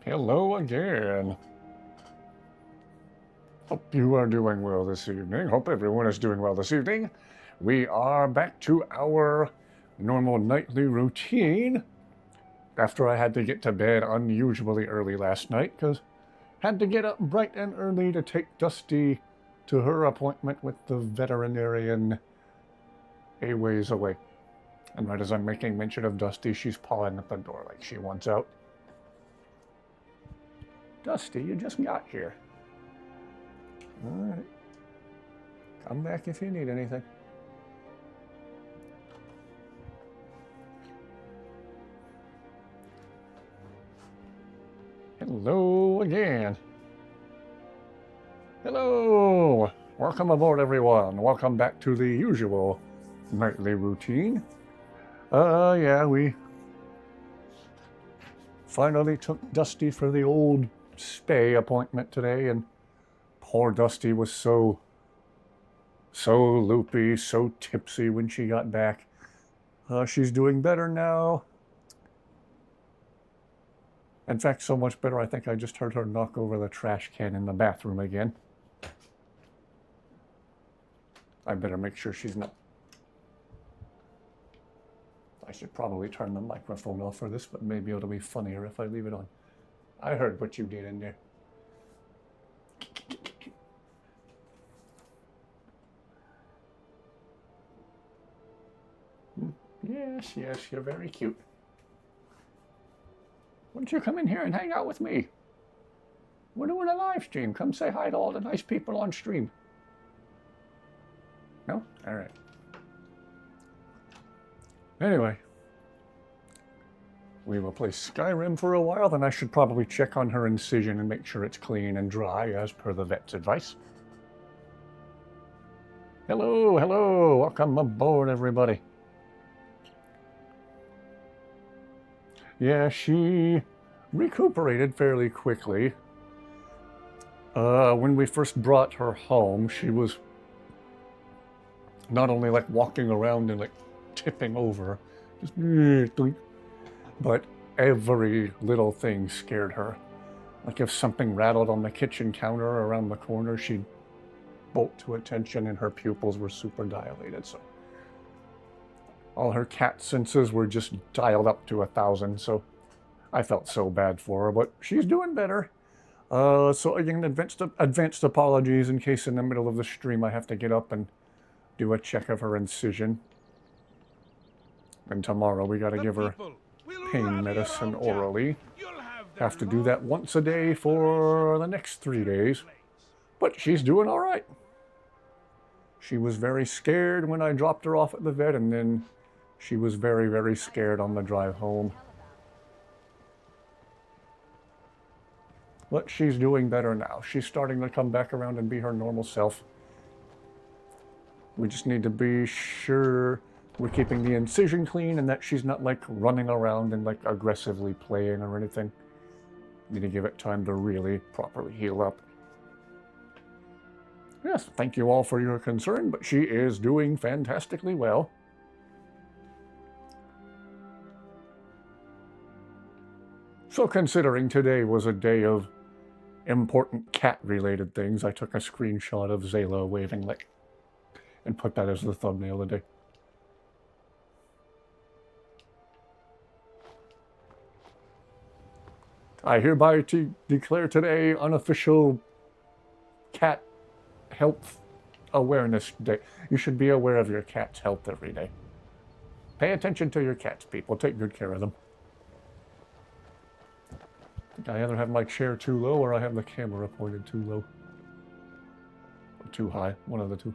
Hello again. Hope you are doing well this evening. Hope everyone is doing well this evening. We are back to our normal nightly routine after I had to get to bed unusually early last night because had to get up bright and early to take Dusty to her appointment with the veterinarian a ways away. And right as I'm making mention of Dusty, she's pawing at the door like she wants out. Dusty, you just got here. All right. Come back if you need anything. Hello again. Hello. Welcome aboard, everyone. Welcome back to the usual nightly routine. Yeah, we finally took Dusty for the old spay appointment today, and poor Dusty was so loopy, so tipsy when she got back. She's doing better now. In fact, so much better, I think I just heard her knock over the trash can in the bathroom again. I better make sure she's not. I should probably turn the microphone off for this, but maybe it'll be funnier if I leave it on. I heard what you did in there. Yes, you're very cute. Why don't you come in here and hang out with me? We're doing a live stream. Come say hi to all the nice people on stream. No? All right. Anyway, we will play Skyrim for a while, then I should probably check on her incision and make sure it's clean and dry as per the vet's advice. Hello, welcome aboard, everybody. Yeah, she recuperated fairly quickly. When we first brought her home, she was not only like walking around and like tipping over, just but every little thing scared her. Like if something rattled on the kitchen counter around the corner, she'd bolt to attention and her pupils were super dilated. So all her cat senses were just dialed up to 1,000. So I felt so bad for her, but she's doing better. So again, advanced apologies in case in the middle of the stream I have to get up and do a check of her incision. And tomorrow we got to give her pain medicine orally. Have to do that once a day for the next 3 days. But she's doing all right. She was very scared when I dropped her off at the vet, and then she was very, very scared on the drive home. But she's doing better now. She's starting to come back around and be her normal self. We just need to be sure we're keeping the incision clean and that she's not like running around and like aggressively playing or anything. Need to give it time to really properly heal up. Yes, thank you all for your concern, but she is doing fantastically well. So considering today was a day of important cat-related things, I took a screenshot of Zayla waving like and put that as the thumbnail today. I hereby declare today unofficial Cat Health Awareness Day. You should be aware of your cat's health every day. Pay attention to your cats, people. Take good care of them. I think I either have my chair too low or I have the camera pointed too low. Or too high. One of the two.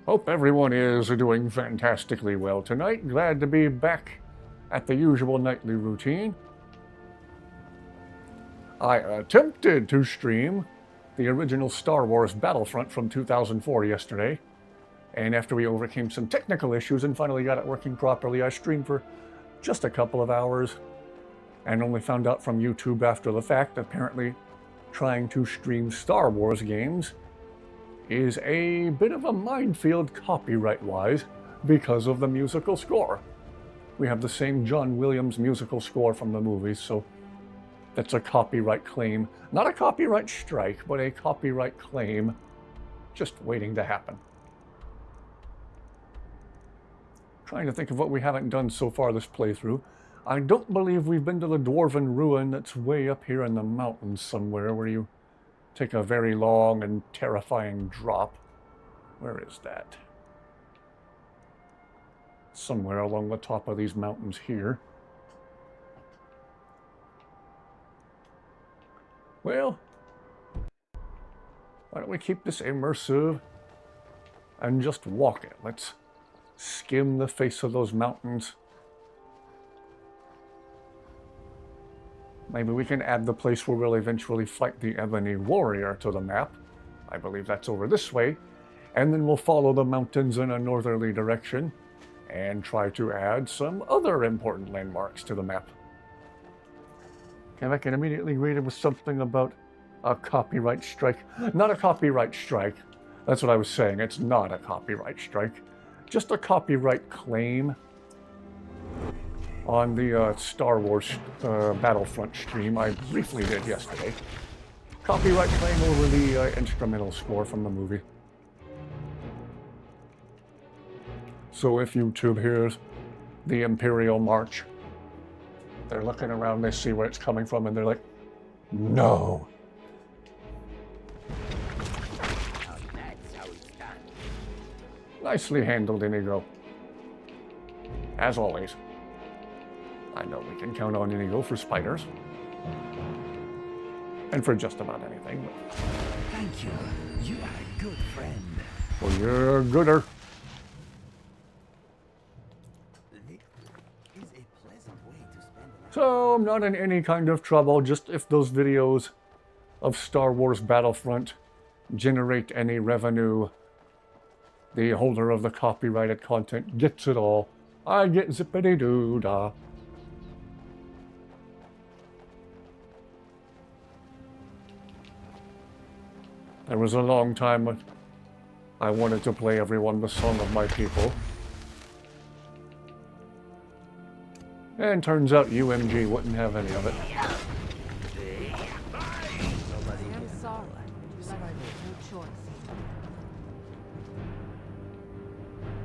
Hope everyone is doing fantastically well tonight. Glad to be back at the usual nightly routine. I attempted to stream the original Star Wars Battlefront from 2004 yesterday, and after we overcame some technical issues and finally got it working properly, I streamed for just a couple of hours and only found out from YouTube after the fact. Apparently, trying to stream Star Wars games is a bit of a minefield copyright-wise because of the musical score. We have the same John Williams musical score from the movie, so that's a copyright claim. Not a copyright strike, but a copyright claim just waiting to happen. Trying to think of what we haven't done so far this playthrough. I don't believe we've been to the Dwarven Ruin that's way up here in the mountains somewhere, where you take a very long and terrifying drop. Where is that? Somewhere along the top of these mountains here. Well, why don't we keep this immersive and just walk it? Let's skim the face of those mountains. Maybe we can add the place where we'll eventually fight the Ebony Warrior to the map. I believe that's over this way. And then we'll follow the mountains in a northerly direction and try to add some other important landmarks to the map. Okay, I can immediately read it with something about a copyright strike. Not a copyright strike. That's what I was saying. It's not a copyright strike. Just a copyright claim on the Star Wars Battlefront stream I briefly did yesterday. Copyright claim over the instrumental score from the movie. So if YouTube hears the Imperial March, they're looking around, they see where it's coming from, and they're like, no. Nicely handled, Inigo. As always. I know we can count on Inigo for spiders. And for just about anything. But... Thank you. You are a good friend. Well, you're gooder. So, I'm not in any kind of trouble, just if those videos of Star Wars Battlefront generate any revenue, the holder of the copyrighted content gets it all. I get zippity-doo-dah. There was a long time when I wanted to play everyone the Song of My People. And turns out UMG wouldn't have any of it. I'm sorry, but I made no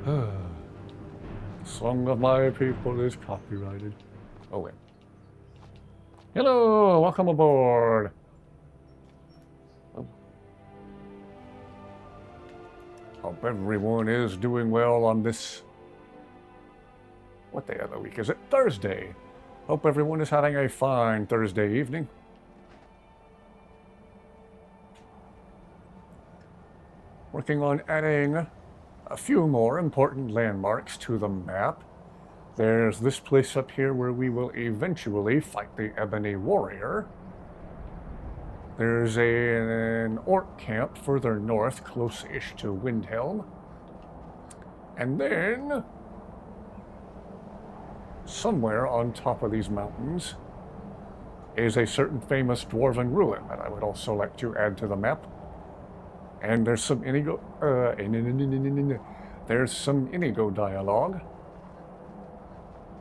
choice. Song of My People is copyrighted. Oh, wait. Hello, welcome aboard. Oh. Hope everyone is doing well on this... What day of the week is it? Thursday. Hope everyone is having a fine Thursday evening. Working on adding a few more important landmarks to the map. There's this place up here where we will eventually fight the Ebony Warrior. There's an orc camp further north, close-ish to Windhelm. And then... somewhere on top of these mountains is a certain famous dwarven ruin that I would also like to add to the map. And there's some Inigo dialogue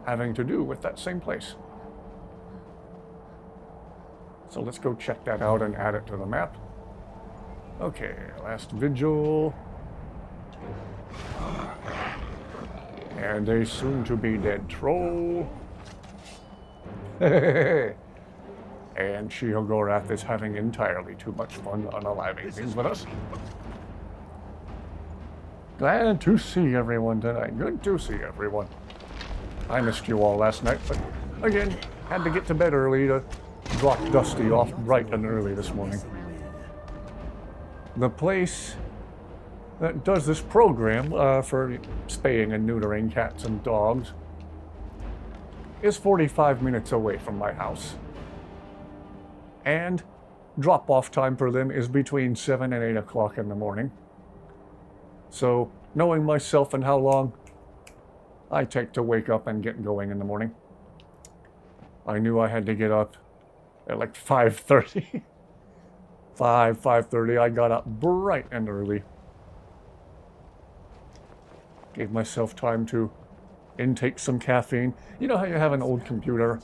having to do with that same place. So let's go check that out and add it to the map. Okay, last vigil. And a soon-to-be-dead troll. And Sheogorath is having entirely too much fun unaliving things with us. Glad to see everyone tonight. Good to see everyone. I missed you all last night, but again, had to get to bed early to drop Dusty off bright and early this morning. The place that does this program for spaying and neutering cats and dogs is 45 minutes away from my house. And drop-off time for them is between 7 and 8 o'clock in the morning. So, knowing myself and how long I take to wake up and get going in the morning, I knew I had to get up at like 5:30. 5:30, I got up bright and early. Gave myself time to intake some caffeine. You know how you have an old computer,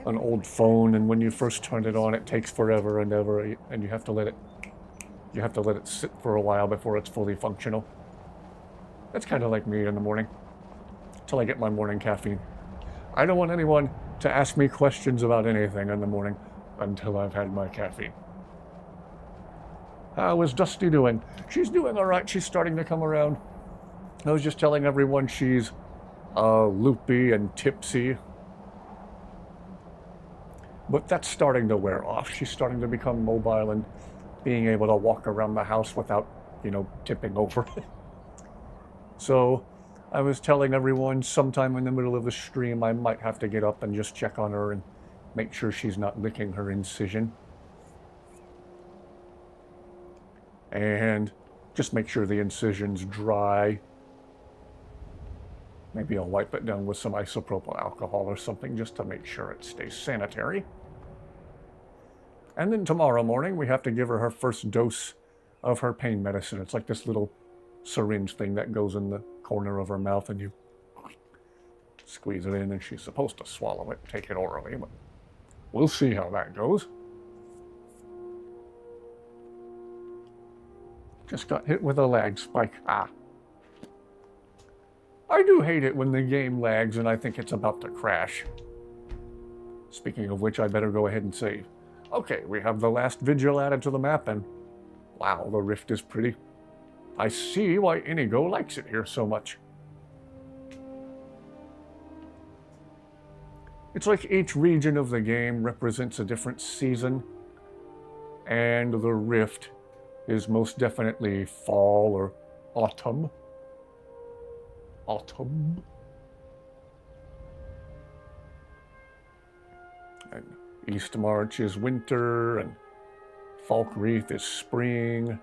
an old phone, and when you first turn it on, it takes forever and ever, and you have to let it sit for a while before it's fully functional. That's kind of like me in the morning, till I get my morning caffeine. I don't want anyone to ask me questions about anything in the morning until I've had my caffeine. How is Dusty doing? She's doing all right. She's starting to come around. I was just telling everyone she's loopy and tipsy. But that's starting to wear off. She's starting to become mobile and being able to walk around the house without, tipping over. So I was telling everyone sometime in the middle of the stream I might have to get up and just check on her and make sure she's not licking her incision. And just make sure the incision's dry. Maybe I'll wipe it down with some isopropyl alcohol or something just to make sure it stays sanitary. And then tomorrow morning we have to give her first dose of her pain medicine. It's like this little syringe thing that goes in the corner of her mouth and you squeeze it in and she's supposed to swallow it, take it orally, but we'll see how that goes. Just got hit with a lag spike. I do hate it when the game lags and I think it's about to crash. Speaking of which, I better go ahead and save. Okay, we have the last vigil added to the map, and wow, the rift is pretty. I see why Inigo likes it here so much. It's like each region of the game represents a different season, and the rift is most definitely fall or autumn. Autumn. And East March is winter, and Falkreath is spring.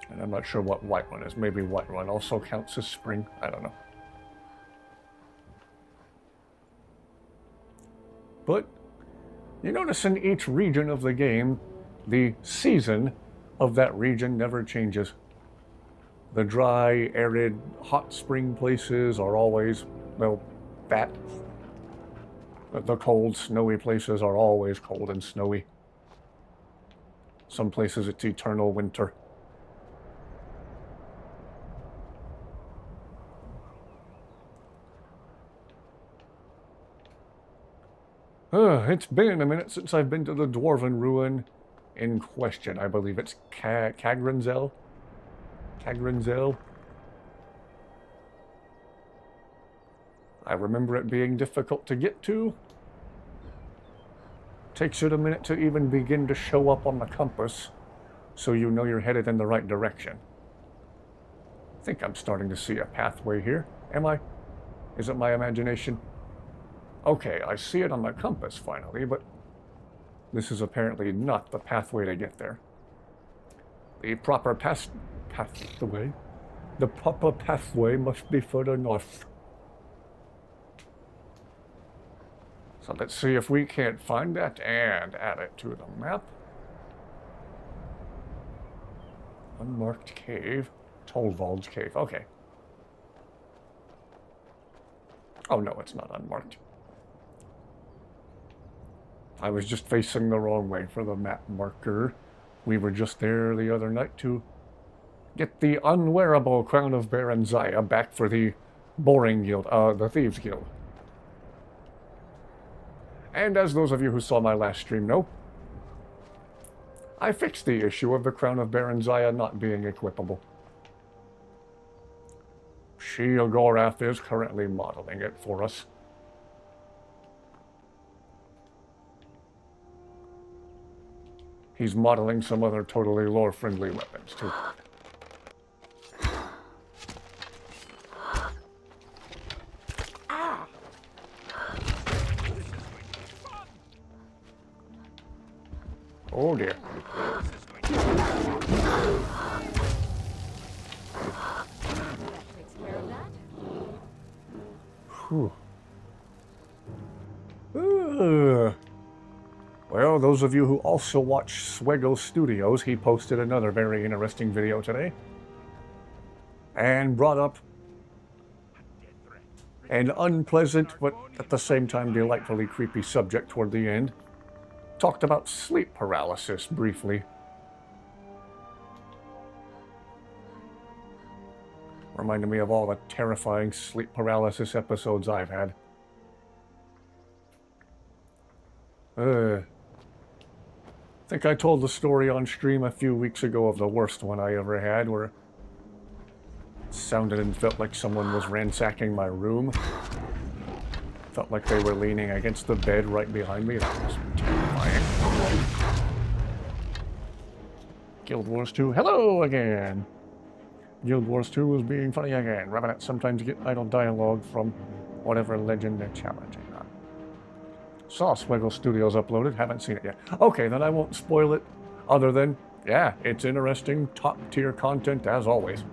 And I'm not sure what Whiterun is. Maybe Whiterun also counts as spring. I don't know. But you notice in each region of the game, the season of that region never changes. The dry, arid, hot spring places are always, well, that. The cold, snowy places are always cold and snowy. Some places it's eternal winter. It's been a minute since I've been to the dwarven ruin in question. I believe it's Cagranzel. Cagranzel. I remember it being difficult to get to. Takes it a minute to even begin to show up on the compass, so you know you're headed in the right direction. I think I'm starting to see a pathway here. Am I? Is it my imagination? Okay, I see it on the compass finally, but this is apparently not the pathway to get there. The proper pathway must be further north. So let's see if we can't find that and add it to the map. Unmarked cave. Tolvald's cave. Okay. Oh no, it's not unmarked. I was just facing the wrong way for the map marker. We were just there the other night to get the unwearable crown of Baron Zaya back for the boring guild, the Thieves Guild. And as those of you who saw my last stream know, I fixed the issue of the crown of Baron Zaya not being equipable. Sheogorath is currently modeling it for us. He's modeling some other totally lore-friendly weapons, too. Oh dear. Takes care of that. Whew. Well, those of you who also watch Swego Studios, he posted another very interesting video today and brought up an unpleasant but at the same time delightfully creepy subject toward the end. Talked about sleep paralysis briefly. Reminded me of all the terrifying sleep paralysis episodes I've had. I think I told the story on stream a few weeks ago of the worst one I ever had, where it sounded and felt like someone was ransacking my room. Felt like they were leaning against the bed right behind me. That was terrifying. Guild Wars 2, hello again! Guild Wars 2 was being funny again. Revenants sometimes get idle dialogue from whatever legend they're challenging on. Saw Swiggle Studios uploaded, haven't seen it yet. Okay, then I won't spoil it, other than, yeah, it's interesting, top-tier content as always.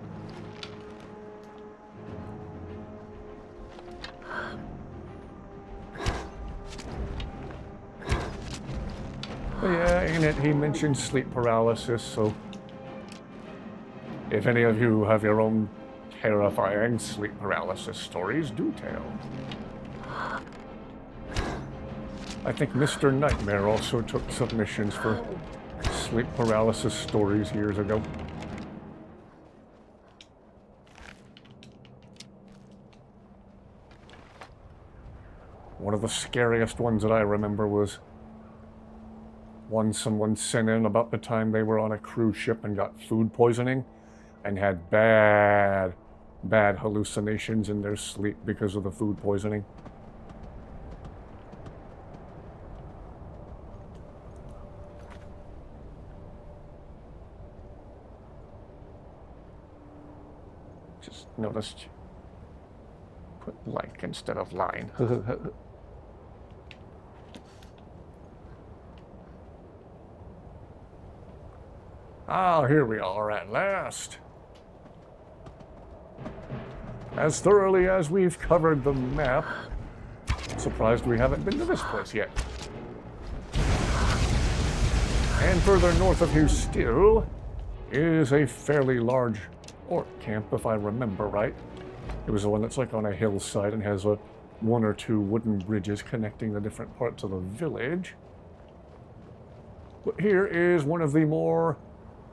But yeah, in it he mentioned sleep paralysis, so if any of you have your own terrifying sleep paralysis stories, do tell. I think Mr. Nightmare also took submissions for sleep paralysis stories years ago. One of the scariest ones that I remember was one someone sent in about the time they were on a cruise ship and got food poisoning and had bad hallucinations in their sleep because of the food poisoning. Just noticed, put like instead of line. Ah, here we are at last. As thoroughly as we've covered the map, I'm surprised we haven't been to this place yet. And further north of here still is a fairly large orc camp, if I remember right. It was the one that's like on a hillside and has one or two wooden bridges connecting the different parts of the village. But here is one of the more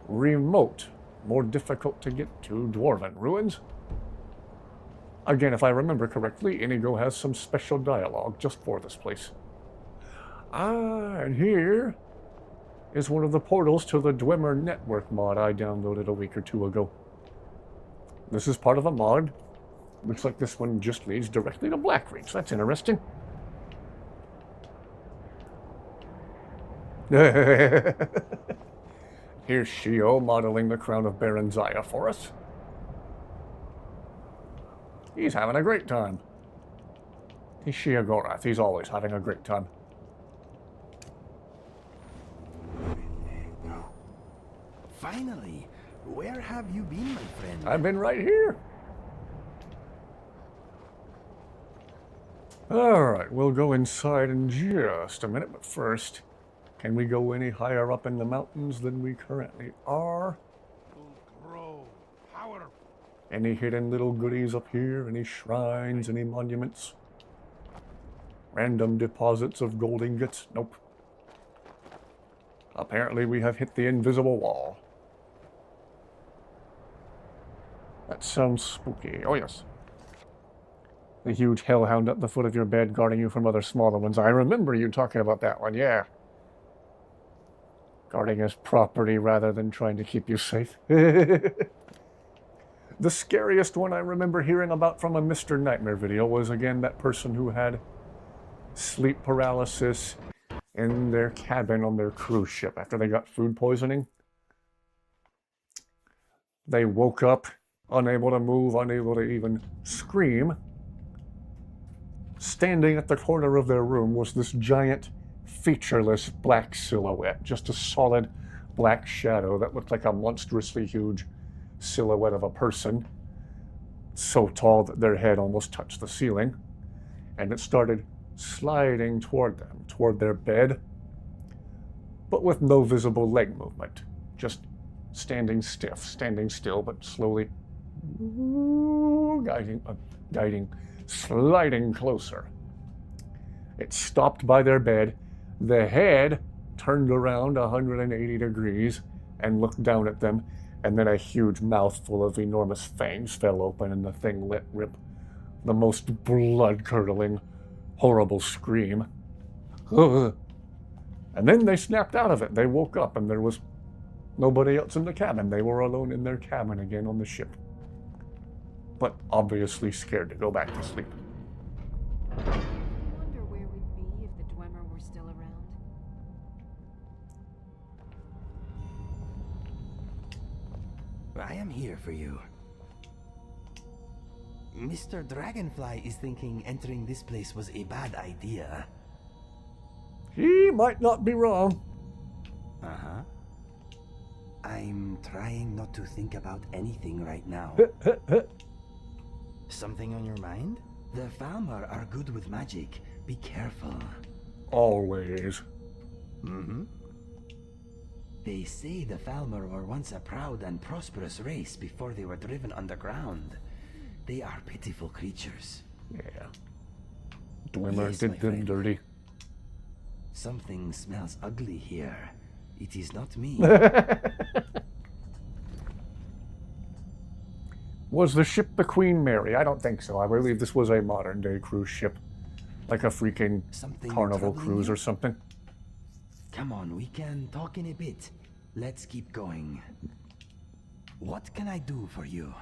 remote, more difficult to get to dwarven ruins. Again, if I remember correctly, Inigo has some special dialogue just for this place. Ah, and here is one of the portals to the Dwemer network mod I downloaded a week or two ago. This is part of a mod. Looks like this one just leads directly to Blackreach. That's interesting. Here's Shio modeling the crown of Baron Zaya for us. He's having a great time. He's Shia Gorath. He's always having a great time. Finally, where have you been, my friend? I've been right here. Alright, we'll go inside in just a minute, but first, can we go any higher up in the mountains than we currently are? Any hidden little goodies up here? Any shrines? Any monuments? Random deposits of gold ingots? Nope. Apparently we have hit the invisible wall. That sounds spooky. Oh yes. The huge hellhound at the foot of your bed guarding you from other smaller ones. I remember you talking about that one, yeah. Guarding his property rather than trying to keep you safe. The scariest one I remember hearing about from a Mr. Nightmare video was, again, that person who had sleep paralysis in their cabin on their cruise ship after they got food poisoning. They woke up, unable to move, unable to even scream. Standing at the corner of their room was this giant, featureless black silhouette, just a solid black shadow that looked like a monstrously huge silhouette of a person, so tall that their head almost touched the ceiling, and it started sliding toward them, toward their bed, but with no visible leg movement. Just standing still, but slowly sliding closer. It stopped by their bed. The head turned around 180 degrees and looked down at them, and then a huge mouthful of enormous fangs fell open and the thing let rip the most blood-curdling, horrible scream. And then they snapped out of it. They woke up and there was nobody else in the cabin. They were alone in their cabin again on the ship. But obviously scared to go back to sleep. I wonder where we'd be if the Dwemer were still around. I am here for you. Mr. Dragonfly is thinking entering this place was a bad idea. He might not be wrong. Uh-huh. I'm trying not to think about anything right now. Something on your mind? The Falmer are good with magic. Be careful. Always. Mm-hmm. They say the Falmer were once a proud and prosperous race before they were driven underground. They are pitiful creatures. Yeah. Dwemer Yes, did my them friend. dirty. Something smells ugly here. It is not me. Was the ship the Queen Mary? I don't think so. I believe this was a modern-day cruise ship. Like a freaking Something Carnival troubling cruise you? or something. Come on, we can talk in a bit. Let's keep going. What can I do for you?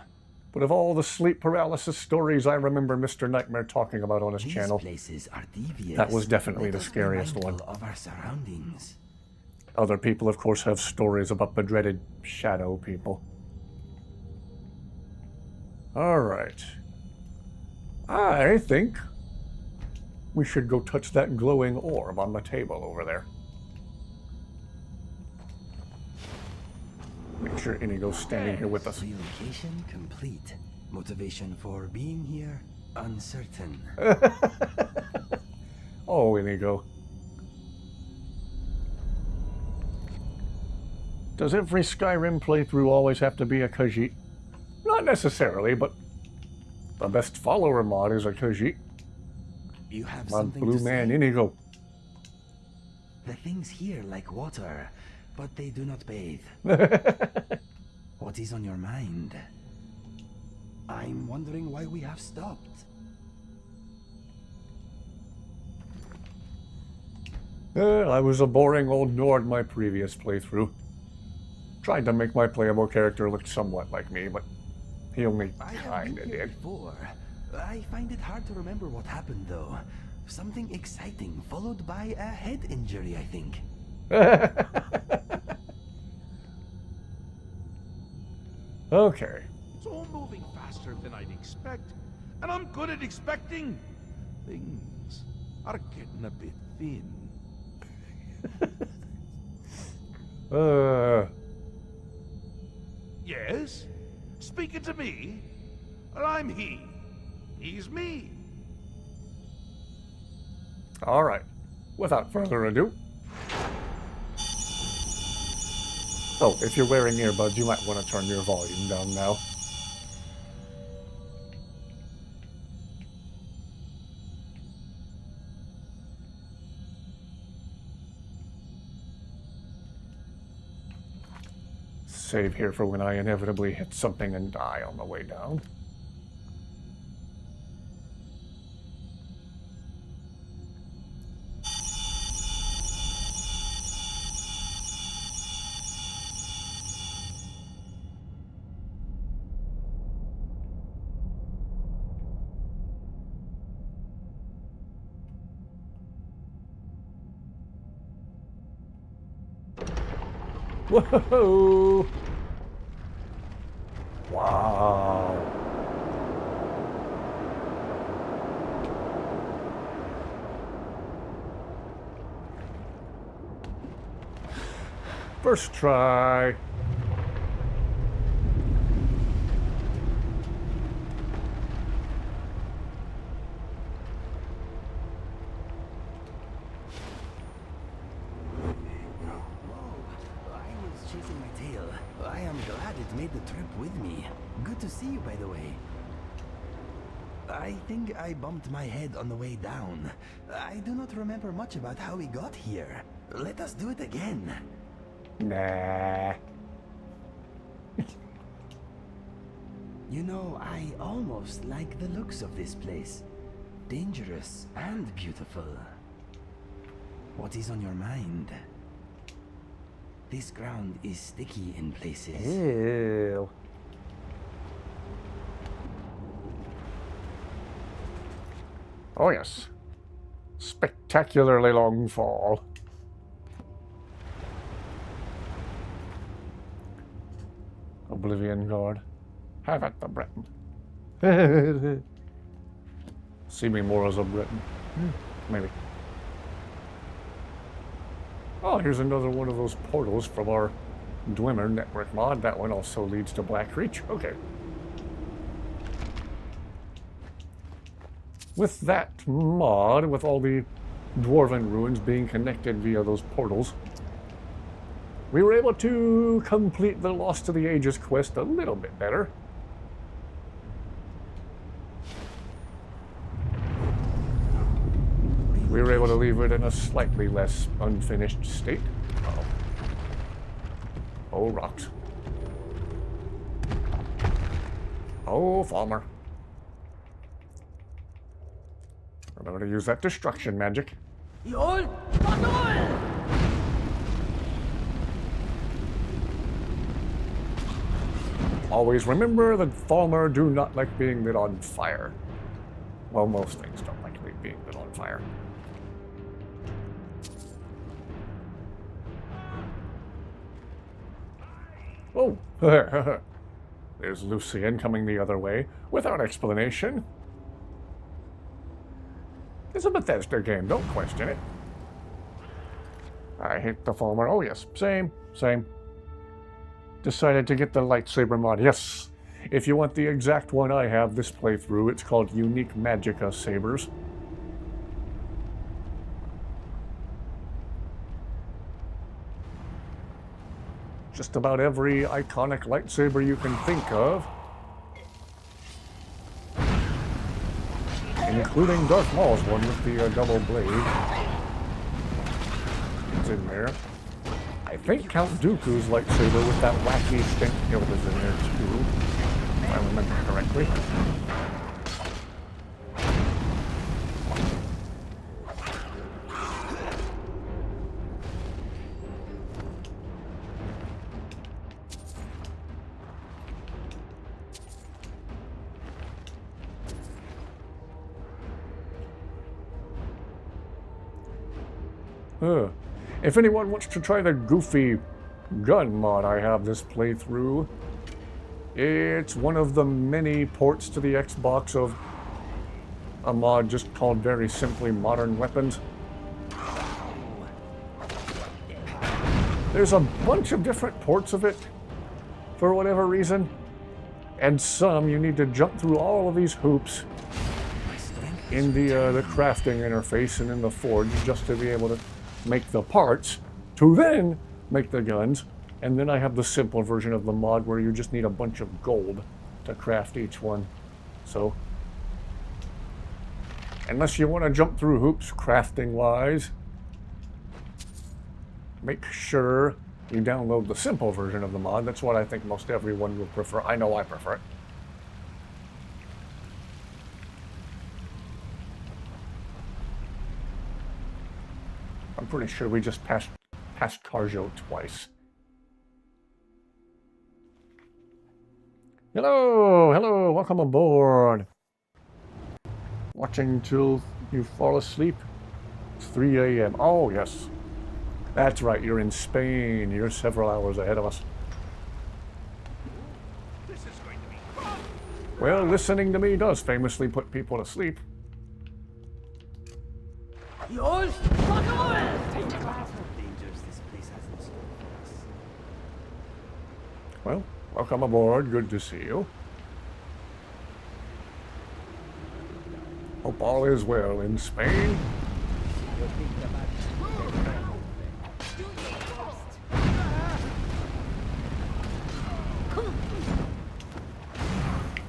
But of all the sleep paralysis stories I remember Mr. Nightmare talking about on his These channel, places are devious. that was definitely Let the us be scariest mindful one. of our surroundings. Other people, of course, have stories about the dreaded shadow people. Alright. I think we should go touch that glowing orb on the table over there. Make sure Inigo's standing here with us. Relocation complete. Motivation for being here? Uncertain. Oh, Inigo. Does every Skyrim playthrough always have to be a Khajiit? Not necessarily, but the best follower mod is a Khajiit. You have My something blue to man say? Inigo. The things here like water, but they do not bathe. What is on your mind? I'm wondering why we have stopped. I was a boring old Nord my previous playthrough. Tried to make my playable character look somewhat like me, but he only I have kinda been here did. before. I find it hard to remember what happened though. Something exciting, followed by a head injury, I think. Okay. It's all moving faster than I'd expect, and I'm good at expecting. Things are getting a bit thin. Yes? Speaking to me? Well, I'm he. He's me. All right. Without further ado. Oh, if you're wearing earbuds, you might want to turn your volume down now. Save here for when I inevitably hit something and die on the way down. Whoa! Wow. First try. am glad it made the trip with me. Good to see you, by the way. I think I bumped my head on the way down. I do not remember much about how we got here. Let us do it again. Nah. You know, I almost like the looks of this place. Dangerous and beautiful. What is on your mind? This ground is sticky in places. Ew. Oh yes. Spectacularly long fall. Oblivion Guard. Have at the Breton. See me more as a Breton. Maybe. Oh, here's another one of those portals from our Dwemer network mod. That one also leads to Black Reach. Okay. With that mod, with all the dwarven ruins being connected via those portals, we were able to complete the Lost to the Ages quest a little bit better. We were able to leave it in a slightly less unfinished state. Uh-oh. Oh, rocks. Oh, Falmer. Remember to use that destruction magic. Always remember that Falmer do not like being lit on fire. Well, most things don't like being lit on fire. Oh, there's Lucian coming the other way without explanation. It's a Bethesda game, don't question it. I hate the Falmer. Oh yes, same. Decided to get the lightsaber mod. Yes, if you want the exact one I have this playthrough, it's called Unique Magicka Sabers. Just about every iconic lightsaber you can think of, including Darth Maul's one with the double blade. It's in there. I think Count Dooku's lightsaber with that wacky stink hilt is in there too, if I remember correctly. If anyone wants to try the goofy gun mod I have this playthrough, it's one of the many ports to the Xbox of a mod just called very simply Modern Weapons. There's a bunch of different ports of it for whatever reason, and some you need to jump through all of these hoops in the crafting interface and in the forge just to be able to make the parts to then make the guns. And then I have the simple version of the mod where you just need a bunch of gold to craft each one. So unless you want to jump through hoops crafting wise, make sure you download the simple version of the mod. That's what I think most everyone will prefer. I know I prefer it. I'm pretty sure we just passed Carjo twice. Hello, welcome aboard. Watching till you fall asleep. It's 3 a.m. Oh, yes. That's right, you're in Spain. You're several hours ahead of us. This is going to be fun. Well, listening to me does famously put people to sleep. Well, welcome aboard. Good to see you. Hope all is well in Spain.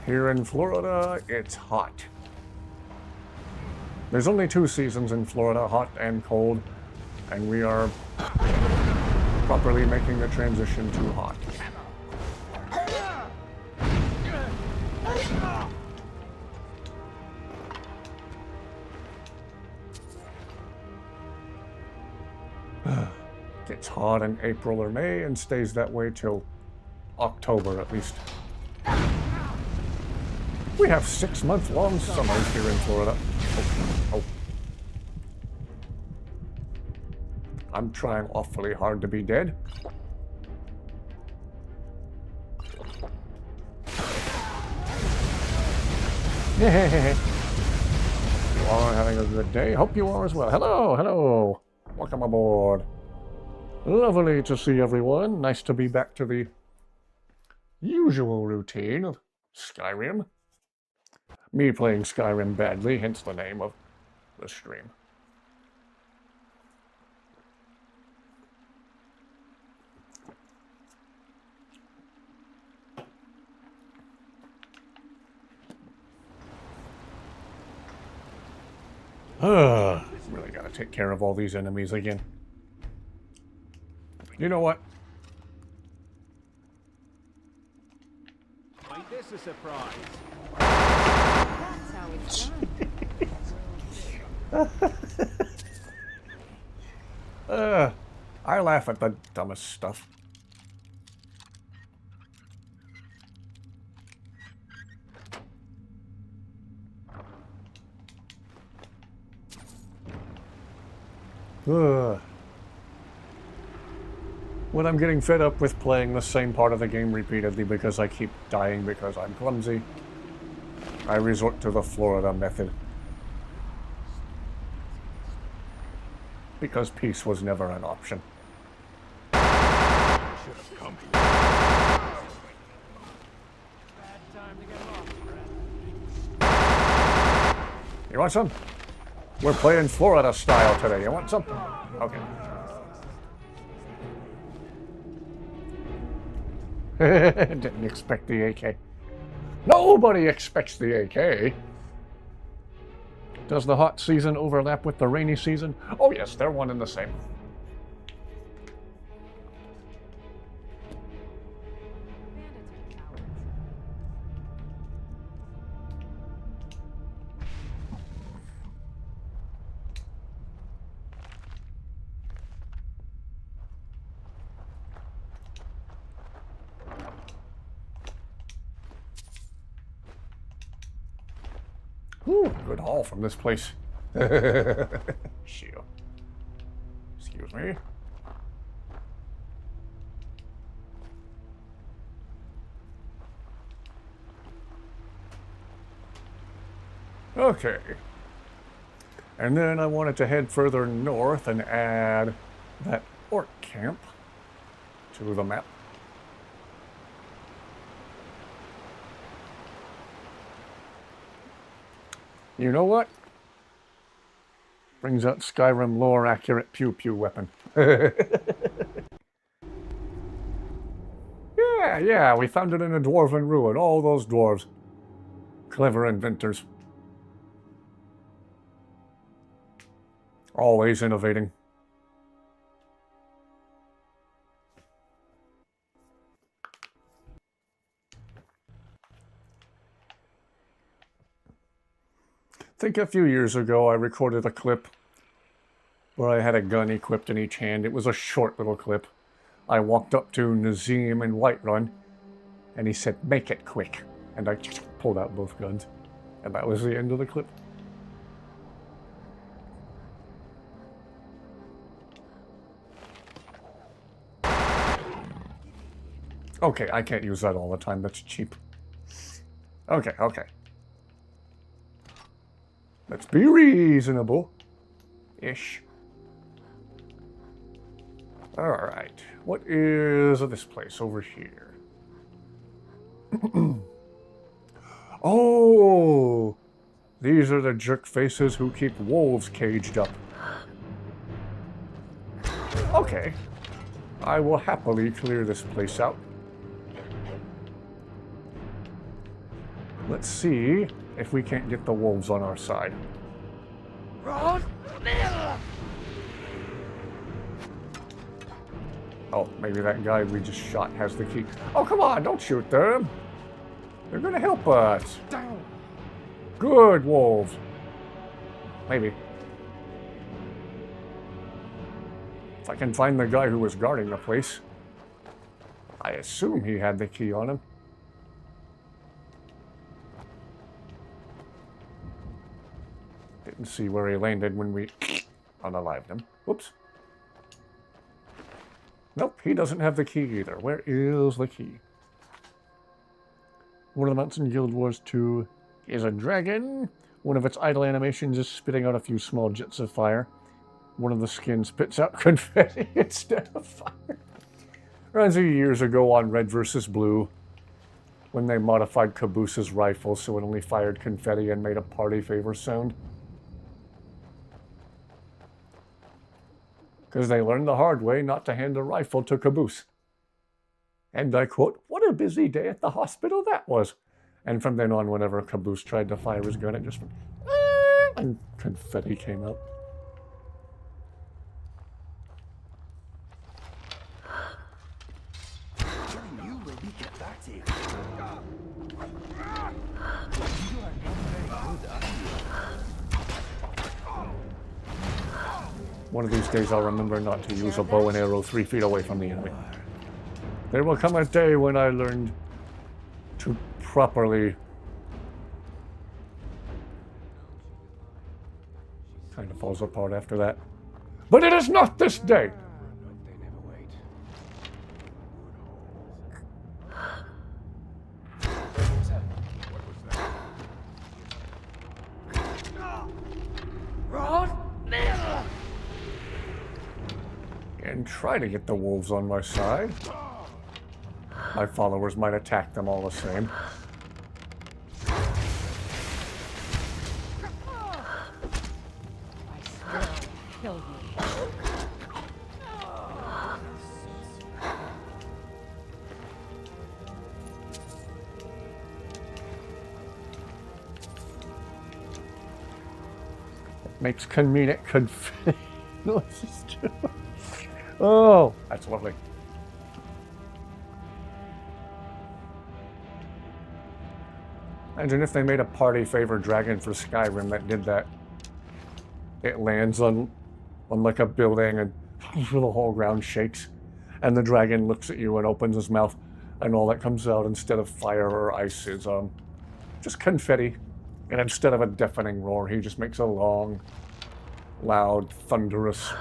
Here in Florida, it's hot. There's only 2 seasons in Florida, hot and cold, and we are properly making the transition to hot. Gets hot in April or May and stays that way till October at least. We have 6-month-long summers here in Florida. Oh. I'm trying awfully hard to be dead. You all are having a good day. Hope you are as well. Hello, hello. Welcome aboard. Lovely to see everyone. Nice to be back to the usual routine of Skyrim. Me playing Skyrim badly, hence the name of the stream. Really gotta take care of all these enemies again. You know what? Ain't this a surprise? That's how it's done. I laugh at the dumbest stuff. When I'm getting fed up with playing the same part of the game repeatedly because I keep dying because I'm clumsy, I resort to the Florida method. Because peace was never an option. Should have come here. Bad time to get lost, Brad. You want some? We're playing Florida style today. You want some? Okay. Didn't expect the AK. Nobody expects the AK. Does the hot season overlap with the rainy season? Oh yes, they're one and the same. Bandits are cowards. Whew, good haul from this place. Shield. Excuse me. Okay. And then I wanted to head further north and add that orc camp to the map. You know what? Brings out Skyrim lore accurate pew pew weapon. Yeah, we found it in a dwarven ruin. All those dwarves. Clever inventors. Always innovating. I think a few years ago I recorded a clip where I had a gun equipped in each hand. It was a short little clip. I walked up to Nazim in Whiterun and he said, "Make it quick." And I pulled out both guns. And that was the end of the clip. Okay, I can't use that all the time. That's cheap. Okay. Let's be reasonable. Ish. Alright. What is this place over here? Oh! These are the jerk faces who keep wolves caged up. Okay. I will happily clear this place out. Let's see if we can't get the wolves on our side. Oh, maybe that guy we just shot has the key. Oh, come on, don't shoot them. They're gonna help us. Good wolves. Maybe. If I can find the guy who was guarding the place. I assume he had the key on him. Didn't see where he landed when we unalived him. Whoops. Nope, he doesn't have the key either. Where is the key? One of the mounts in Guild Wars 2 is a dragon. One of its idle animations is spitting out a few small jets of fire. One of the skins spits out confetti instead of fire. Runs a few years ago on Red vs. Blue, when they modified Caboose's rifle so it only fired confetti and made a party favor sound. Because they learned the hard way not to hand a rifle to Caboose. And I quote, "What a busy day at the hospital that was." And from then on, whenever Caboose tried to fire his gun, it just went, and confetti came out. You will be cathartic. You are not very good, are you? One of these days I'll remember not to use a bow and arrow 3 feet away from the enemy. There will come a day when I learned to properly... Kind of falls apart after that. But it is not this day! They never wait. And try to get the wolves on my side. My followers might attack them all the same. I swear I'll kill you. Makes comedic confetti noises too. Oh, that's lovely. Imagine if they made a party favor dragon for Skyrim that did that. It lands on like a building and the whole ground shakes. And the dragon looks at you and opens his mouth and all that comes out instead of fire or ice is just confetti. And instead of a deafening roar, he just makes a long, loud, thunderous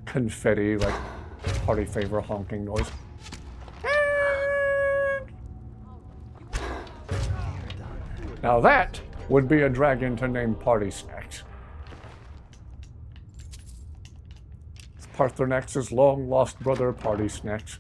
confetti, like party favor honking noise. Now that would be a dragon to name Party Snacks. It's Parthenax's long-lost brother, Party Snacks.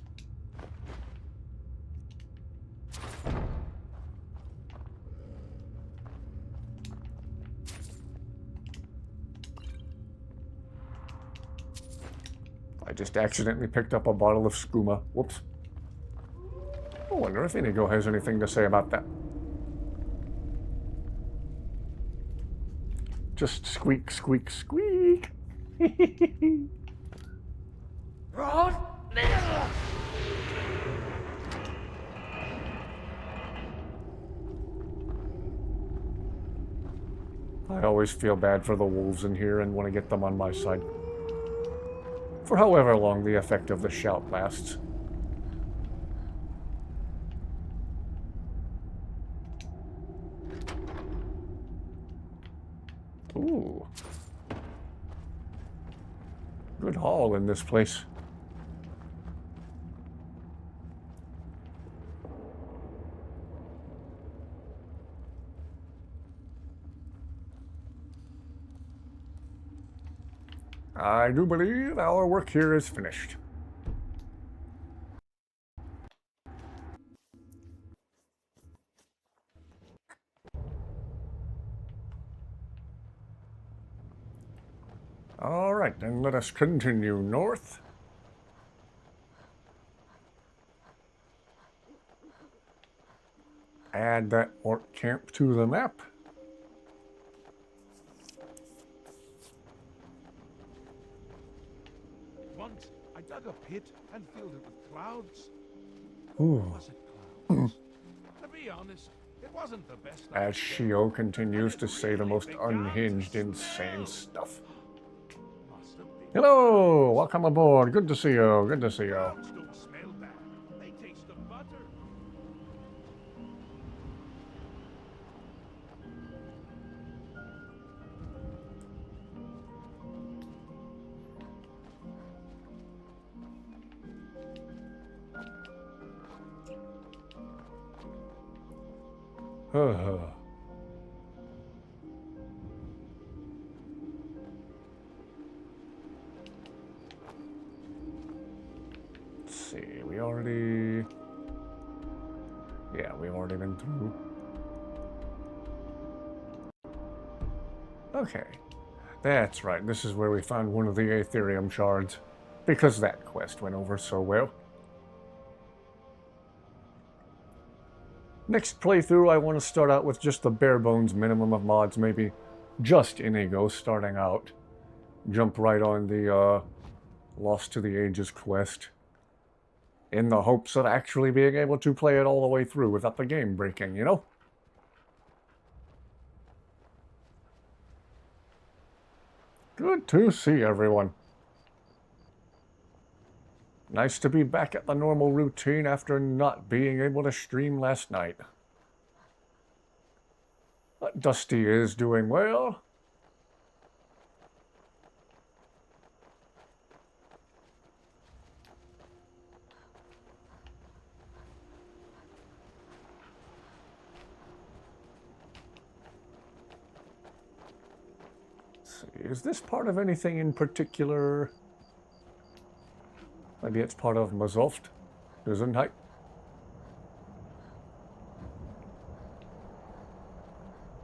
I just accidentally picked up a bottle of skooma. Whoops. I wonder if Inigo has anything to say about that. Just squeak, squeak, squeak. I always feel bad for the wolves in here and want to get them on my side. For however long the effect of the shout lasts. Ooh. Good haul in this place. I do believe our work here is finished. All right, then let us continue north. add that orc camp to the map. Once I dug a pit and filled it with clouds. Ooh. Was it clouds? To be honest, it wasn't the best. As idea. Shio continues to say the most Began to unhinged, smell. insane stuff. Must have been. Hello, welcome aboard. Good to see you. Good to see you. Clouds don't smell bad. They taste of butter. Let's see, we already... Yeah, we've already been through. Okay. That's right, this is where we found one of the Aetherium shards. Because that quest went over so well. Next playthrough, I want to start out with just the bare bones minimum of mods, maybe just Inigo starting out. Jump right on the Lost to the Ages quest. In the hopes of actually being able to play it all the way through without the game breaking, you know? Good to see everyone. Nice to be back at the normal routine after not being able to stream last night. But Dusty is doing well. Let's see, is this part of anything in particular? Maybe it's part of Mazoft, Gesundheit.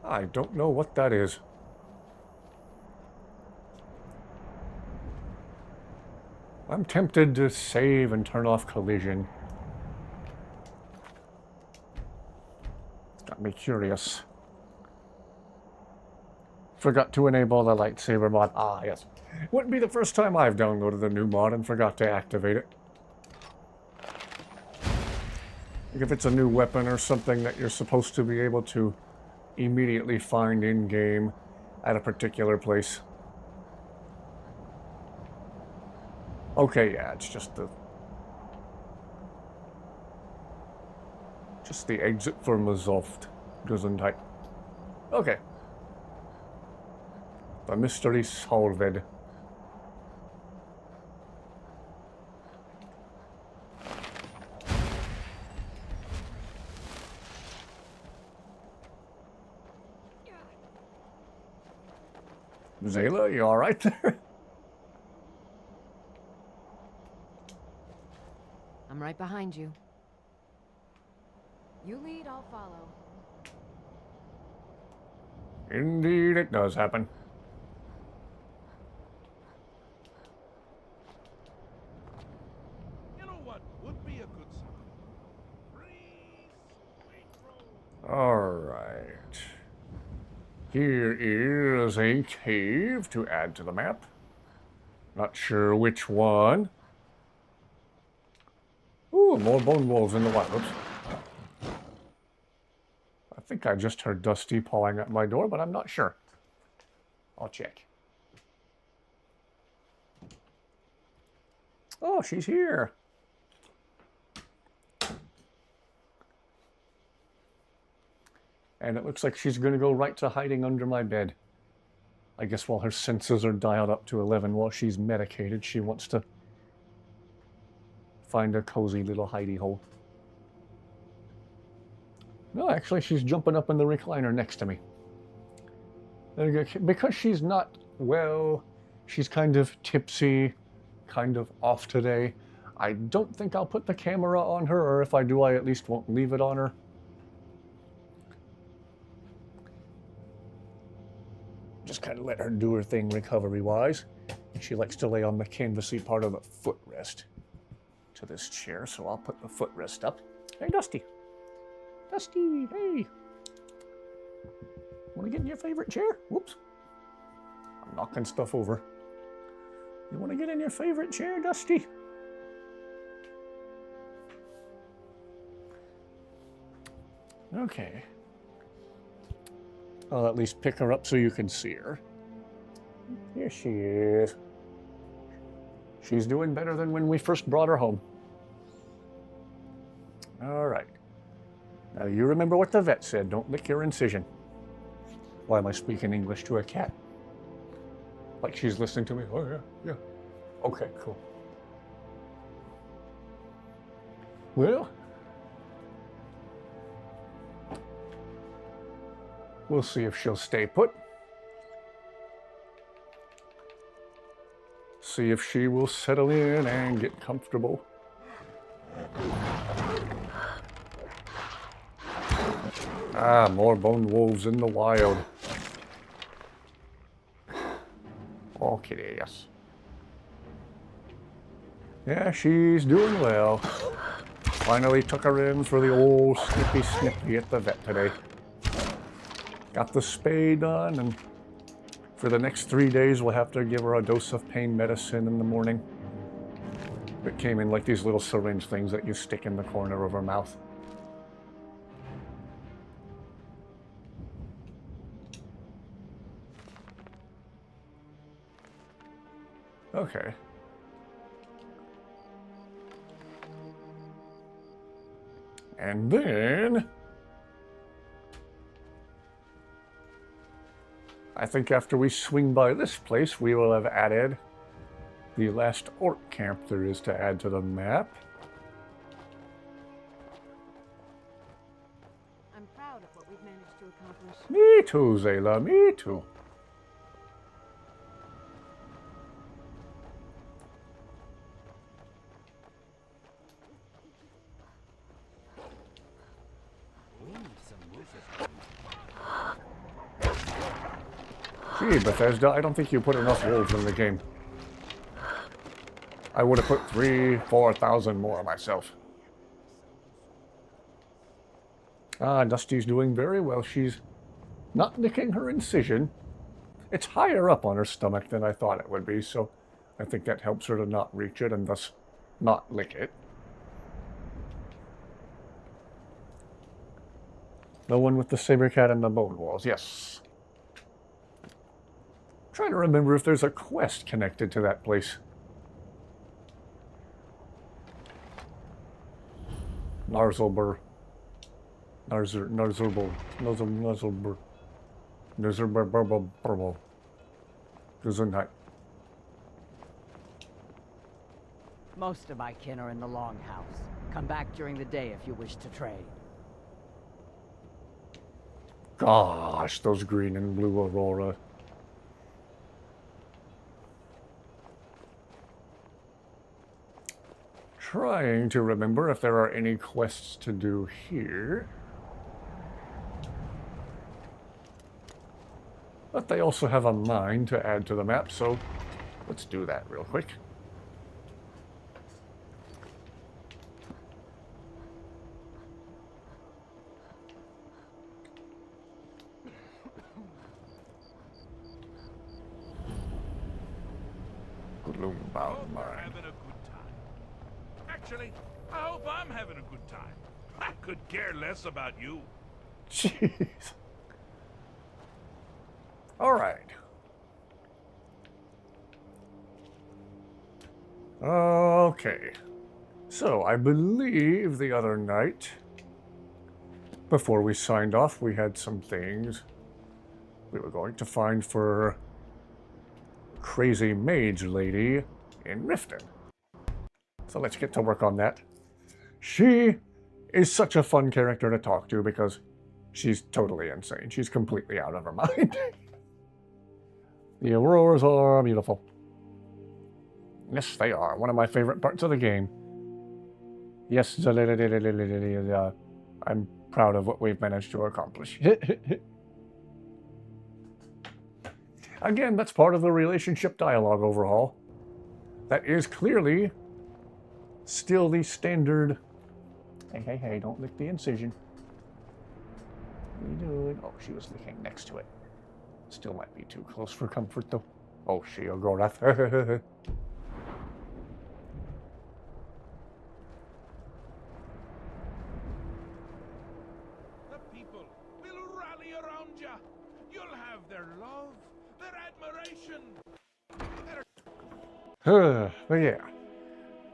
I don't know what that is. I'm tempted to save and turn off collision. It's got me curious. Forgot to enable the lightsaber mod. Ah, yes. Wouldn't be the first time I've downloaded a new mod and forgot to activate it. Like if it's a new weapon or something that you're supposed to be able to immediately find in-game at a particular place. Okay, yeah, it's just the exit for Mazoft. Gesundheit. Okay. The mystery solved. Zayla, you alright there? I'm right behind you. You lead, I'll follow. Indeed, it does happen. You know what would be a good song? Breeze, sweet road. Alright. Here is a cave to add to the map. Not sure which one. Ooh, more bone wolves in the wild. Oops. I think I just heard Dusty pawing at my door, but I'm not sure. I'll check. Oh, she's here. And it looks like she's going to go right to hiding under my bed. I guess while her senses are dialed up to 11 while she's medicated, she wants to find a cozy little hidey hole. No, actually, she's jumping up in the recliner next to me. Because she's not, well, she's kind of tipsy, kind of off today. I don't think I'll put the camera on her, or if I do, I at least won't leave it on her. Just kind of let her do her thing recovery-wise. She likes to lay on the canvasy part of the footrest to this chair, so I'll put the footrest up. Hey, Dusty. Dusty, hey. Want to get in your favorite chair? Whoops. I'm knocking stuff over. You want to get in your favorite chair, Dusty? Okay. I'll at least pick her up so you can see her. Here she is. She's doing better than when we first brought her home. All right. Now you remember what the vet said. Don't lick your incision. Why am I speaking English to a cat? Like she's listening to me? Oh, yeah, yeah. Okay, cool. Well, we'll see if she'll stay put. See if she will settle in and get comfortable. Ah, more bone wolves in the wild. Okay, yes. Yeah, she's doing well. Finally took her in for the old snippy at the vet today. Got the spay done, and for the next 3 days we'll have to give her a dose of pain medicine in the morning. It came in like these little syringe things that you stick in the corner of her mouth. Okay. And then I think after we swing by this place, we will have added the last orc camp there is to add to the map. I'm proud of what we've managed to accomplish. Me too, Zayla, me too. Gee, Bethesda, I don't think you put enough wolves in the game. I would have put 3,000-4,000 more myself. Ah, Dusty's doing very well. She's not nicking her incision. It's higher up on her stomach than I thought it would be, so I think that helps her to not reach it and thus not lick it. The one with the saber cat and the bone walls, yes. I'm trying to remember if there's a quest connected to that place. Narzulbur. Narzulbur. Narzulbur. Gesundheit. Most of my kin are in the Longhouse. Come back during the day if you wish to trade. Gosh, those green and blue aurora. Trying to remember if there are any quests to do here. But they also have a mine to add to the map, so let's do that real quick. Gloombound mine. Having a good time. Actually, I hope I'm having a good time. I could care less about you. Jeez. All right. Okay. So, I believe the other night, before we signed off, we had some things we were going to find for Crazy Mage Lady in Riften. So let's get to work on that. She is such a fun character to talk to because she's totally insane. She's completely out of her mind. The auroras are beautiful. Yes, they are. One of my favorite parts of the game. Yes, I'm proud of what we've managed to accomplish. Again, that's part of the relationship dialogue overhaul. That is clearly still the standard. Hey, don't lick the incision. What are you doing? Oh, she was licking next to it. Still might be too close for comfort, though. Oh, she'll go that. The people will rally around you. You'll have their love, their admiration. But yeah,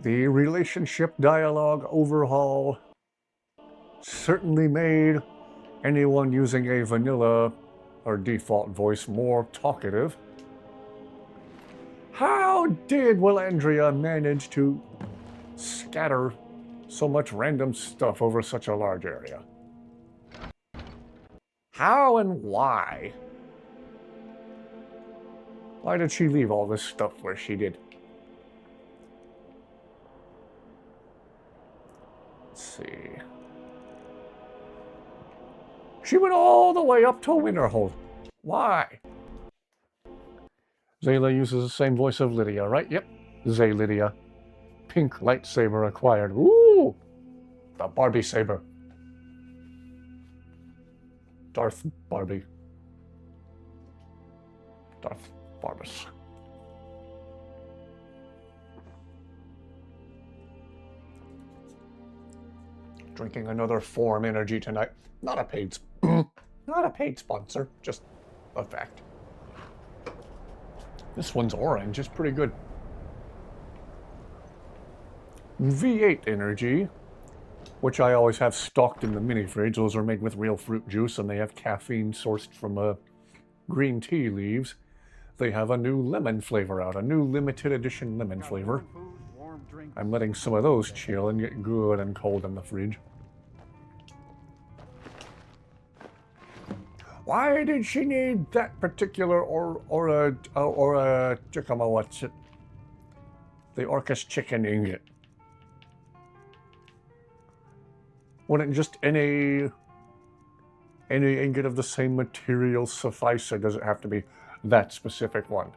the relationship dialogue overhaul certainly made anyone using a vanilla or default voice more talkative. How did Willandria manage to scatter so much random stuff over such a large area? How and why? Why did she leave all this stuff where she did? Let's see. She went all the way up to Winterhold. Why? Zayla uses the same voice of Lydia, right? Yep. Zay Lydia. Pink lightsaber acquired. Ooh! The Barbie saber. Darth Barbie. Darth Barbus. Drinking another Form energy tonight. Not a paid sponsor, just a fact. This one's orange, it's pretty good. V8 energy, which I always have stocked in the mini fridge. Those are made with real fruit juice and they have caffeine sourced from green tea leaves. They have a new lemon flavor out, a new limited edition lemon flavor. I'm letting some of those chill and get good and cold in the fridge. Why did she need that particular or a Chicama, what's it? The Orcus chicken ingot. Wouldn't just any ingot of the same material suffice, or does it have to be that specific one?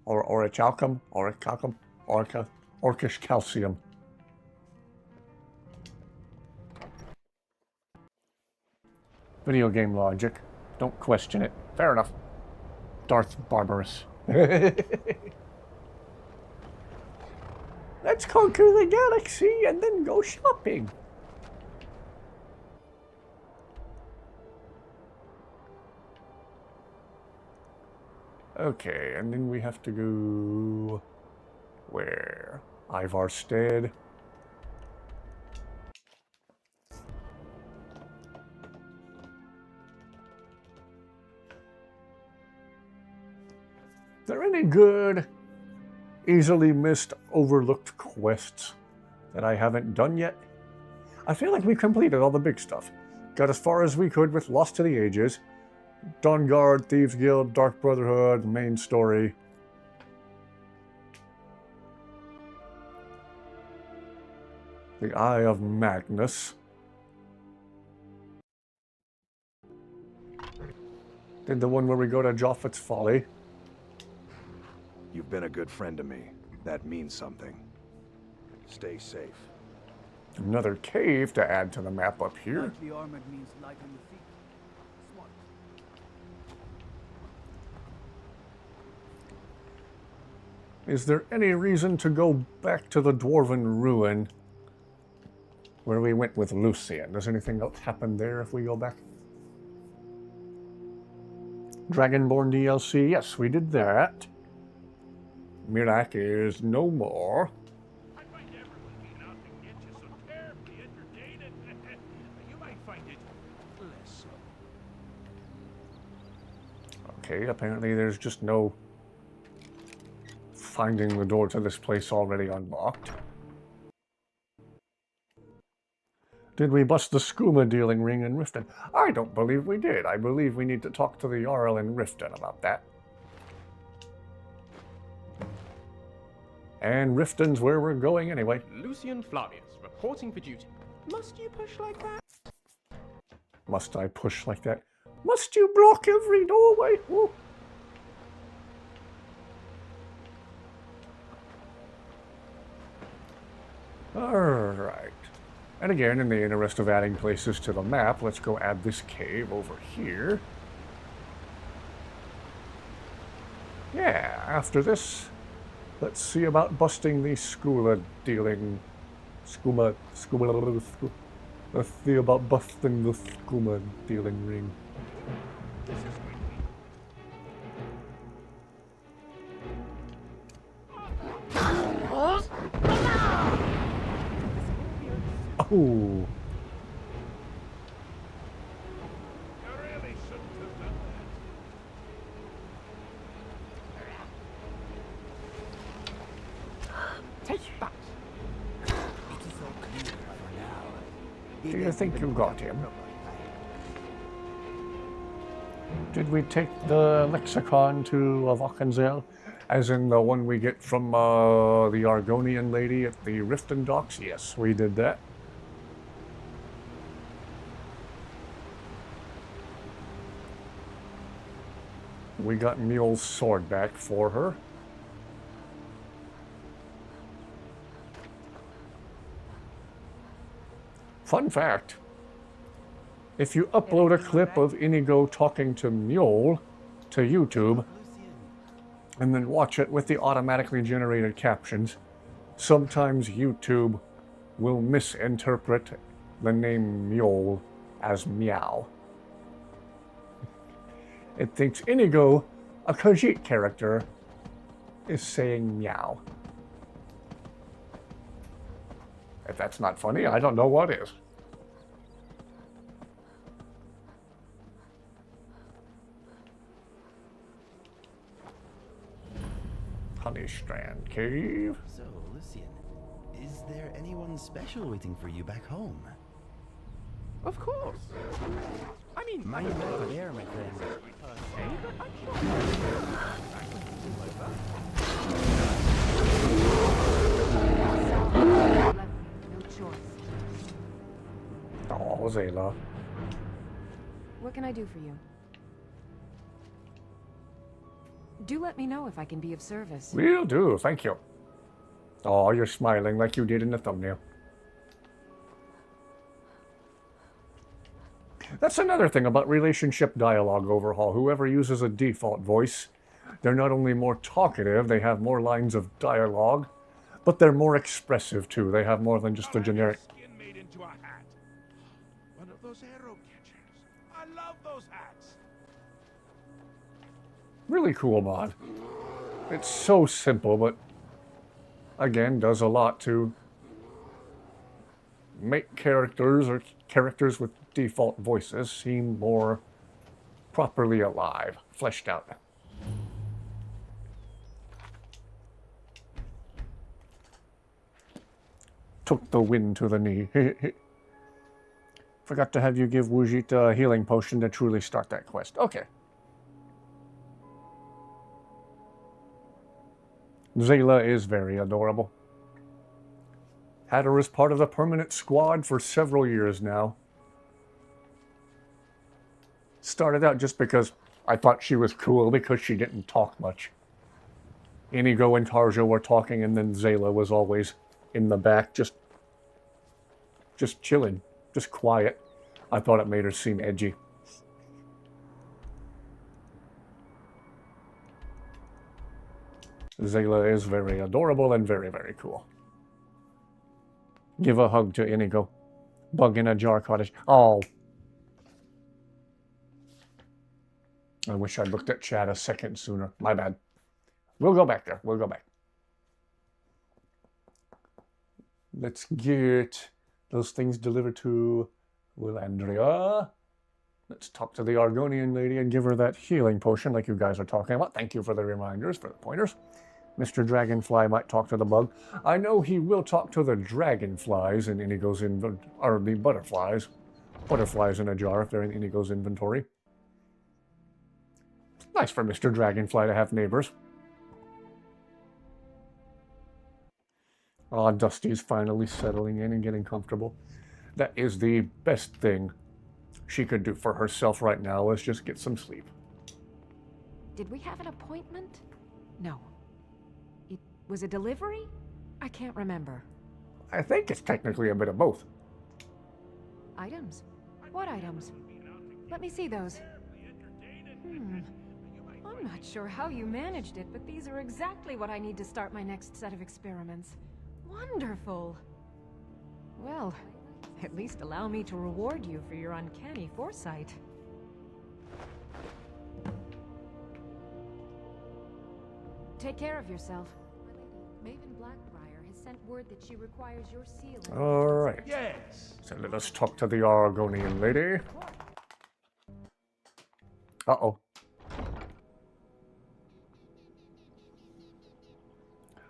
Or a chalcum, or a calcum, orcish calcium. Video game logic. Don't question it. Fair enough. Darth Barbarous. Let's conquer the galaxy and then go shopping. Okay, and then we have to go... where? Ivarstead. Are there any good, easily missed, overlooked quests that I haven't done yet? I feel like we completed all the big stuff. Got as far as we could with Lost to the Ages, Dawnguard, Thieves Guild, Dark Brotherhood, main story. The Eye of Magnus. Did the one where we go to Joffat's Folly. You've been a good friend to me. That means something. Stay safe. Another cave to add to the map up here. Lightly armored means light on the feet. Smart. Is there any reason to go back to the Dwarven Ruin where we went with Lucian? Does anything else happen there if we go back? Dragonborn DLC, yes, we did that. Mirak is no more. I find everyone being out to get you so terribly entertaining. You might find it less so. Okay, apparently there's just no finding the door to this place already unlocked. Did we bust the skooma dealing ring in Riften? I don't believe we did. I believe we need to talk to the Jarl in Riften about that. And Riften's where we're going anyway. Lucian Flavius, reporting for duty. Must you push like that? Must I push like that? Must you block every doorway? Ooh. Alright. And again, in the interest of adding places to the map, let's go add this cave over here. Yeah, after this, let's see about busting the skooma dealing. Let's see about busting the skooma dealing ring. Oh. You really shouldn't have done that. Take that. Do you think you got him? Did we take the lexicon to Avochenzel? As in the one we get from the Argonian lady at the Riften docks? Yes, we did that. We got Mule's sword back for her. Fun fact. If you upload a clip of Inigo talking to Mule to YouTube, and then watch it with the automatically generated captions, sometimes YouTube will misinterpret the name Mule as Meow. It thinks Inigo, a Khajiit character, is saying meow. If that's not funny, I don't know what is. Honeystrand Cave. So, Lucian, is there anyone special waiting for you back home? Of course. I mean, Mind over there, my friend. per se, but I'm sure. Left no choice. Oh, Zayla. What can I do for you? Do let me know if I can be of service. Will do, thank you. Oh, you're smiling like you did in the thumbnail. That's another thing about relationship dialogue overhaul. Whoever uses a default voice, they're not only more talkative, they have more lines of dialogue, but they're more expressive too. They have more than just the generic. Skin made into a hat. One of those arrow catchers. I love those hats. Really cool mod. It's so simple, but again, does a lot to make characters or characters with default voices seem more properly alive, fleshed out. Took the wind to the knee. Forgot to have you give Wujit a healing potion to truly start that quest. Okay. Zayla is very adorable. Had her as part of the permanent squad for several years now. Started out just because I thought she was cool because she didn't talk much. Inigo and Tarja were talking, and then Zayla was always in the back, just chilling, just quiet. I thought it made her seem edgy. Zayla is very adorable and very, very cool. Give a hug to Inigo. Bug in a jar cottage. Oh. I wish I'd looked at chat a second sooner. My bad. We'll go back there. We'll go back. Let's get those things delivered to Willandria. Let's talk to the Argonian lady and give her that healing potion like you guys are talking about. Thank you for the reminders, for the pointers. Mr. Dragonfly might talk to the bug. I know he will talk to the dragonflies in Inigo's inventory, or the butterflies. Butterflies in a jar if they're in Inigo's inventory. Nice for Mr. Dragonfly to have neighbors. Ah, Dusty's finally settling in and getting comfortable. That is the best thing she could do for herself right now, is just get some sleep. Did we have an appointment? No. It was a delivery? I can't remember. I think it's technically a bit of both. Items? What items? Let me see those. I'm not sure how you managed it, but these are exactly what I need to start my next set of experiments. Wonderful! Well, at least allow me to reward you for your uncanny foresight. Take care of yourself. My lady, Maven Blackbriar has sent word that she requires your seal. Alright. Yes. So let us talk to the Argonian lady. Uh-oh.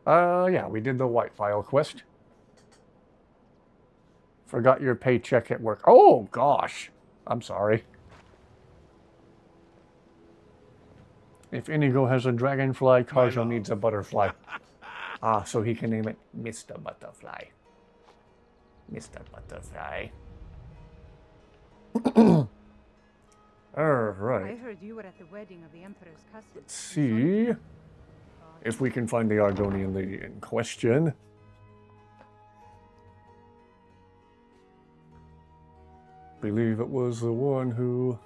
Yeah, we did the White File quest. Forgot your paycheck at work. Oh, gosh. I'm sorry. If Inigo has a dragonfly, Karja needs a butterfly. Ah, so he can name it Mr. Butterfly. Mr. Butterfly. Alright. I heard you were at the wedding of the Emperor's cousin. Let's see if we can find the Argonian lady in question. Believe it was the one who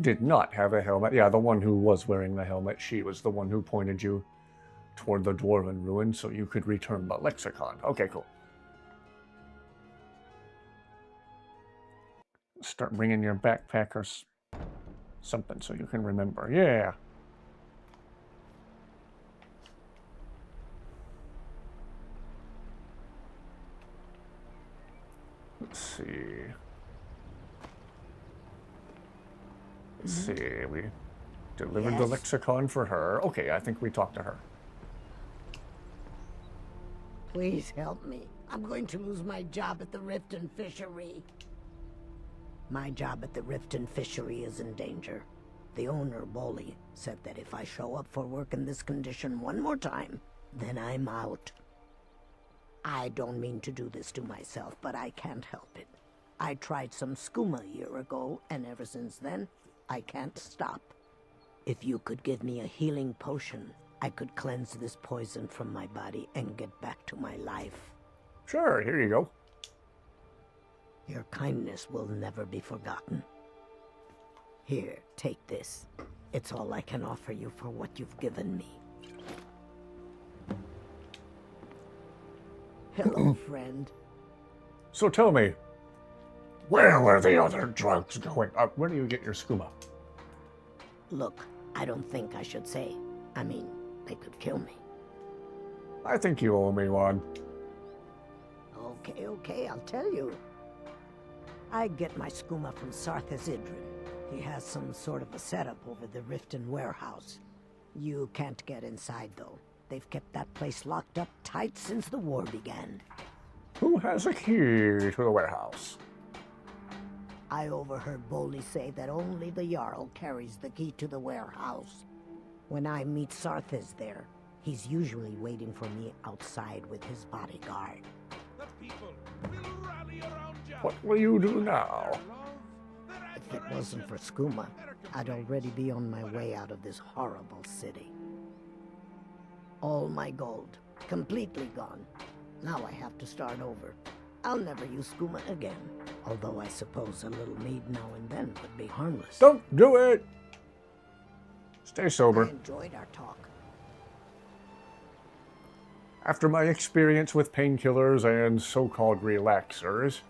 did not have a helmet. Yeah, the one who was wearing the helmet. She was the one who pointed you toward the Dwarven ruin so you could return the lexicon. Okay, cool. Start bringing your backpack or something so you can remember. Yeah. Let's see. Let's see. We delivered the lexicon for her. Okay, I think we talked to her. Please help me. I'm going to lose my job at the Riften Fishery. My job at the Riften Fishery is in danger. The owner, Bolly, said that if I show up for work in this condition one more time, then I'm out. I don't mean to do this to myself, but I can't help it. I tried some skooma a year ago, and ever since then, I can't stop. If you could give me a healing potion, I could cleanse this poison from my body and get back to my life. Sure, here you go. Your kindness will never be forgotten. Here, take this. It's all I can offer you for what you've given me. Hello, friend. So tell me, where were the other drugs going? Where do you get your skooma? Look, I don't think I should say. I mean, they could kill me. I think you owe me one. Okay, I'll tell you. I get my skooma from Sarthas Idrin. He has some sort of a setup over the Riften warehouse. You can't get inside, though. They've kept that place locked up tight since the war began. Who has a key to the warehouse? I overheard Bolly say that only the Jarl carries the key to the warehouse. When I meet Sarthas there, he's usually waiting for me outside with his bodyguard. The people will rally around you. What will you do now? If it wasn't for skooma, I'd already be on my way out of this horrible city. All my gold, completely gone. Now I have to start over. I'll never use skooma again, although I suppose a little mead now and then would be harmless. Don't do it! Stay sober. I enjoyed our talk. After my experience with painkillers and so-called relaxers,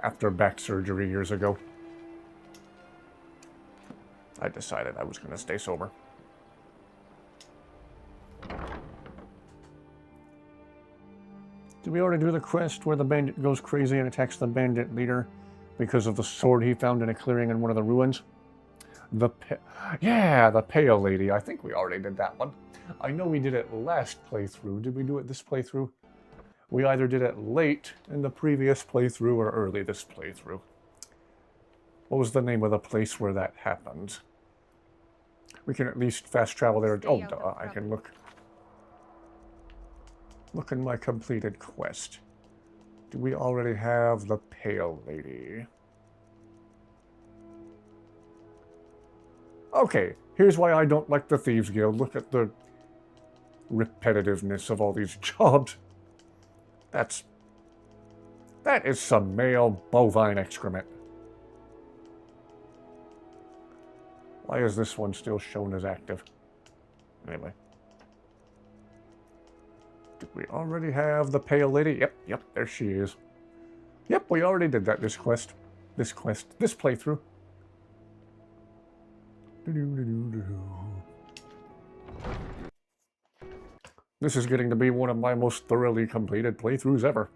after back surgery years ago, I decided I was going to stay sober. Did we already do the quest where the bandit goes crazy and attacks the bandit leader because of the sword he found in a clearing in one of the ruins? The Pale Lady. I think we already did that one. I know we did it last playthrough. Did we do it this playthrough? We either did it late in the previous playthrough or early this playthrough. What was the name of the place where that happened? We can at least fast travel there. Oh, duh, I can look. Look in my completed quest. Do we already have the Pale Lady? Okay, here's why I don't like the Thieves Guild. Look at the repetitiveness of all these jobs. That's That is some male bovine excrement. Why is this one still shown as active? Anyway. Did we already have the pale lady? Yep, there she is. Yep, we already did that this playthrough. This is getting to be one of my most thoroughly completed playthroughs ever.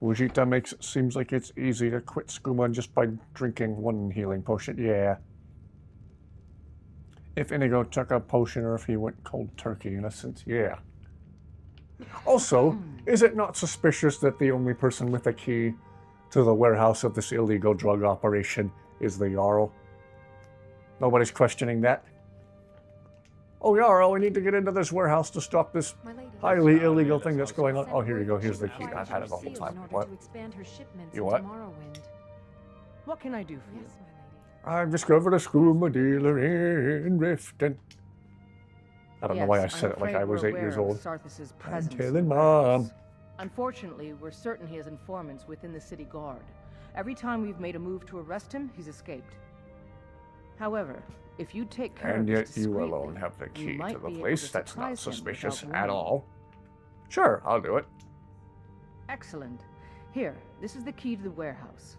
Vegeta seems like it's easy to quit skooma just by drinking one healing potion. Yeah. If Inigo took a potion or if he went cold turkey, in a sense, yeah. Also, is it not suspicious that the only person with a key to the warehouse of this illegal drug operation is the Jarl? Nobody's questioning that. Oh, Jarl, we need to get into this warehouse to stop this highly illegal thing that's going on. Oh, here you go. Here's the key. I've had it the whole time. What? You what? What can I do for you? I've discovered a skooma dealer in Riften. I don't know why I said it like I was 8 years old. I'm telling Mom. Unfortunately, we're certain he has informants within the city guard. Every time we've made a move to arrest him, he's escaped. However, if you take care and of yet you alone have the key to the place. That's not suspicious at all. Sure, I'll do it. Excellent. Here, this is the key to the warehouse.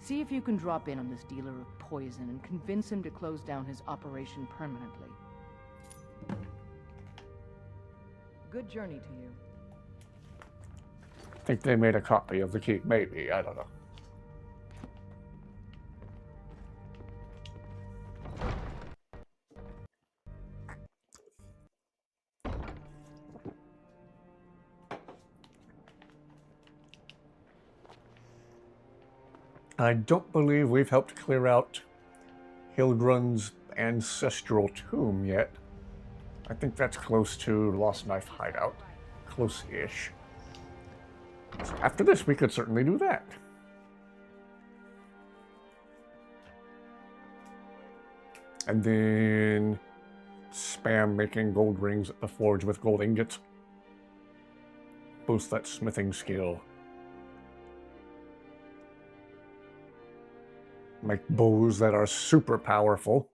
See if you can drop in on this dealer of poison and convince him to close down his operation permanently. Good journey to you. I think they made a copy of the key. Maybe, I don't know. I don't believe we've helped clear out Hilgrun's ancestral tomb yet. I think that's close to Lost Knife Hideout. Close-ish. So after this, we could certainly do that. And then spam making gold rings at the forge with gold ingots. Boost that smithing skill. Make bows that are super powerful,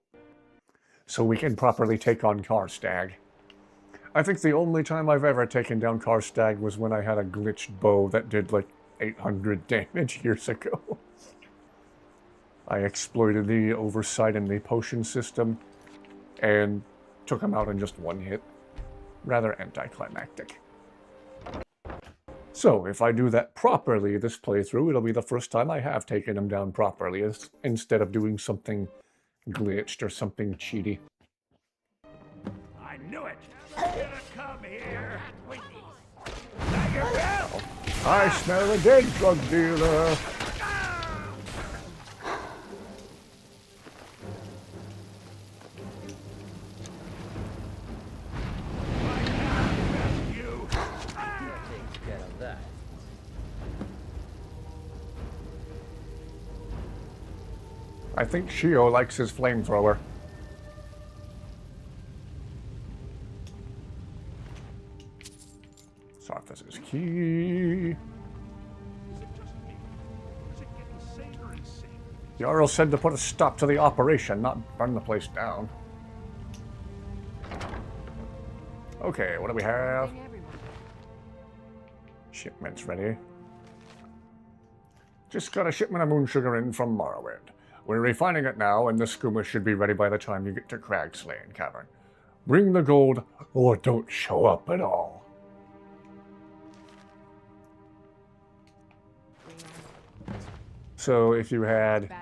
so we can properly take on Karstag. I think the only time I've ever taken down Karstag was when I had a glitched bow that did like 800 damage years ago. I exploited the oversight in the potion system and took him out in just one hit. Rather anticlimactic. So, if I do that properly this playthrough, it'll be the first time I have taken him down properly, instead of doing something glitched or something cheaty. I knew it! I'm gonna come here! Tiger Bell! I smell a dead drug dealer! I think Shio likes his flamethrower. Sarthas's key. Jarl said to put a stop to the operation, not burn the place down. Okay, what do we have? Shipment's ready. Just got a shipment of moon sugar in from Morrowind. We're refining it now, and the skooma should be ready by the time you get to Cragslaying Cavern. Bring the gold, or don't show up at all. So if you had...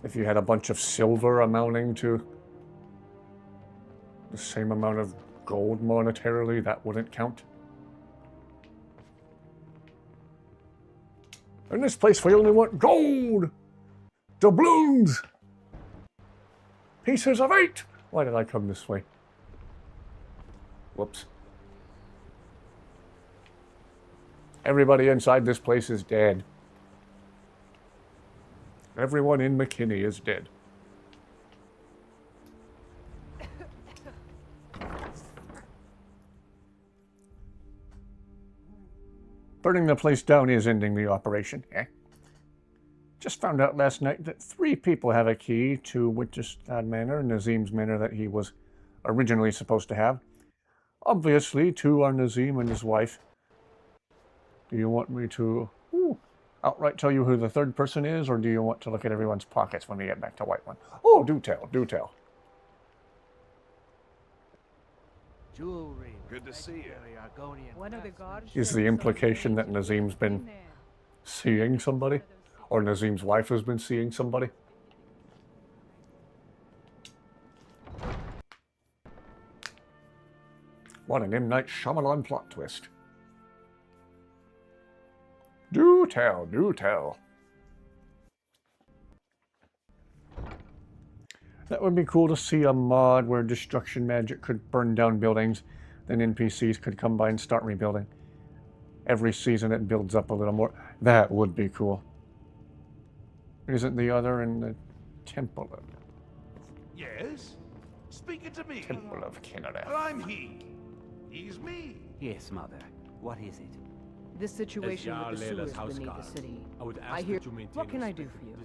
If you had a bunch of silver amounting to the same amount of gold monetarily, that wouldn't count. In this place, we only want gold! Doubloons! Pieces of 8! Why did I come this way? Whoops. Everybody inside this place is dead. Everyone in McKinney is dead. Burning the place down is ending the operation. Just found out last night that 3 people have a key to Winterstead Manor, Nazim's manor that he was originally supposed to have. Obviously, 2 are Nazim and his wife. Do you want me to outright tell you who the 3rd person is, or do you want to look at everyone's pockets when we get back to White One? Oh, do tell, do tell. Jewelry. Good to see you. One of the guards Is the implication that Nazim's been seeing somebody? Or Nazim's wife has been seeing somebody? What an M. Night Shyamalan plot twist. Do tell, do tell. That would be cool to see a mod where destruction magic could burn down buildings, then NPCs could come by and start rebuilding. Every season it builds up a little more. That would be cool. Isn't the other in the Temple of... Yes? Speaking to me. Temple of Canada. I'm he. He's me. Yes, mother. What is it? This situation with the sewers beneath the city. I hear... What can I do for you?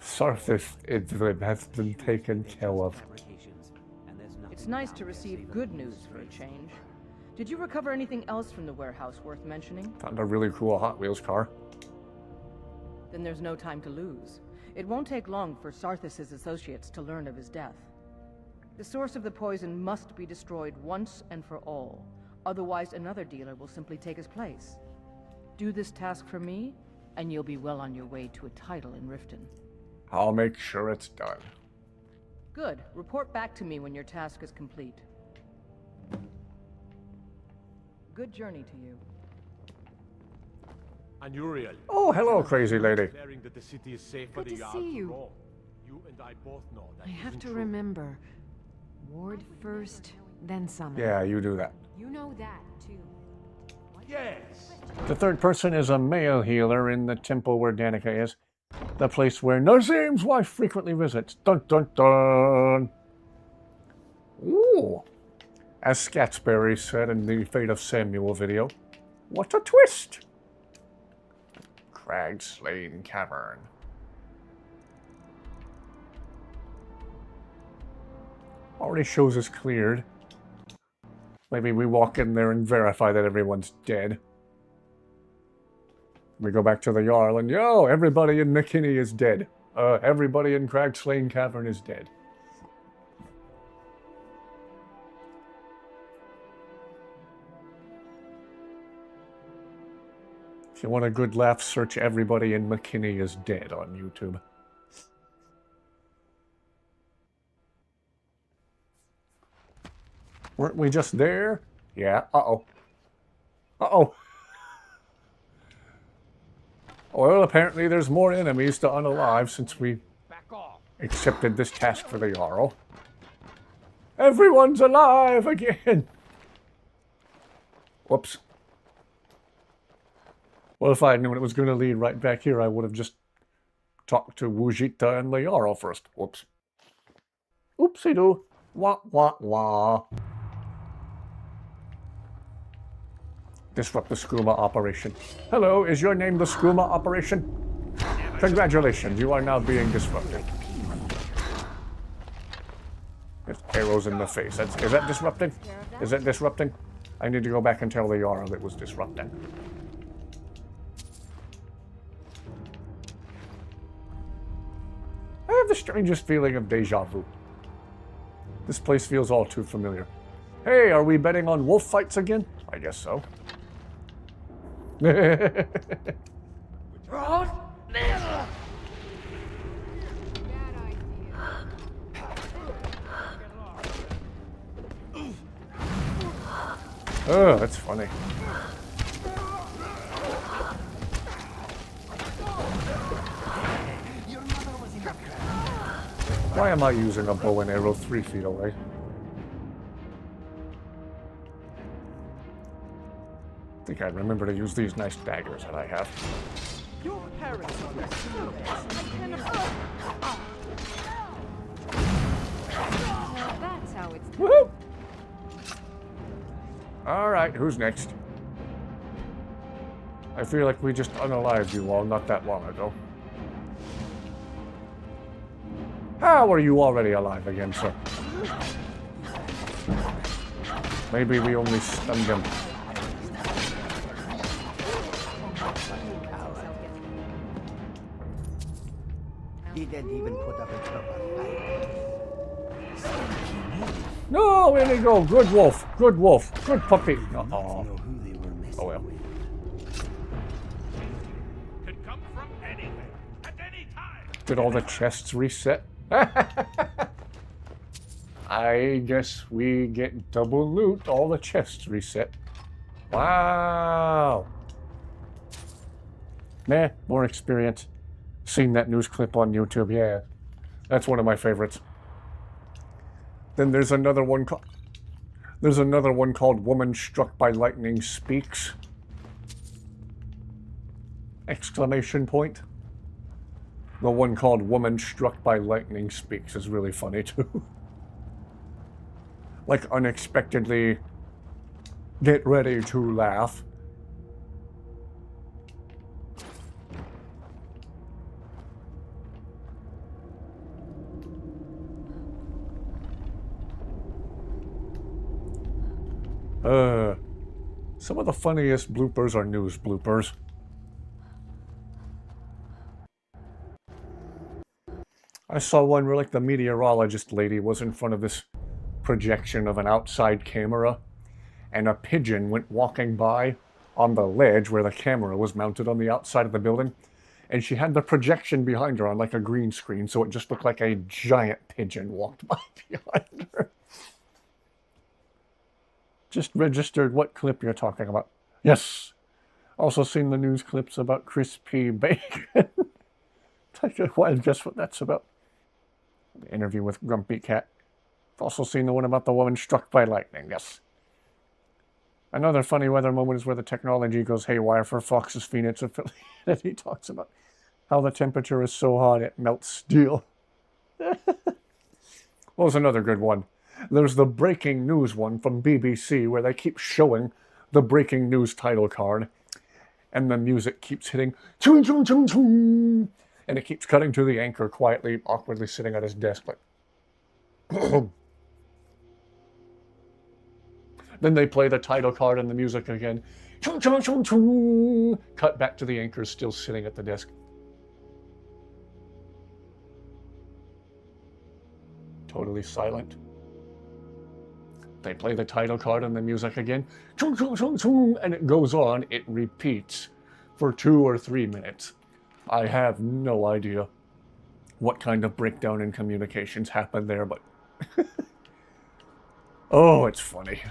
Sarthis Idrim has been taken care of. It's nice to receive good news for a change. Did you recover anything else from the warehouse worth mentioning? Found a really cool Hot Wheels car. Then there's no time to lose. It won't take long for Sarthis' associates to learn of his death. The source of the poison must be destroyed once and for all. Otherwise, another dealer will simply take his place. Do this task for me, and you'll be well on your way to a title in Riften. I'll make sure it's done. Good. Report back to me when your task is complete. Good journey to you. And Uriel. Oh, hello, crazy lady. That the city is safe Good for the to see you. You and I both know that I have to true. remember. Ward first, then summon. Yeah, you do that. You know that, too. Yes. The 3rd person is a male healer in the temple where Danica is. The place where Nazim's wife frequently visits. Dun dun dun! Ooh! As Scatsberry said in the Fate of Samuel video, what a twist! Crag Slain Cavern. Already shows us cleared. Maybe we walk in there and verify that everyone's dead. We go back to the Jarl and, yo, everybody in McKinney is dead. Everybody in Crag Slain Cavern is dead. If you want a good laugh, search everybody in McKinney is dead on YouTube. Weren't we just there? Yeah. Uh-oh. Uh-oh. Well, apparently there's more enemies to unalive since we accepted this task for the Jarl. Everyone's alive again! Whoops. Well, if I had known it was going to lead right back here, I would have just talked to Wujita and the Jarl first. Whoops. Oopsie-doo. Wah, wah, wah. Disrupt the skooma operation. Hello, is your name the skooma operation? Congratulations, you are now being disrupted. There's arrows in the face. Is that disrupting? Is that disrupting? I need to go back and tell the Jarl it was disrupting. I have the strangest feeling of deja vu. This place feels all too familiar. Hey, are we betting on wolf fights again? I guess so. Oh, that's funny. Why am I using a bow and arrow 3 feet away? I think I remember to use these nice daggers that I have. Your parents are the That's how it's done. Woohoo! Alright, who's next? I feel like we just unalived you all not that long ago. How are you already alive again, sir? Maybe we only stunned him. He didn't even put up a proper fight. No, in you go. Good wolf. Good wolf. Good puppy. Uh-oh. Know who they were messing Oh well. with. Could come from anywhere, at any time. Did all the chests reset? I guess we get double loot. All the chests reset. Wow. Nah, more experience. Seen that news clip on YouTube. Yeah, that's one of my favorites. Then there's another one called. There's another one called "Woman Struck by Lightning Speaks!" Exclamation point. The one called "Woman Struck by Lightning Speaks" is really funny too. Like unexpectedly, get ready to laugh. Some of the funniest bloopers are news bloopers. I saw one where like the meteorologist lady was in front of this projection of an outside camera, and a pigeon went walking by on the ledge where the camera was mounted on the outside of the building, and she had the projection behind her on like a green screen, so it just looked like a giant pigeon walked by behind her. Just registered what clip you're talking about. Yes. Also seen the news clips about crispy bacon. Well, guess what that's about. The interview with Grumpy Cat. Also seen the one about the woman struck by lightning. Yes. Another funny weather moment is where the technology goes haywire for Fox's Phoenix affiliate. He talks about how the temperature is so hot it melts steel. What was another good one? There's the breaking news one from BBC where they keep showing the breaking news title card and the music keeps hitting chung chung chung chung, and it keeps cutting to the anchor quietly, awkwardly sitting at his desk like Then they play the title card and the music again. Chung chung chung chung. Cut back to the anchor still sitting at the desk. Totally silent. They play the title card and the music again, chung, chung, chung, chung, and it goes on. It repeats for 2 or 3 minutes. I have no idea what kind of breakdown in communications happened there, but oh, it's funny.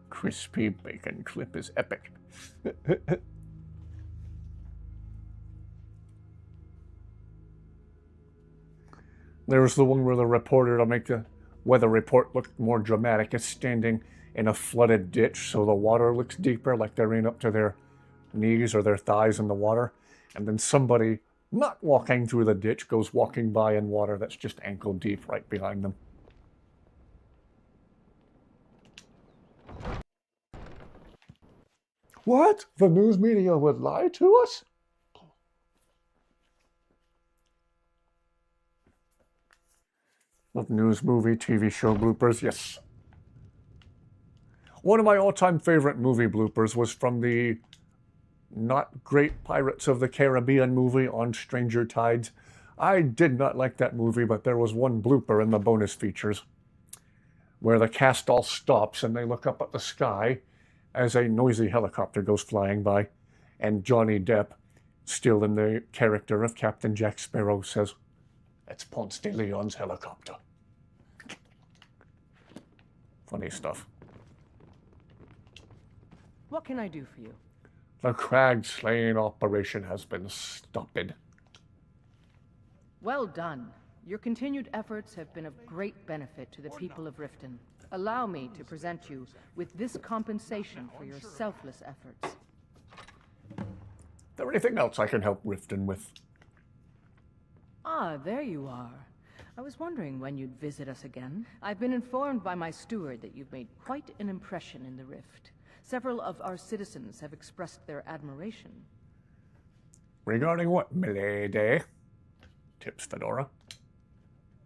Crispy bacon clip is epic. There was the one where the reporter, to make the weather report look more dramatic, is standing in a flooded ditch, so the water looks deeper, like they're in up to their knees or their thighs in the water. And then somebody not walking through the ditch goes walking by in water that's just ankle deep right behind them. What? The news media would lie to us? Of news, movie, TV show bloopers, yes. One of my all-time favorite movie bloopers was from the not great Pirates of the Caribbean movie on Stranger Tides. I did not like that movie, but there was one blooper in the bonus features where the cast all stops and they look up at the sky as a noisy helicopter goes flying by, and Johnny Depp, still in the character of Captain Jack Sparrow, says, "It's Ponce de Leon's helicopter." Funny stuff. What can I do for you? The crag slaying operation has been stopped. Well done. Your continued efforts have been of great benefit to the people of Riften. Allow me to present you with this compensation for your selfless efforts. Is there anything else I can help Riften with? Ah, there you are. I was wondering when you'd visit us again. I've been informed by my steward that you've made quite an impression in the Rift. Several of our citizens have expressed their admiration. Regarding what, milady? Tips Fedora.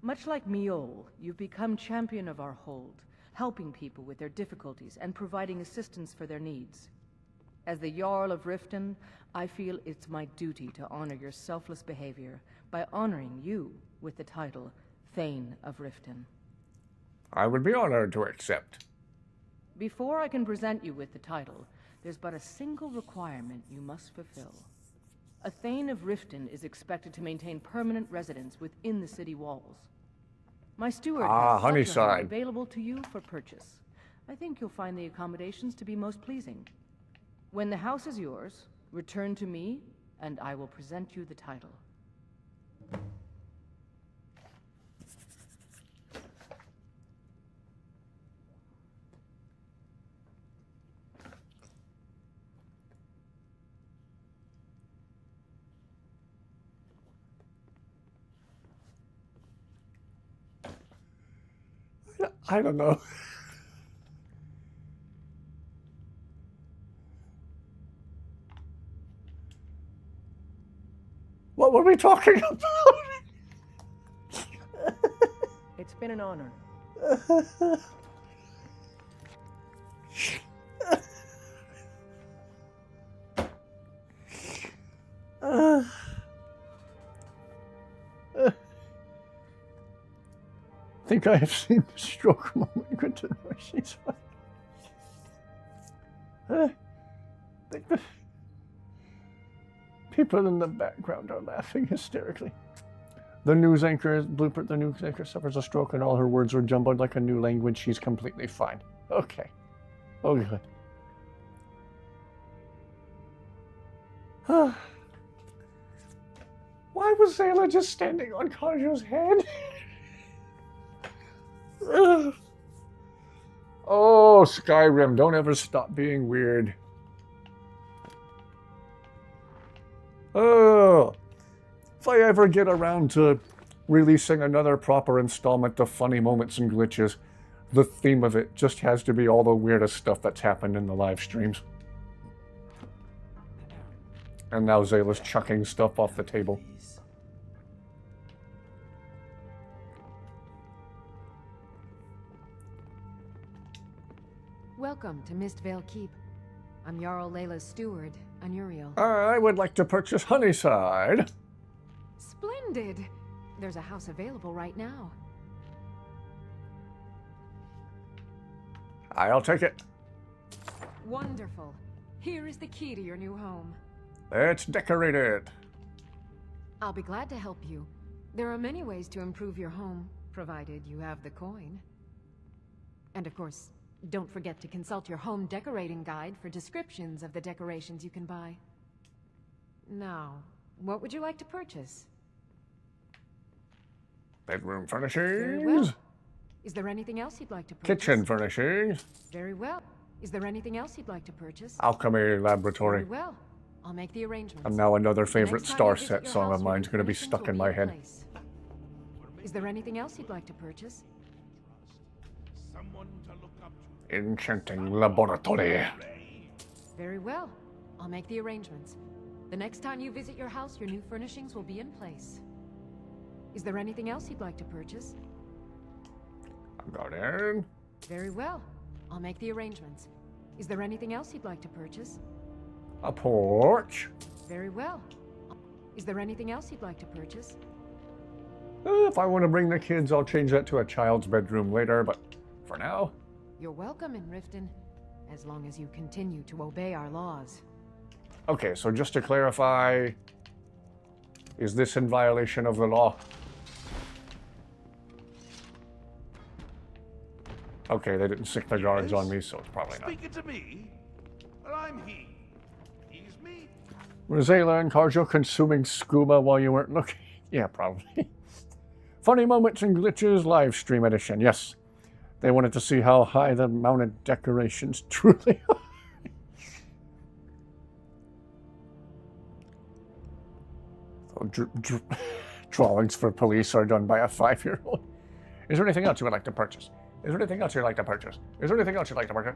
Much like Miol, you've become champion of our hold, helping people with their difficulties and providing assistance for their needs. As the Jarl of Riften, I feel it's my duty to honor your selfless behavior by honoring you with the title Thane of Riften. I would be honored to accept. Before I can present you with the title, there's but a single requirement you must fulfill. A Thane of Riften is expected to maintain permanent residence within the city walls. My steward has such a home Honeyside. available to you for purchase. I think you'll find the accommodations to be most pleasing. When the house is yours, return to me, and I will present you the title. I don't know. What were we talking about? It's been an honor. I think I have seen the stroke moment. Good to know she's fine. I think the people in the background are laughing hysterically. The news anchor suffers a stroke and all her words were jumbled like a new language. She's completely fine. Okay. Oh, good. Why was Zayla just standing on Kaju's head? Oh, Skyrim, don't ever stop being weird. Oh, if I ever get around to releasing another proper installment of Funny Moments and Glitches, the theme of it just has to be all the weirdest stuff that's happened in the live streams. And now Zayla's chucking stuff off the table. Welcome to Mistvale Keep. I'm Jarl Layla's steward, Anuriel. I would like to purchase Honeyside. Splendid! There's a house available right now. I'll take it. Wonderful. Here is the key to your new home. It's decorated. I'll be glad to help you. There are many ways to improve your home, provided you have the coin. And of course, don't forget to consult your home decorating guide for descriptions of the decorations you can buy. Now, what would you like to purchase? Bedroom furnishings. Very well. Is there anything else you'd like to purchase? Kitchen furnishings. Very well. Is there anything else you'd like to purchase? Alchemy laboratory. Very well. I'll make the arrangements. And now another The favorite next time Star you visit Set your song house, of your mine's going to be furnishings stuck will in my head. place. Is there anything else you'd like to purchase? Someone to look up to. Enchanting laboratory. Very well. I'll make the arrangements. The next time you visit your house, your new furnishings will be in place. Is there anything else you'd like to purchase? I'm going in. Very well. I'll make the arrangements. Is there anything else you'd like to purchase? A porch. Very well. Is there anything else you'd like to purchase? If I want to bring the kids, I'll change that to a child's bedroom later, but for now... You're welcome in Riften, as long as you continue to obey our laws. Okay, so just to clarify, is this in violation of the law? Okay, they didn't sick the guards on me, so it's probably not. Speaking to me? Well, I'm he. He's me. Were Zayla and Karjo consuming scuba while you weren't looking? Yeah, probably. Funny Moments and Glitches live stream edition, yes. They wanted to see how high the mounted decorations truly are. Drawings for police are done by a 5-year-old. Is there anything else you would like to purchase? Is there anything else you'd like to purchase? Is there anything else you'd like to purchase?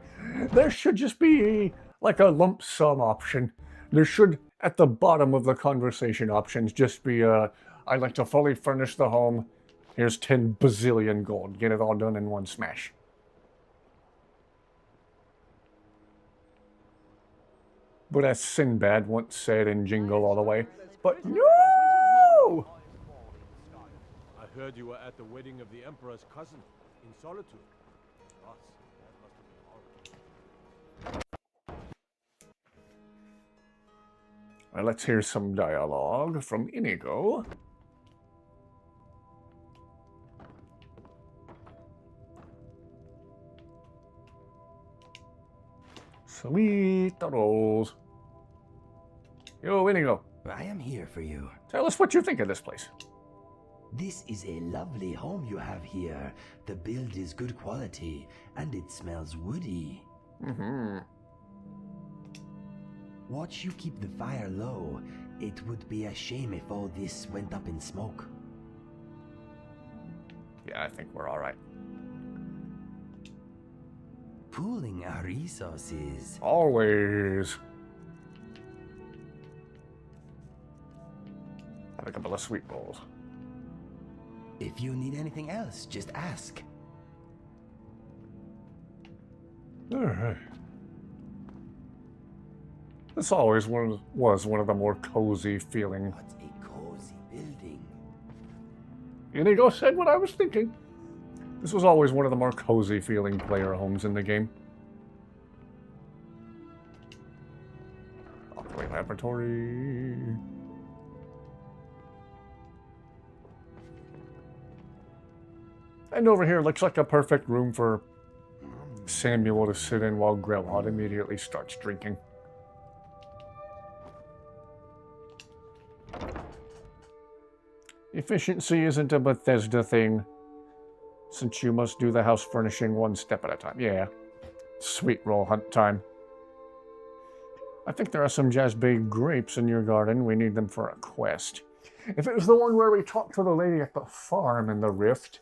There should just be like a lump sum option. There should, at the bottom of the conversation options, just be I'd like to fully furnish the home. Here's 10 bazillion gold. Get it all done in one smash. But as Sinbad once said in Jingle All the Way, but no! I heard you were at the wedding of the Emperor's cousin in Solitude. Gosh, that must have been horrible. Well, let's hear some dialogue from Inigo. Sweet rolls. Yo, Inigo. I am here for you. Tell us what you think of this place. This is a lovely home you have here. The build is good quality, and it smells woody. Mm-hmm. Watch you keep the fire low. It would be a shame if all this went up in smoke. Yeah, I think we're all right. Pooling our resources. Always. Have a couple of sweet rolls. If you need anything else, just ask. Alright. This always was one of the more cozy feeling. What a cozy building. Inigo said what I was thinking. This was always one of the more cozy feeling player homes in the game. Alchemy Laboratory. And over here looks like a perfect room for Samuel to sit in while Grelhot immediately starts drinking. Efficiency isn't a Bethesda thing, since you must do the house furnishing one step at a time. Yeah. Sweet roll hunt time. I think there are some Jazbay grapes in your garden. We need them for a quest. If it was the one where we talked to the lady at the farm in the Rift,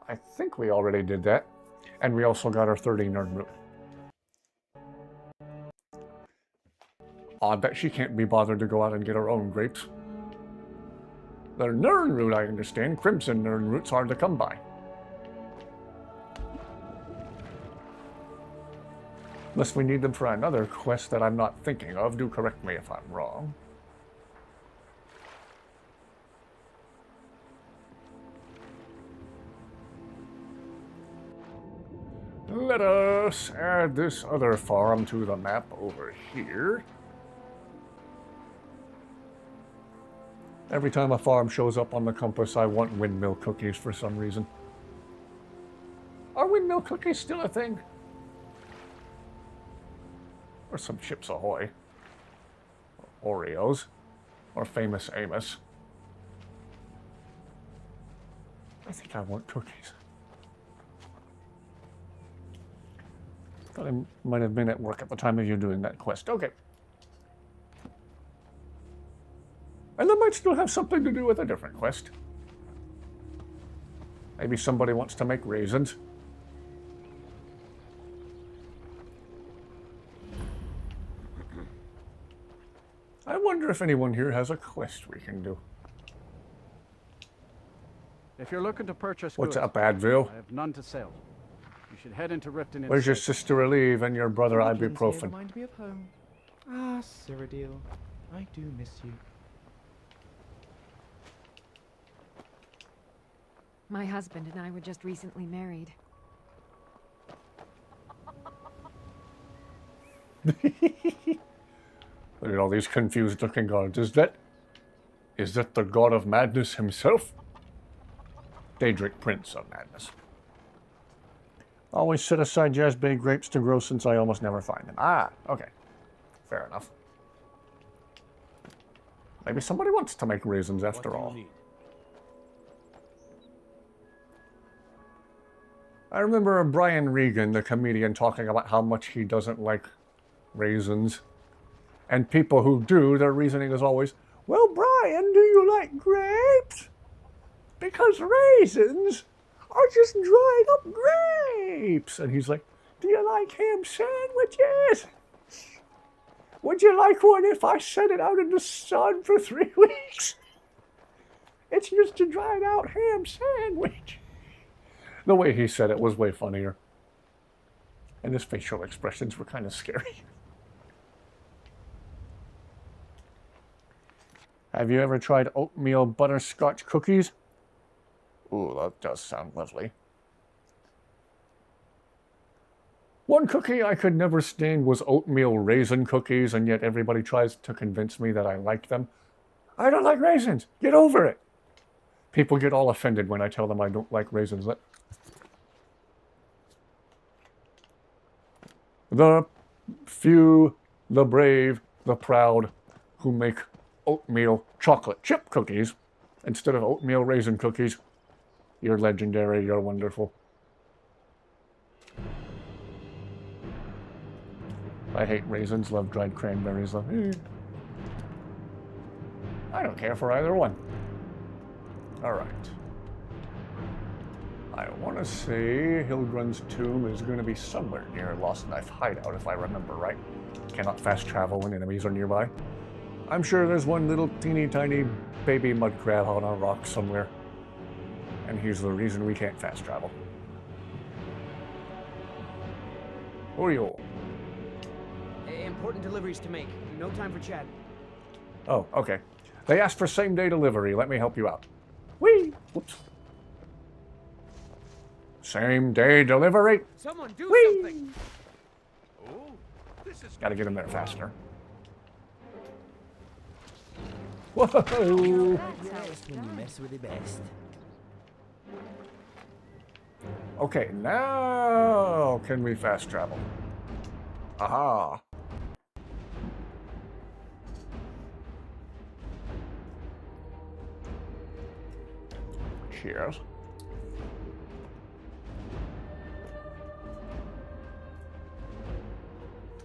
I think we already did that. And we also got our 30 Nern root. Odd that she can't be bothered to go out and get her own grapes. The Nern root, I understand. Crimson Nern root's hard to come by. Unless we need them for another quest that I'm not thinking of. Do correct me if I'm wrong. Let us add this other farm to the map over here. Every time a farm shows up on the compass, I want windmill cookies for some reason. Are windmill cookies still a thing? Or some Chips Ahoy. Or Oreos. Or Famous Amos. I think I want cookies. Thought I might have been at work at the time of you doing that quest. Okay. And that might still have something to do with a different quest. Maybe somebody wants to make raisins. I wonder if anyone here has a quest we can do. If you're looking to purchase What's goods, up, Advil? I have none to sell. You should head into Riften. Where's your sister Relieve and your brother Ibuprofen? Remind me of home. Ah, Cyrodiil, I do miss you. My husband and I were just recently married. Look at all these confused looking gods. Is that the god of madness himself? Daedric, Prince of Madness. Always set aside Jazbay grapes to grow since I almost never find them. Ah, okay. Fair enough. Maybe somebody wants to make raisins after all. I remember Brian Regan, the comedian, talking about how much he doesn't like raisins. And people who do, their reasoning is always, well, Brian, do you like grapes? Because raisins I just dried up grapes. And he's like, do you like ham sandwiches? Would you like one if I set it out in the sun for 3 weeks? It's just a dried out ham sandwich. The way he said it was way funnier. And his facial expressions were kind of scary. Have you ever tried oatmeal butterscotch cookies? Ooh, that does sound lovely. One cookie I could never stand was oatmeal raisin cookies, and yet everybody tries to convince me that I like them. I don't like raisins. Get over it. People get all offended when I tell them I don't like raisins. The few, the brave, the proud, who make oatmeal chocolate chip cookies instead of oatmeal raisin cookies. You're legendary, you're wonderful. I hate raisins, love dried cranberries, love... I don't care for either one. Alright. I want to say Hilgrun's tomb is going to be somewhere near Lost Knife Hideout, if I remember right. Cannot fast travel when enemies are nearby. I'm sure there's one little teeny tiny baby mud crab on a rock somewhere. And here's the reason we can't fast travel. Who are you? Important deliveries to make. No time for chat. Oh, okay. They asked for same-day delivery. Let me help you out. Whee! Whoops. Same-day delivery? Someone do Whee! something! Oh, this is... Gotta get him there faster. Whoa! Yes, when you mess with the best. Okay, now can we fast travel? Aha! Cheers.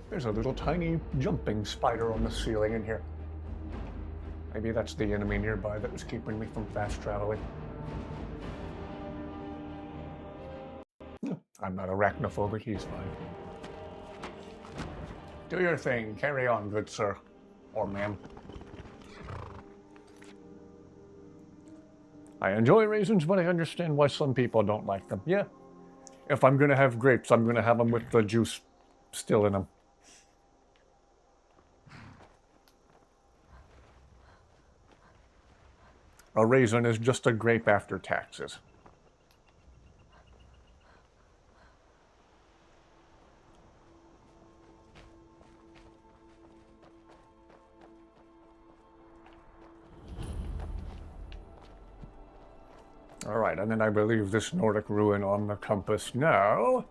There's a little tiny jumping spider on the ceiling in here. Maybe that's the enemy nearby that was keeping me from fast traveling. I'm not arachnophobic, he's fine. Do your thing. Carry on, good sir. Or ma'am. I enjoy raisins, but I understand why some people don't like them. Yeah. If I'm going to have grapes, I'm going to have them with the juice still in them. A raisin is just a grape after taxes. Alright, and then I believe this Nordic ruin on the compass now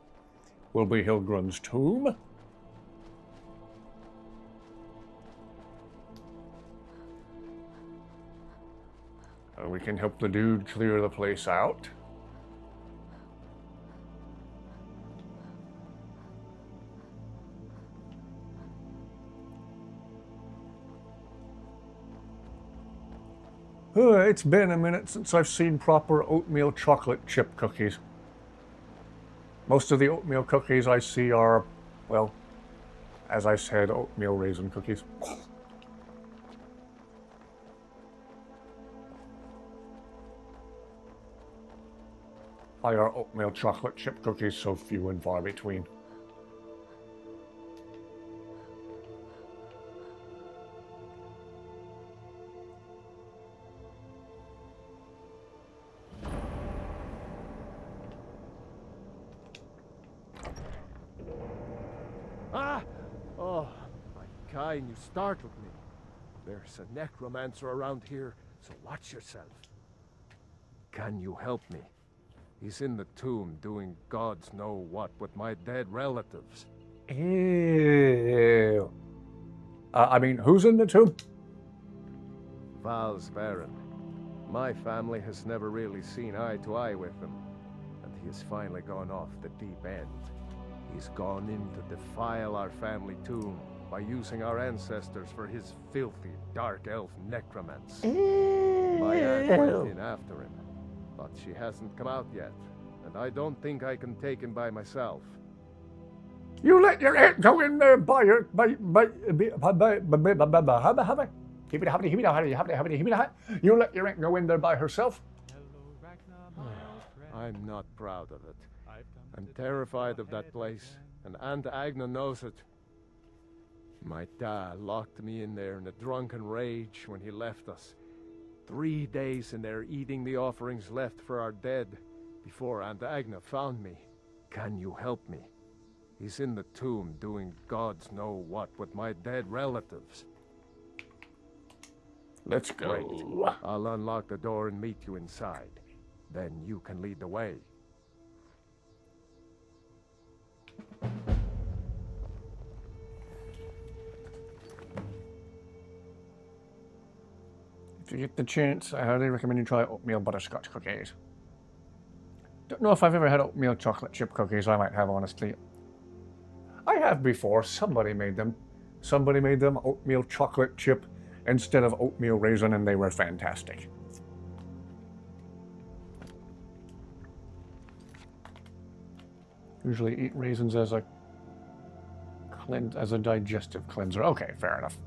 will be Hilgrun's tomb. We can help the dude clear the place out. It's been a minute since I've seen proper oatmeal chocolate chip cookies. Most of the oatmeal cookies I see are, well, as I said, oatmeal raisin cookies. Why are oatmeal chocolate chip cookies so few and far between? Ah! Oh, my kind, you startled me. There's a necromancer around here, so watch yourself. Can you help me? He's in the tomb doing gods know what with my dead relatives. Ew. I mean, who's in the tomb? Val's Baron. My family has never really seen eye to eye with him, and he has finally gone off the deep end. He's gone in to defile our family tomb by using our ancestors for his filthy, dark elf necromancy. My aunt went in after him, but she hasn't come out yet. and I don't think I can take him by myself. You let your aunt go in there by her, you let your aunt go in there by herself? I'm not proud of it. I'm terrified of that place, and Aunt Agna knows it. My dad locked me in there in a drunken rage when he left us. 3 days in there eating the offerings left for our dead before Aunt Agna found me. Can you help me? He's in the tomb doing gods know what with my dead relatives. Let's go. Wait, I'll unlock the door and meet you inside. Then you can lead the way. If you get the chance, I highly recommend you try oatmeal butterscotch cookies. Don't know if I've ever had oatmeal chocolate chip cookies. I might have, honestly. I have before. Somebody made them. Somebody made them oatmeal chocolate chip instead of oatmeal raisin, and they were fantastic. Usually eat raisins as a digestive cleanser. Okay, fair enough.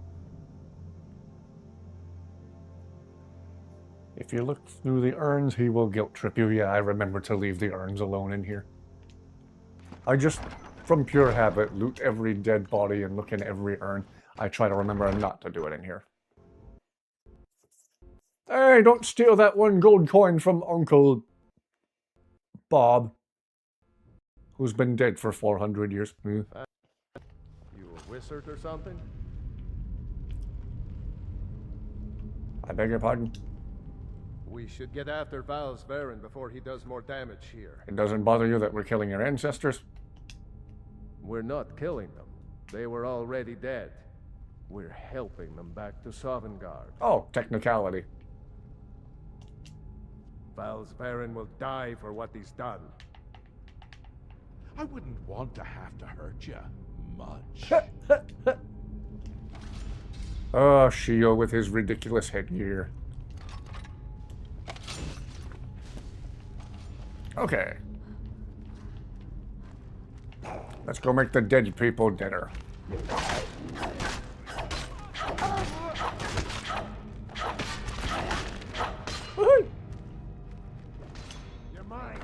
If you look through the urns, he will guilt trip you. Yeah, I remember to leave the urns alone in here. I just, from pure habit, loot every dead body and look in every urn. I try to remember not to do it in here. Hey, don't steal that 1 gold coin from Uncle Bob, who's been dead for 400 years. You a wizard or something? I beg your pardon? We should get after Val's Baron before he does more damage here. It doesn't bother you that we're killing your ancestors? We're not killing them. They were already dead. We're helping them back to Sovngarde. Oh, technicality. Val's Baron will die for what he's done. I wouldn't want to have to hurt you much. Oh, Shio with his ridiculous headgear. Okay. Let's go make the dead people deader. Woohoo! You're mine.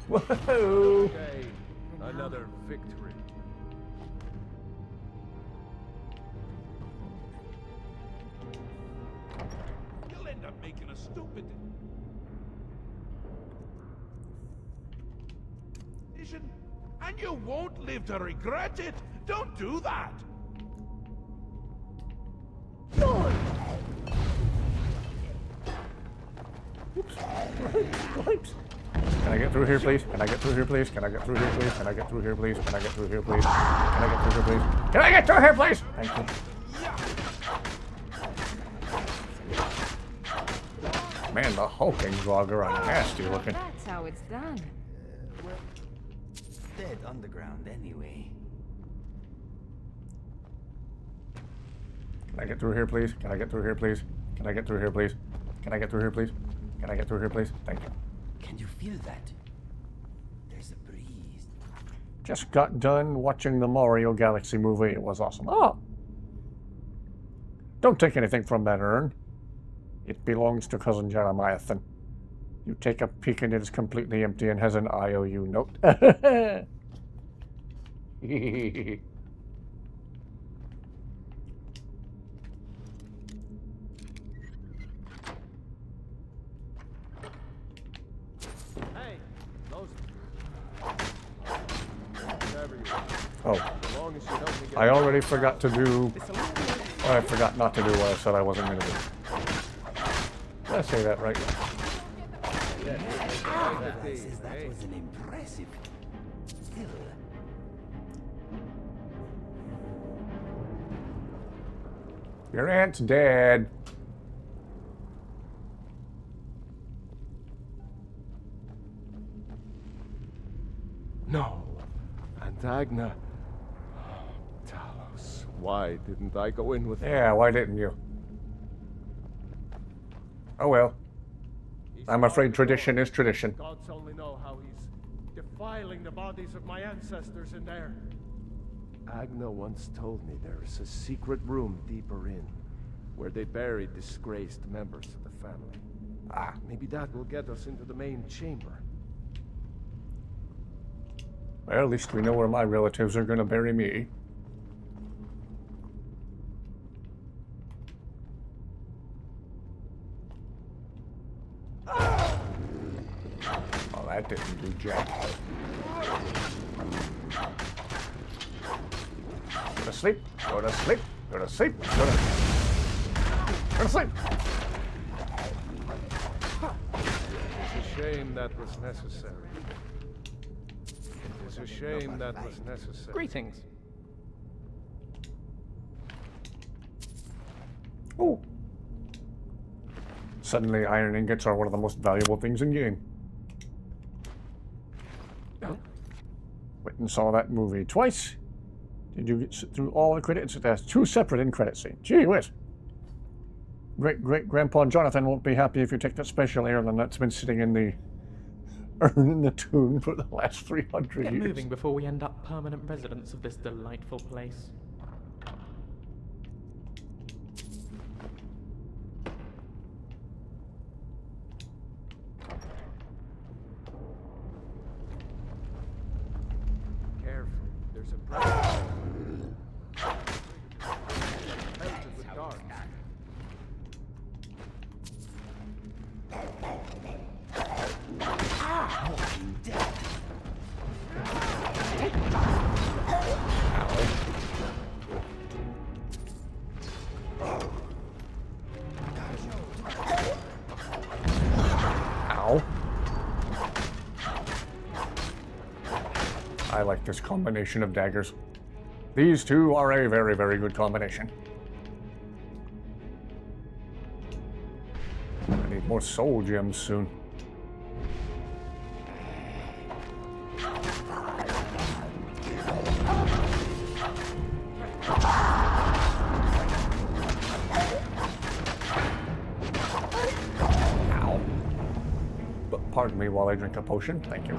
Whoa! Okay, another victory. You'll end up making a stupid decision, and you won't live to regret it. Don't do that. Oops. Can I get through here, please? Can I get through here, please? Can I get through here, please? Can I get through here, please? Can I get through here, please? Can I get through here, please? Can I get through here, please? Thank you. Man, the hulking Draugr are nasty looking. That's how it's done. Well, dead underground anyway. Can I get through here, please? Can I get through here, please? Can I get through here, please? Can I get through here, please? Can I get through here, please? Thank you. Can you feel that? There's a breeze. Just got done watching the Mario Galaxy movie. It was awesome. Oh! Don't take anything from that urn. It belongs to Cousin Jeremiathan. You take a peek and it is completely empty and has an IOU note. Hey, those. Whatever you want. Oh. As long as you help me get I already forgot to do... I forgot not to do what I said I wasn't going to do. Did I say that right? Says that was an impressive still. Your aunt's dead. No. Aunt Agna. Talos, why didn't I go in with her? Yeah, why didn't you? Oh well. I'm afraid tradition is tradition. Gods only know how he's defiling the bodies of my ancestors in there. Agna once told me there is a secret room deeper in, where they buried disgraced members of the family. Maybe that will get us into the main chamber. Well, at least we know where my relatives are going to bury me. Oh, that didn't do jack. Go to sleep, go to sleep, go to sleep, go to sleep. It's a shame that was necessary. It's a shame that was necessary. Greetings. Oh. Suddenly, iron ingots are one of the most valuable things in game. Went and saw that movie twice. Did you get through all the credits? There's 2 separate end credit scenes. Gee whiz. Great-great-grandpa Jonathan won't be happy if you take that special heirloom that's been sitting in the urn in the tomb for the last 300 Get years. moving before we end up permanent residents of this delightful place. Careful, there's a pressure. Melted with dark. Ow. I like this combination of daggers. These two are a very, very good combination. I need more soul gems soon. Ow. But pardon me while I drink a potion. Thank you.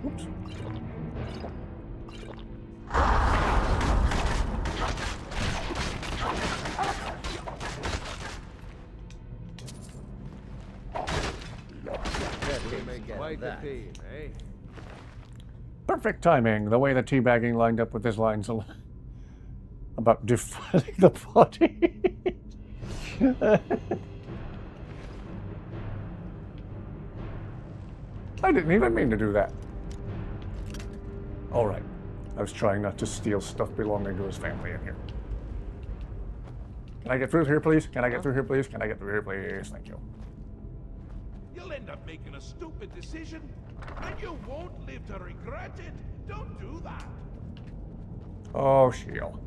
Oops. Quite a team, eh? Perfect timing. The way the teabagging lined up with his lines about defiling the body. I didn't even mean to do that. All right. I was trying not to steal stuff belonging to his family in here. Can I get through here, please? Can I get through here, please? Can I get through here, please? Thank you. You'll end up making a stupid decision, and you won't live to regret it. Don't do that. Oh, shield.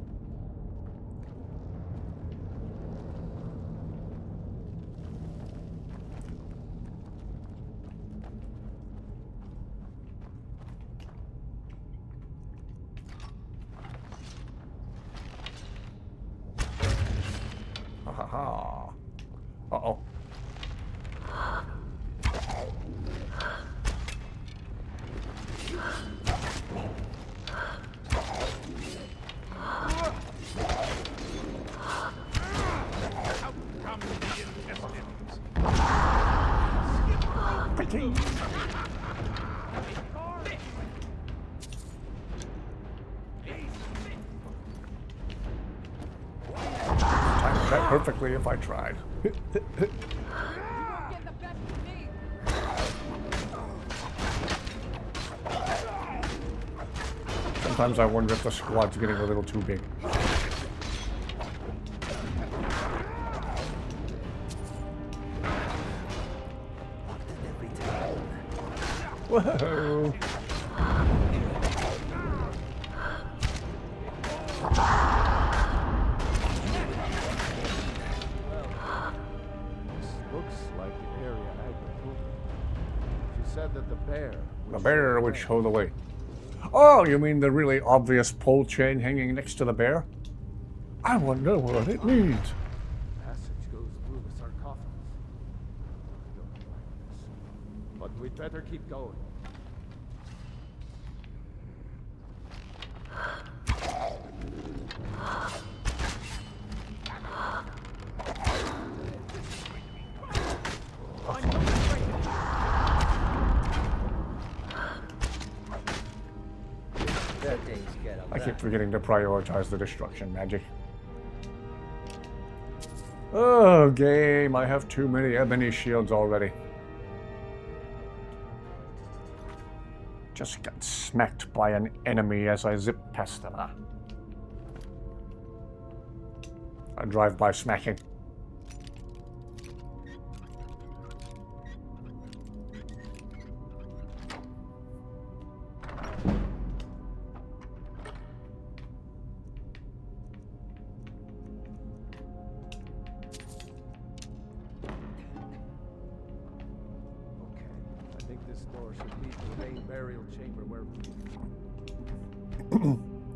Ha ha ha. Uh-oh. Timed that perfectly if I tried. Sometimes I wonder if the squad's getting a little too big. Whoa! Looks like the area Agna told me. She said that the bear... The bear would show the way. Oh, you mean the really obvious pole chain hanging next to the bear? I wonder what it means. Passage goes through the sarcophagus. I don't like this. But we'd better keep going. I keep forgetting to prioritize the destruction magic. Oh, game, I have too many ebony shields already. Just got smacked by an enemy as I zip past them. A drive-by smacking.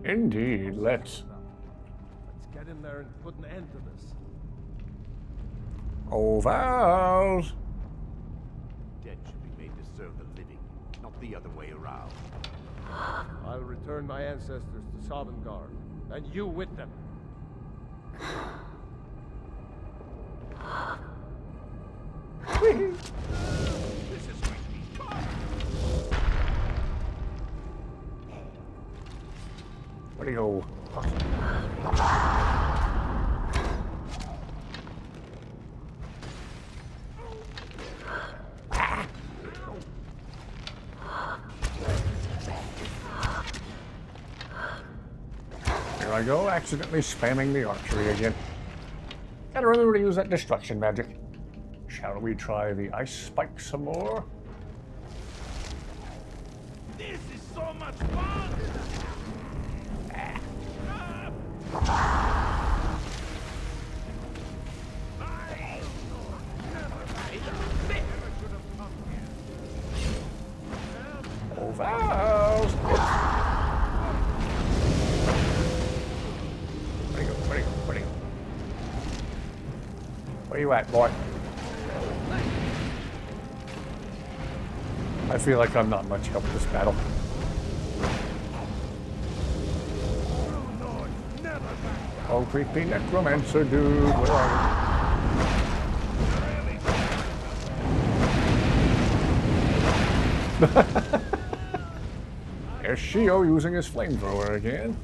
Indeed, let's. Let's get in there and put an end to this. Oh, Vals! Dead should be made to serve the living, not the other way around. I'll return my ancestors to Sovngarde, and you with them. This is going to be fun. Where'd he go? Here I go, accidentally spamming the archery again. Gotta remember to use that destruction magic. Shall we try the ice spike some more? This is so much fun. Oh, Vals! Where'd he go? Where'd he go? Where'd he go? Where you at, boy? I feel like I'm not much help this battle. Oh, creepy necromancer dude, where are you? There's Shio using his flamethrower again.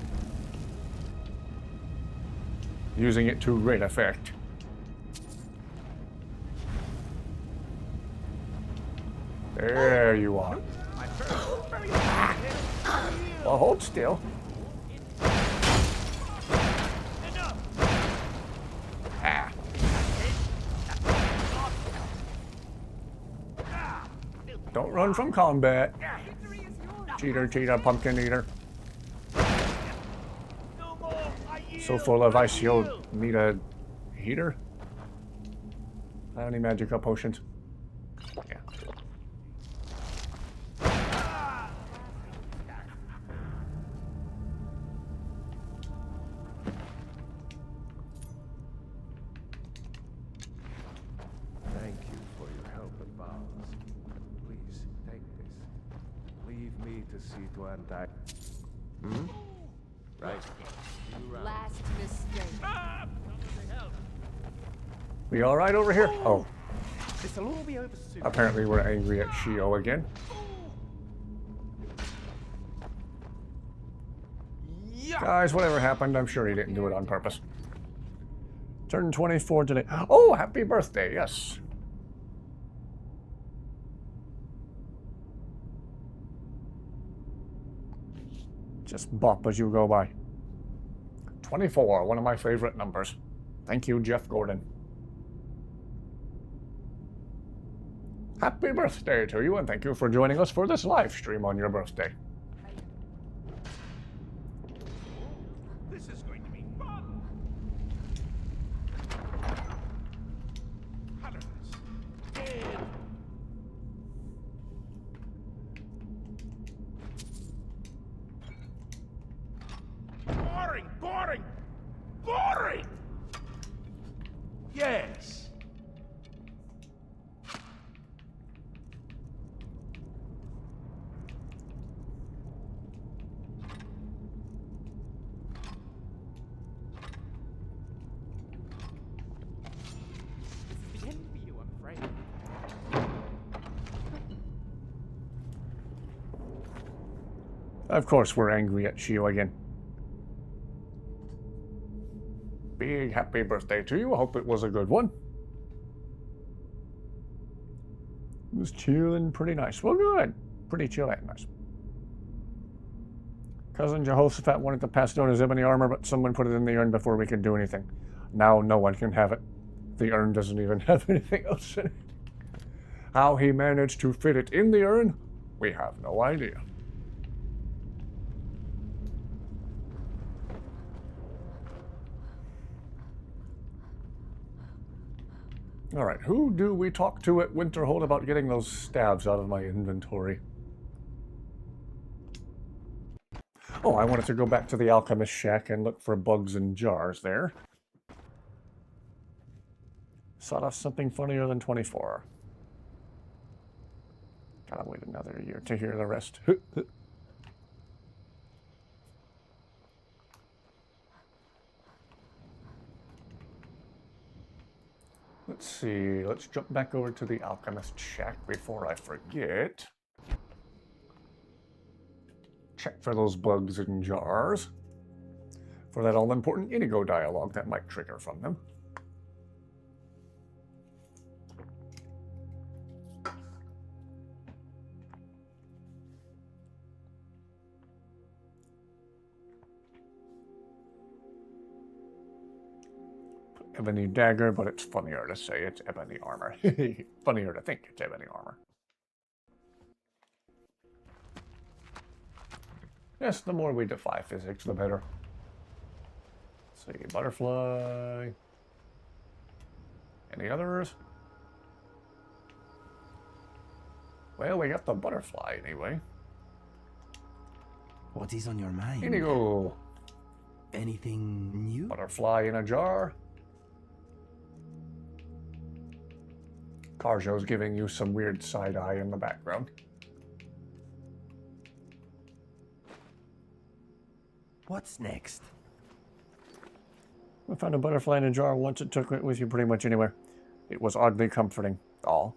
Using it to great effect. There you are. Well, hold still. Ah. Don't run from combat. Cheater, cheater, pumpkin eater. So full of ice, you'll need a heater? I have any magic up potions? Yeah. Thank you for your help and vows. Please, take this. Leave me to see to anti. Hmm? Right. Last mistake. We all right over here? Oh. This'll all be over soon. Apparently we're angry at Shio again. Guys, whatever happened, I'm sure he didn't do it on purpose. Turned 24 today. Oh, happy birthday, yes. Just bop as you go by. 24, one of my favorite numbers. Thank you, Jeff Gordon. Happy birthday to you, and thank you for joining us for this live stream on your birthday. This is going to be fun. Colors. Dead. Boring, boring, boring. Yes. Of course, we're angry at Shio again. Big happy birthday to you. I hope it was a good one. It was chilling pretty nice. Well, good. Pretty chill and nice. Cousin Jehoshaphat wanted to pass it on as ebony armor, but someone put it in the urn before we could do anything. Now no one can have it. The urn doesn't even have anything else in it. How he managed to fit it in the urn, we have no idea. Alright, who do we talk to at Winterhold about getting those stabs out of my inventory? Oh, I wanted to go back to the alchemist shack and look for bugs and jars there. Sought off something funnier than 24. Gotta wait another year to hear the rest. Let's see, let's jump back over to the alchemist shack before I forget. Check for those bugs and jars. For that all-important Inigo dialogue that might trigger from them. Ebony dagger, but it's funnier to say it's ebony armor. Funnier to think it's ebony armor. Yes, the more we defy physics, the better. Let's see, butterfly. Any others? Well, we got the butterfly anyway. What is on your mind? Inigo. Anything new? Butterfly in a jar. Karjo's giving you some weird side eye in the background. What's next? I found a butterfly in a jar once. It took it with you pretty much anywhere. It was oddly comforting. All.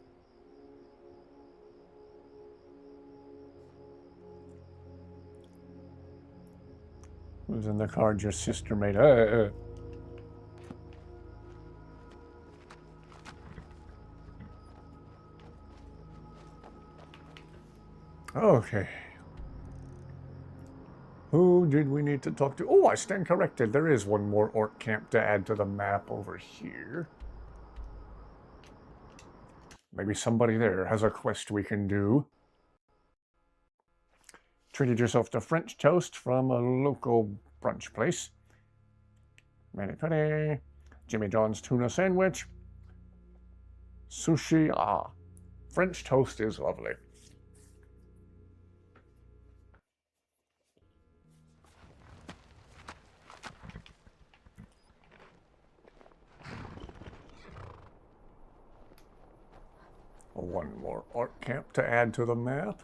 Who's in the card your sister made? Okay. Who did we need to talk to? Oh, I stand corrected. There is one more orc camp to add to the map over here. Maybe somebody there has a quest we can do. Treated yourself to French toast from a local brunch place. Mani-pedi, Jimmy John's tuna sandwich, sushi. Ah, French toast is lovely. One more orc camp to add to the map.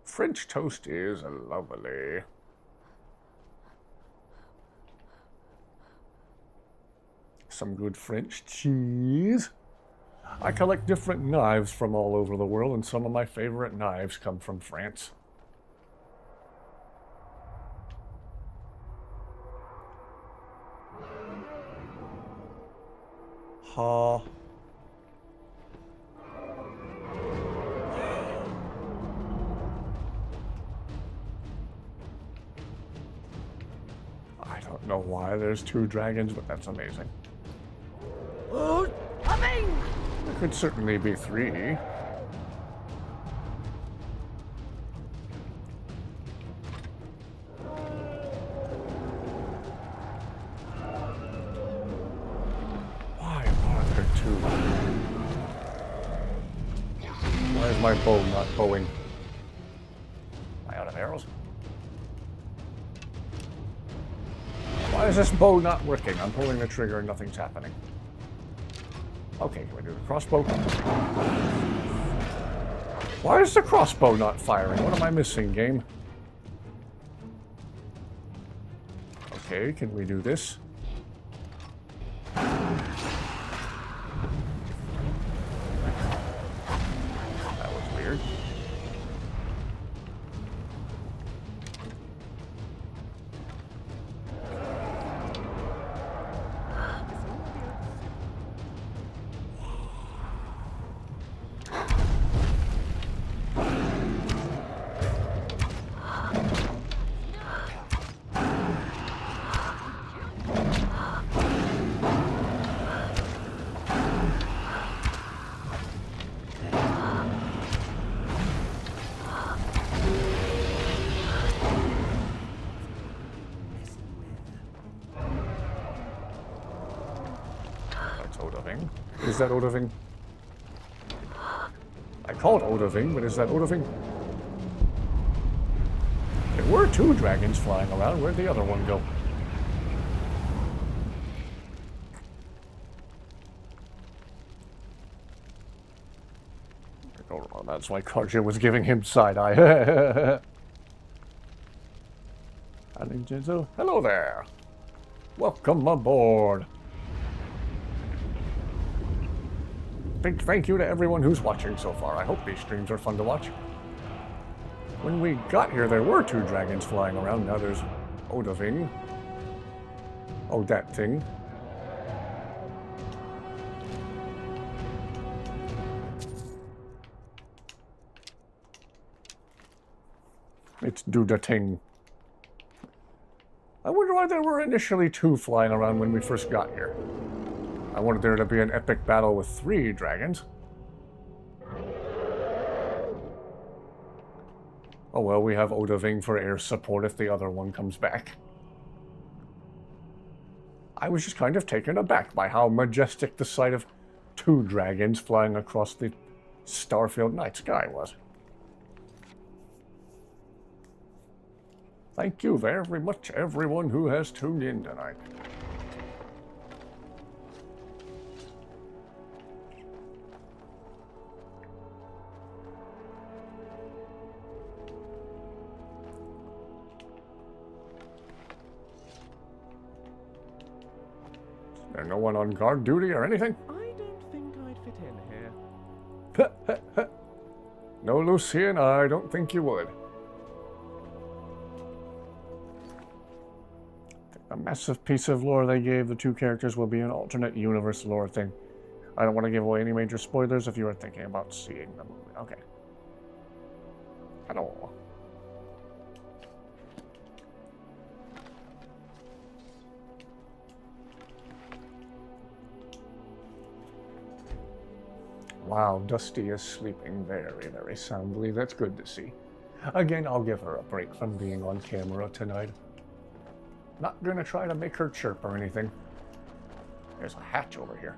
French toast is lovely. Some good French cheese. I collect different knives from all over the world, and some of my favorite knives come from France. Ha. I don't know why there's two dragons, but that's amazing. Coming! There could certainly be three. Why is my bow not bowing? Am I out of arrows? Why is this bow not working? I'm pulling the trigger and nothing's happening. Okay, can we do the crossbow? Why is the crossbow not firing? What am I missing, game? Okay, can we do this? That's Odoving. Is that Odoving? I called Odoving, but is that Odoving? There were 2 dragons flying around. Where'd the other one go? Oh, that's why Karja was giving him side eye. Hello there. Welcome aboard. Big thank you to everyone who's watching so far. I hope these streams are fun to watch. When we got here, there were 2 dragons flying around. Now there's Odoving. Oh, that thing. It's do-da-ting. I wonder why there were initially 2 flying around when we first got here. I wanted there to be an epic battle with 3 dragons. Oh well, we have Odoving for air support if the other one comes back. I was just kind of taken aback by how majestic the sight of 2 dragons flying across the starfield night sky was. Thank you very much, everyone who has tuned in tonight. Is there no one on guard duty or anything? I don't think I'd fit in here. No, Lucian, I don't think you would. A massive piece of lore they gave the 2 characters will be an alternate universe lore thing. I don't want to give away any major spoilers if you are thinking about seeing the movie. Okay. Hello. Wow, Dusty is sleeping very, very soundly. That's good to see. Again, I'll give her a break from being on camera tonight. Not gonna try to make her chirp or anything. There's a hatch over here.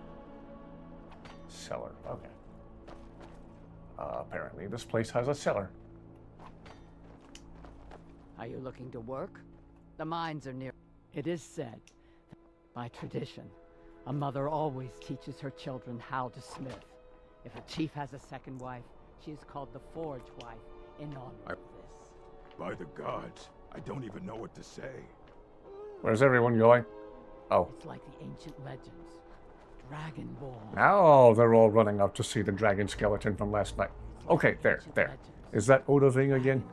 Cellar, okay. Apparently this place has a cellar. Are you looking to work? The mines are near. It is said, by tradition, a mother always teaches her children how to smith. If a chief has a second wife, she is called the Forge Wife in honor of this. By the gods, I don't even know what to say. Where's everyone going? Oh. It's like the ancient legends. Dragon Ball. Now they're all running out to see the dragon skeleton from last night. Okay, there. Is that Odoving again?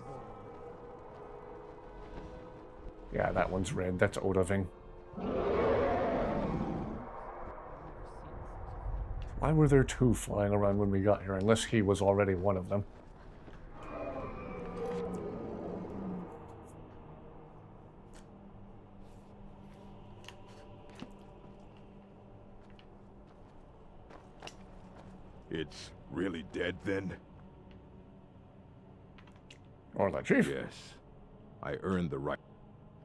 Yeah, that one's red. That's Odoving. Why were there 2 flying around when we got here, unless he was already one of them? It's really dead then? Or the chief? Yes. I earned the right.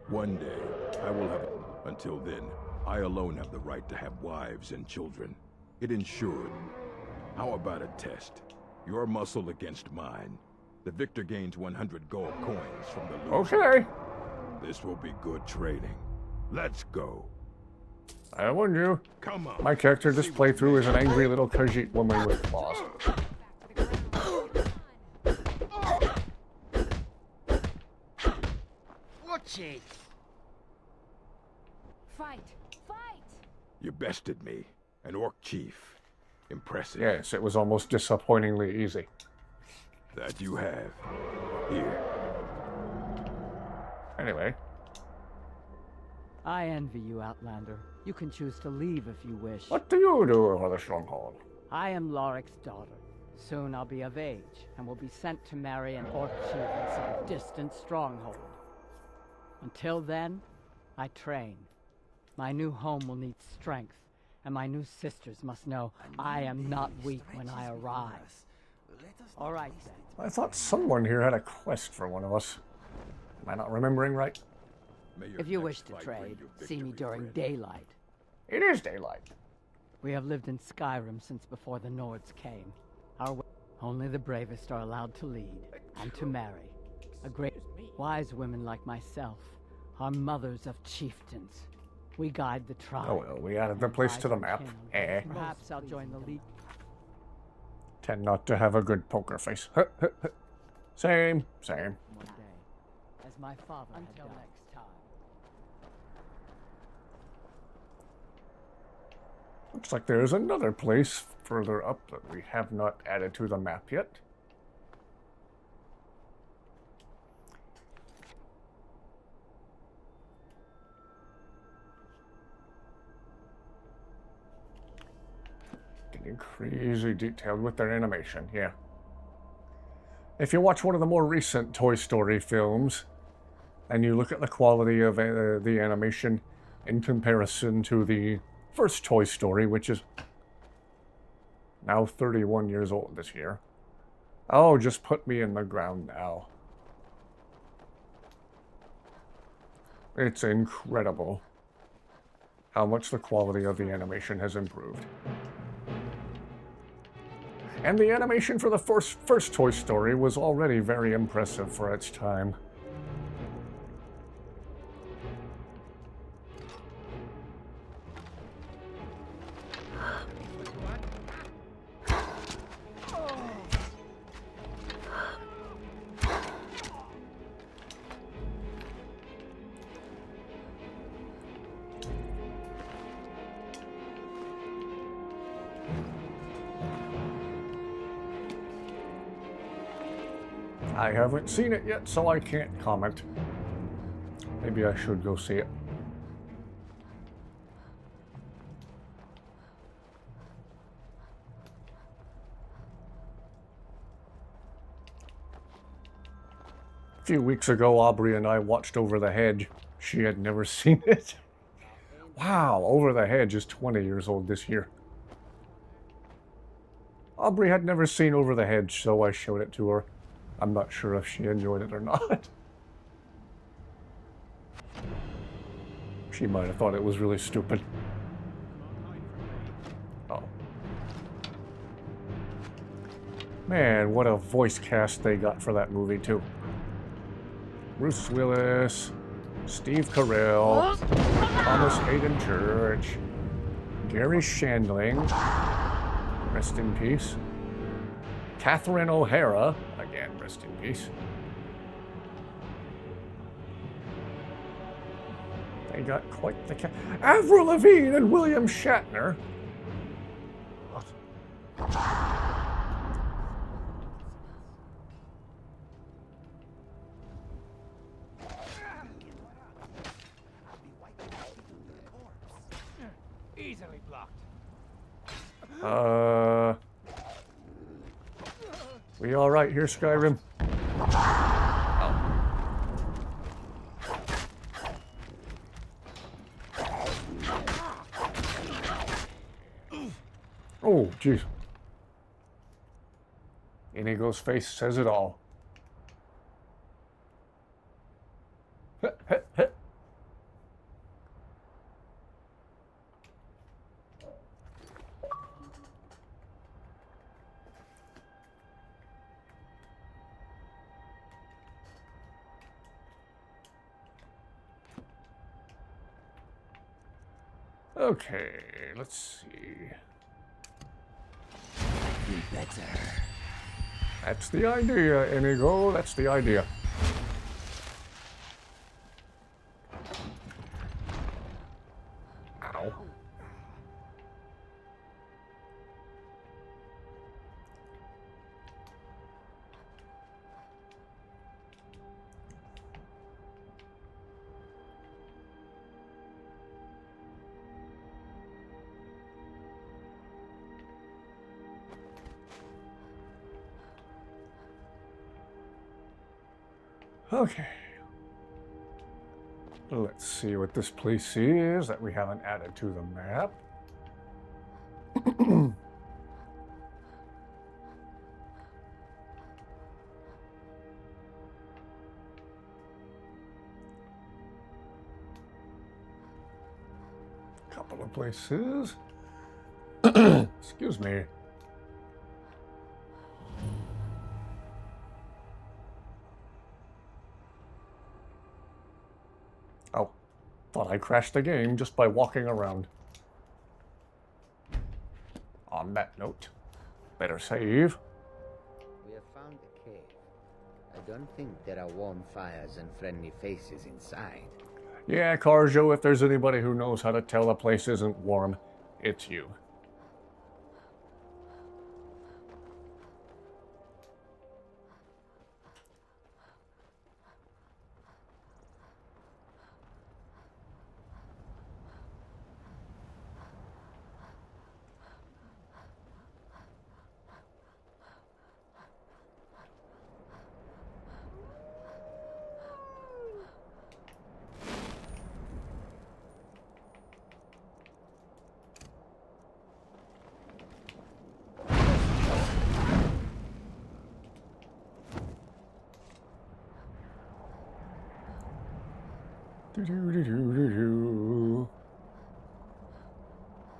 One day, I will have... Until then, I alone have the right to have wives and children. It ensured. How about a test? Your muscle against mine. The victor gains 100 gold coins from the loser. Okay. This will be good training. Let's go. I warned you. Come on. My character this playthrough is an angry little Khajiit woman with claws. Watch it. Fight! Fight! You bested me. An orc chief. Impressive. Yes, it was almost disappointingly easy. That you have. Here. Anyway. I envy you, Outlander. You can choose to leave if you wish. What do you do for the stronghold? I am Lorik's daughter. Soon I'll be of age, and will be sent to marry an orc chief in some distant stronghold. Until then, I train. My new home will need strength, and my new sisters must know I am not weak when I arrive. All right, then. I thought someone here had a quest for one of us. Am I not remembering right? If you wish to trade, see me during daylight. It is daylight. We have lived in Skyrim since before the Nords came. Only the bravest are allowed to lead and to marry. A great wise women like myself are mothers of chieftains. We guide the tribe. Oh well, we added the place to the map. Eh. Perhaps I'll join the league. Tend not to have a good poker face. Same. One day, as my father until next time. Looks like there's another place further up that we have not added to the map yet. Getting crazy detailed with their animation, yeah. If you watch one of the more recent Toy Story films, and you look at the quality of the animation in comparison to the first Toy Story, which is now 31 years old this year. Oh, just put me in the ground now. It's incredible how much the quality of the animation has improved. And the animation for the first Toy Story was already very impressive for its time. I haven't seen it yet, so I can't comment. Maybe I should go see it. A few weeks ago, Aubrey and I watched Over the Hedge. She had never seen it. Wow, Over the Hedge is 20 years old this year. Aubrey had never seen Over the Hedge, so I showed it to her. I'm not sure if she enjoyed it or not. She might have thought it was really stupid. Oh. Man, what a voice cast they got for that movie, too. Bruce Willis, Steve Carell, Thomas Hayden Church, Gary Shandling, rest in peace. Catherine O'Hara, again, rest in peace. They got quite the cast. Avril Lavigne and William Shatner. Easily blocked. We all right here, Skyrim? Oh, jeez. Inigo's face says it all. Okay, let's see. Be better. That's the idea, Inigo. That's the idea. Ow. Okay. Let's see what this place is that we haven't added to the map. Couple of places. Excuse me. Oh, thought I crashed the game just by walking around. On that note, better save. We have found the cave. I don't think there are warm fires and friendly faces inside. Yeah, Carjo, if there's anybody who knows how to tell a place isn't warm, it's you.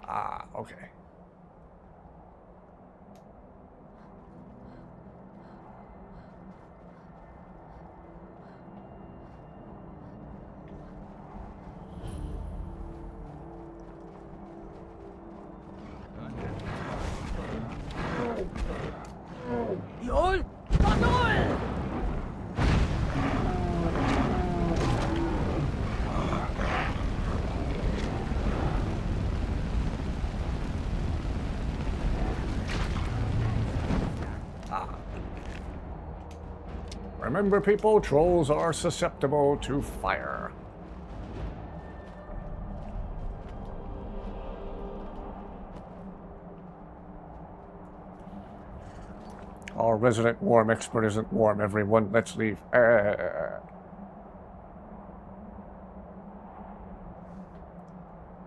Ah, okay. Yol! Patol! Remember, people, trolls are susceptible to fire. Our resident warm expert isn't warm, everyone. Let's leave.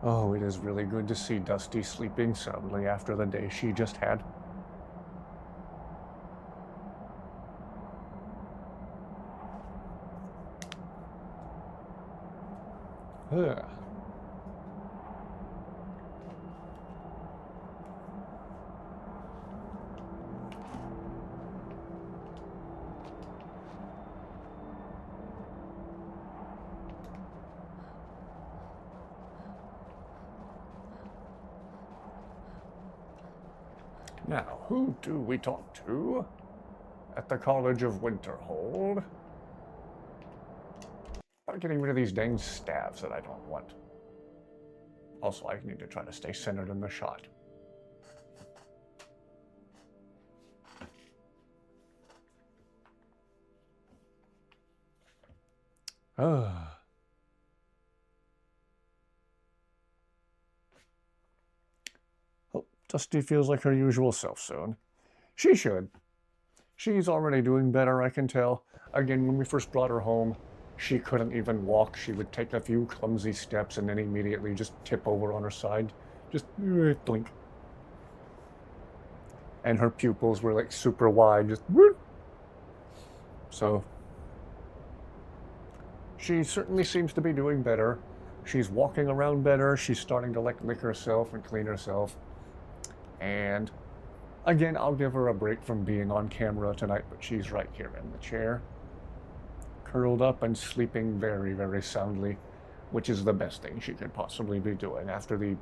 Oh, it is really good to see Dusty sleeping soundly after the day she just had. Ugh. Now, who do we talk to at the College of Winterhold? I'm getting rid of these dang staves that I don't want. Also, I need to try to stay centered in the shot. Ah. Oh, Dusty feels like her usual self soon. She should. She's already doing better, I can tell. Again, when we first brought her home, she couldn't even walk. She would take a few clumsy steps and then immediately just tip over on her side. Just blink. And her pupils were like super wide, just so she certainly seems to be doing better. She's walking around better. She's starting to like lick herself and clean herself. And again, I'll give her a break from being on camera tonight, but she's right here in the chair, curled up and sleeping very, very soundly, which is the best thing she could possibly be doing after the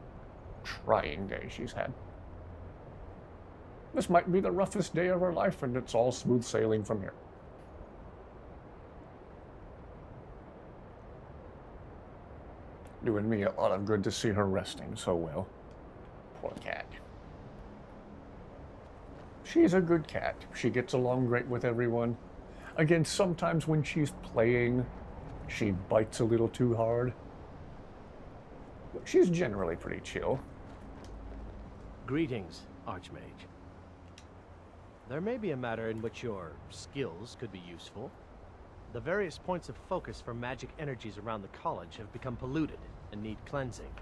trying day she's had. This might be the roughest day of her life, and it's all smooth sailing from here. Doing me a lot of good to see her resting so well. Poor cat. She's a good cat. She gets along great with everyone. Again, sometimes when she's playing, she bites a little too hard. But she's generally pretty chill. Greetings, Archmage. There may be a matter in which your skills could be useful. The various points of focus for magic energies around the college have become polluted and need cleansing.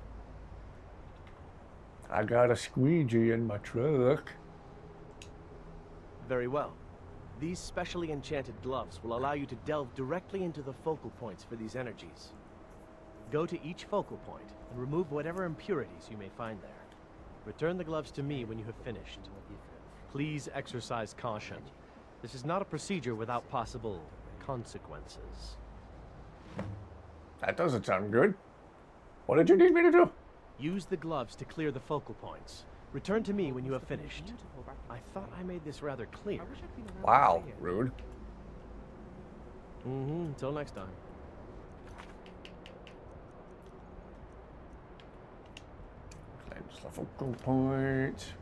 I got a squeegee in my truck. Very well. These specially enchanted gloves will allow you to delve directly into the focal points for these energies. Go to each focal point and remove whatever impurities you may find there. Return the gloves to me when you have finished. Please exercise caution. This is not a procedure without possible consequences. That doesn't sound good. What did you need me to do? Use the gloves to clear the focal points. Return to me when you have finished. I thought I made this rather clear. Wow, rude. Until next time. Cleanse the focal point.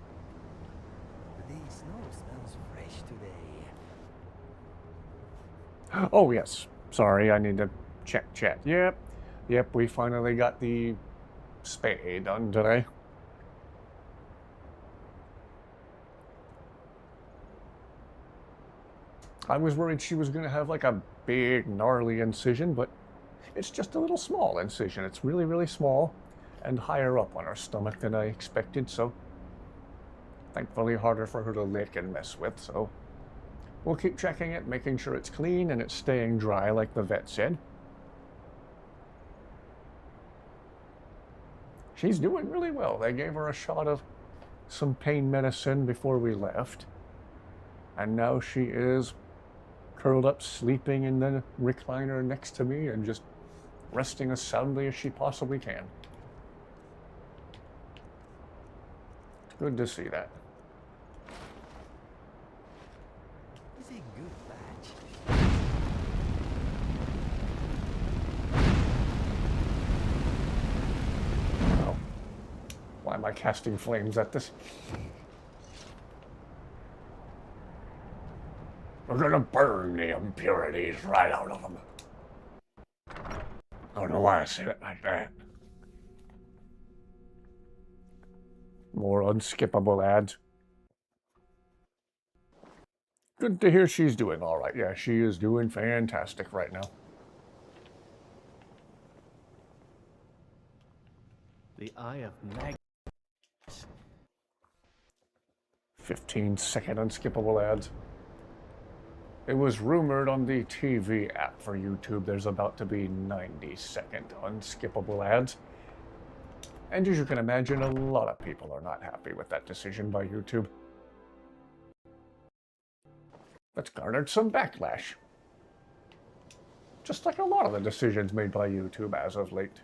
The snow smells fresh today. Oh, yes. Sorry, I need to check chat. Yep, we finally got the spade done today. I was worried she was going to have like a big, gnarly incision, but it's just a little small incision. It's really, really small and higher up on her stomach than I expected, so thankfully harder for her to lick and mess with, so we'll keep checking it, making sure it's clean and it's staying dry like the vet said. She's doing really well. They gave her a shot of some pain medicine before we left, and now she is curled up sleeping in the recliner next to me and just resting as soundly as she possibly can. It's good to see that. It's a good batch. Oh. Why am I casting flames at this? We're gonna burn the impurities right out of them. I don't know why I said it like that. More unskippable ads. Good to hear she's doing all right. Yeah, she is doing fantastic right now. The Eye of Mag. 15-second unskippable ads. It was rumored on the TV app for YouTube there's about to be 90-second unskippable ads. And as you can imagine, a lot of people are not happy with that decision by YouTube. That's garnered some backlash. Just like a lot of the decisions made by YouTube as of late.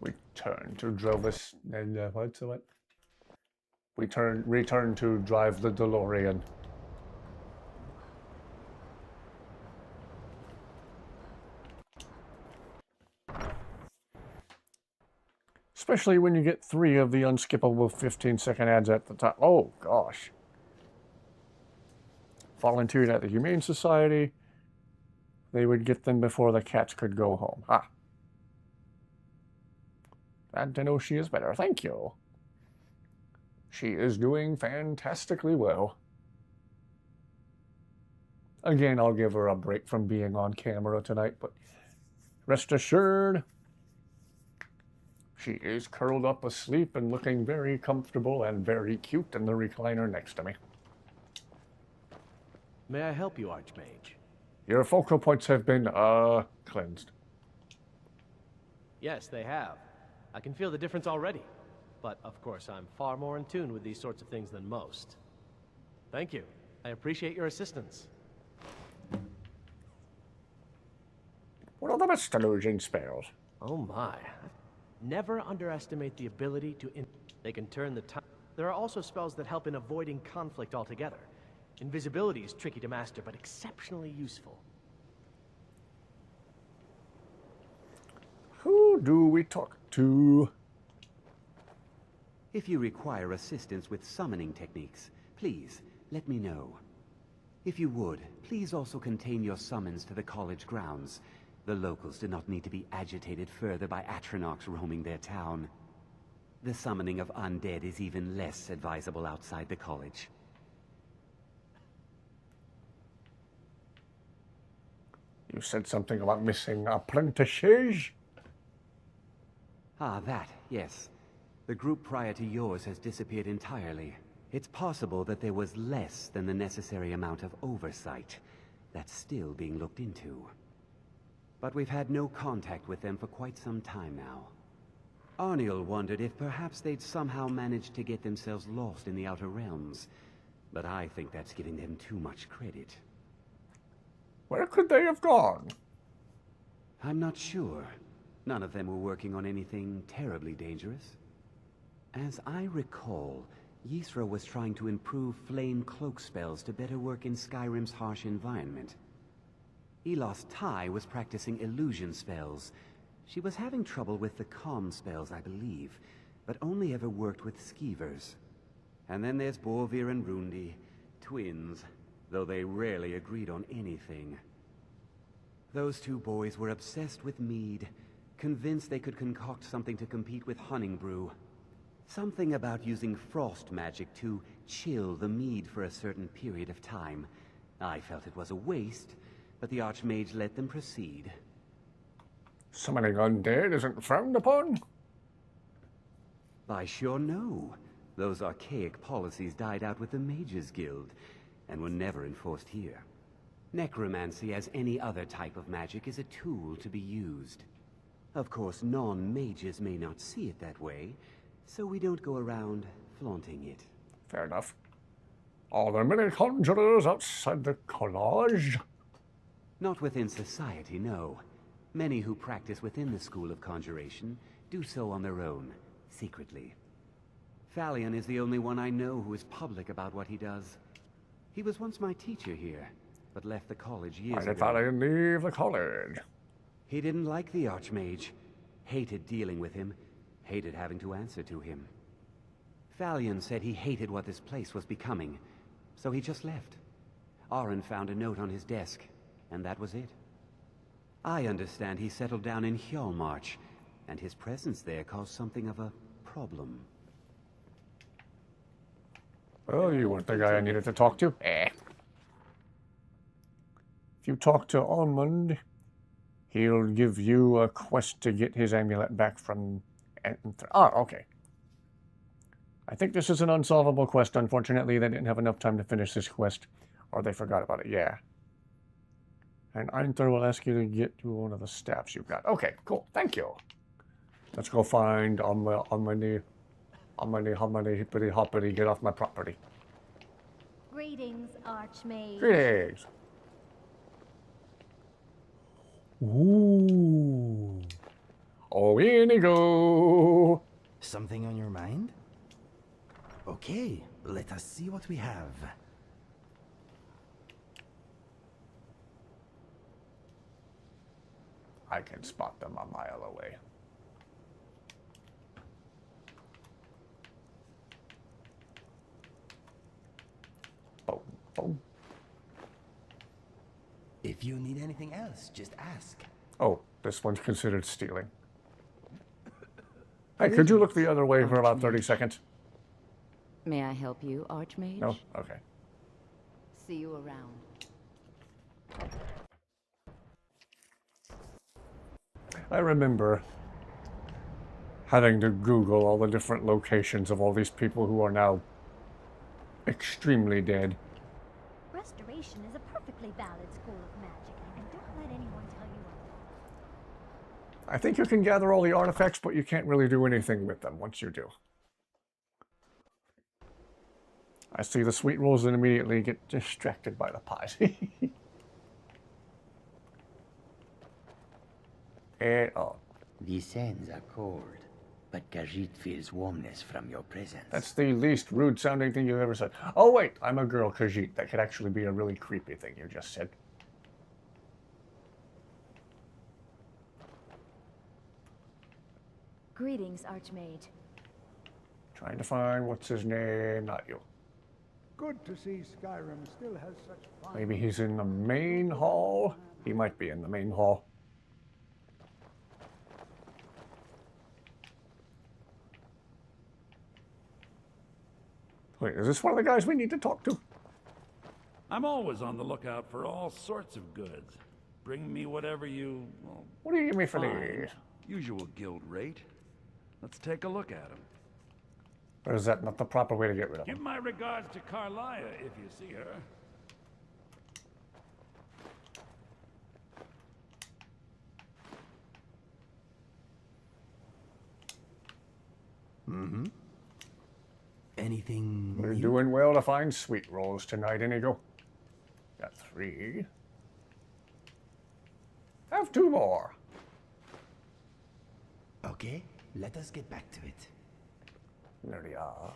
Return to Drovis and what's it? Return to drive the DeLorean. Especially when you get 3 of the unskippable 15-second ads at the top. Oh gosh. Volunteered at the Humane Society. They would get them before the cats could go home. Ah. Glad to know she is better. Thank you. She is doing fantastically well. Again, I'll give her a break from being on camera tonight, but rest assured, she is curled up asleep and looking very comfortable and very cute in the recliner next to me. May I help you, Archmage? Your focal points have been, cleansed. Yes, they have. I can feel the difference already. But, of course, I'm far more in tune with these sorts of things than most. Thank you. I appreciate your assistance. What are the best illusion spells? Oh my. Never underestimate the ability to they can turn the time. There are also spells that help in avoiding conflict altogether. Invisibility is tricky to master, but exceptionally useful. Who do we talk to? If you require assistance with summoning techniques, please let me know. If you would, please also contain your summons to the college grounds. The locals do not need to be agitated further by Atronachs roaming their town. The summoning of undead is even less advisable outside the college. You said something about missing apprentices? Ah, that, yes. The group prior to yours has disappeared entirely. It's possible that there was less than the necessary amount of oversight. That's still being looked into. but we've had no contact with them for quite some time now. Arniel wondered if perhaps they'd somehow managed to get themselves lost in the Outer Realms, but I think that's giving them too much credit. Where could they have gone? I'm not sure. None of them were working on anything terribly dangerous. As I recall, Ysra was trying to improve flame cloak spells to better work in Skyrim's harsh environment. Elos Tai was practicing illusion spells. She was having trouble with the calm spells, I believe, but only ever worked with skeevers. And then there's Borvir and Rundi, twins, though they rarely agreed on anything. Those two boys were obsessed with mead, convinced they could concoct something to compete with Honningbrew. Something about using frost magic to chill the mead for a certain period of time. I felt it was a waste, but the Archmage let them proceed. Summoning undead isn't frowned upon? I sure know. Those archaic policies died out with the Mages Guild, and were never enforced here. Necromancy, as any other type of magic, is a tool to be used. Of course, non-mages may not see it that way, so we don't go around flaunting it. Fair enough. Are there many conjurers outside the college? Not within society, no. Many who practice within the School of Conjuration do so on their own, secretly. Falion is the only one I know who is public about what he does. He was once my teacher here, but left the college years ago. Why did Falion leave the college? He didn't like the Archmage, hated dealing with him, hated having to answer to him. Falion said he hated what this place was becoming, so he just left. Arin found a note on his desk, and that was it. I understand he settled down in Hjalmarch, and his presence there caused something of a problem. Well, you weren't the guy I needed to talk to. If you talk to Almond, he'll give you a quest to get his amulet back from... Oh, okay. I think this is an unsolvable quest. Unfortunately, they didn't have enough time to finish this quest, or they forgot about it. Yeah. And Einthor will ask you to get to one of the staffs you've got. Okay, cool. Thank you. Let's go find Hippity Hoppity, get off my property. Greetings, Archmage. Greetings. Ooh. Oh, in you go. Something on your mind? Okay, let us see what we have. I can spot them a mile away. Boom, boom. If you need anything else, just ask. Oh, this one's considered stealing. Hey, could you look the other way for about 30 seconds? May I help you, Archmage? No? Okay. See you around. I remember having to Google all the different locations of all these people who are now extremely dead. Restoration is a perfectly valid school of magic, and don't let anyone tell you otherwise. I think you can gather all the artifacts, but you can't really do anything with them once you do. I see the sweet rolls and immediately get distracted by the pies. These sands are cold, but Khajiit feels warmness from your presence. That's the least rude sounding thing you've ever said. Oh wait, I'm a girl, Khajiit. That could actually be a really creepy thing you just said. Greetings, Archmage. Trying to find what's his name, not you. Good to see Skyrim still has such fine... Maybe he's in the main hall? He might be in the main hall. Wait, is this one of the guys we need to talk to? I'm always on the lookout for all sorts of goods. Bring me whatever you... Well, what do you give me for find. these? Usual guild rate. Let's take a look at them. Or is that not the proper way to get rid of Give them? my regards to Carlia if you see her. anything We're new? doing well to find sweet rolls tonight, Inigo. Got 3. Have 2 more. Okay, let us get back to it. There we are.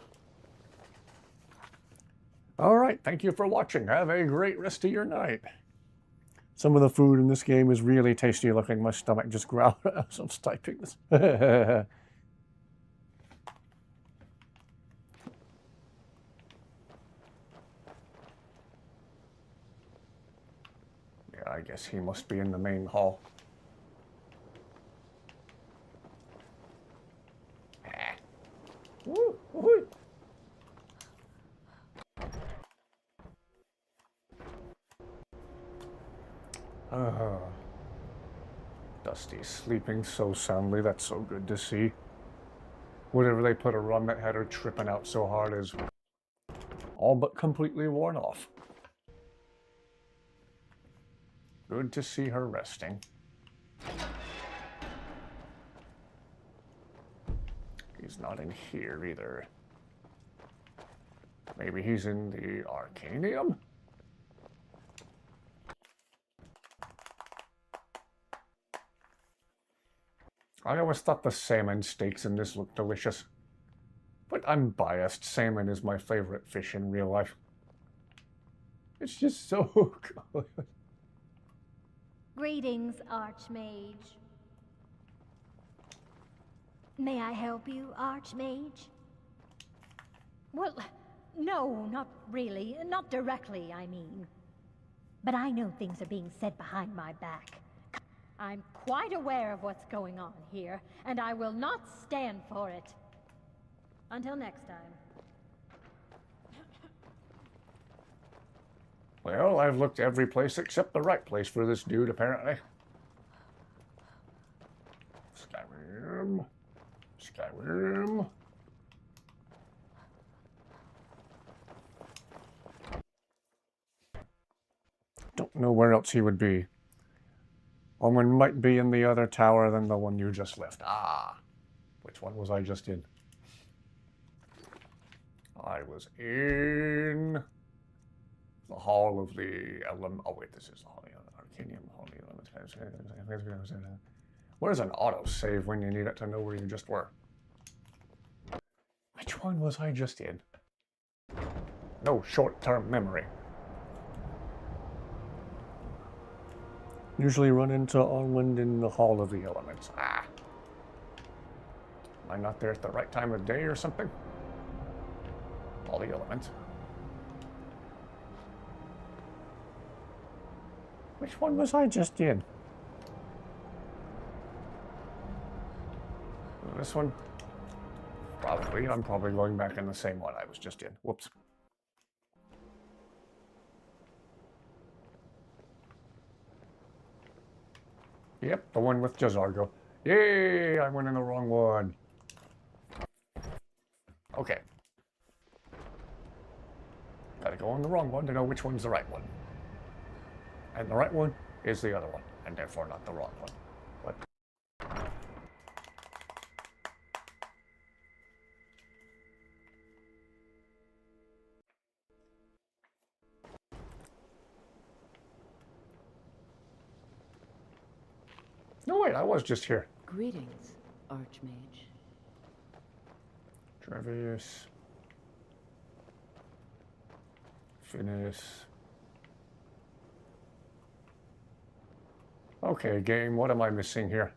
All right, thank you for watching. Have a great rest of your night. Some of the food in this game is really tasty looking. My stomach just growled as I'm typing this. Yeah, I guess he must be in the main hall. Woo, woo. Dusty's sleeping so soundly. That's so good to see. Whatever they put her on that had her tripping out so hard is all but completely worn off. Good to see her resting. He's not in here either. Maybe he's in the Arcanium? I always thought the salmon steaks in this looked delicious. But I'm biased. Salmon is my favorite fish in real life. It's just so good. Greetings, Archmage. May I help you, Archmage? Well, no, not really. Not directly, I mean. But I know things are being said behind my back. I'm quite aware of what's going on here, and I will not stand for it. Until next time. Well, I've looked every place except the right place for this dude, apparently. Skyrim. Skyrim. Don't know where else he would be. One might be in the other tower than the one you just left. Ah, which one was I just in? I was in the Hall of the Element. Oh wait, this is the Hall of the Arcanium. Hall of the Elements. Where's an autosave when you need it to know where you just were? Which one was I just in? No short-term memory. Usually run into Onland in the Hall of the Elements. Ah. Am I not there at the right time of day or something? All the Elements. Which one was I just in? This one? Probably. I'm probably going back in the same one I was just in. Whoops. Yep, the one with Jazargo. Yay! I went in the wrong one. Okay. Gotta go on the wrong one to know which one's the right one. And the right one is the other one, and therefore not the wrong one. But no, wait, I was just here. Greetings, Archmage. Trevius. Phineas. Okay, game, what am I missing here?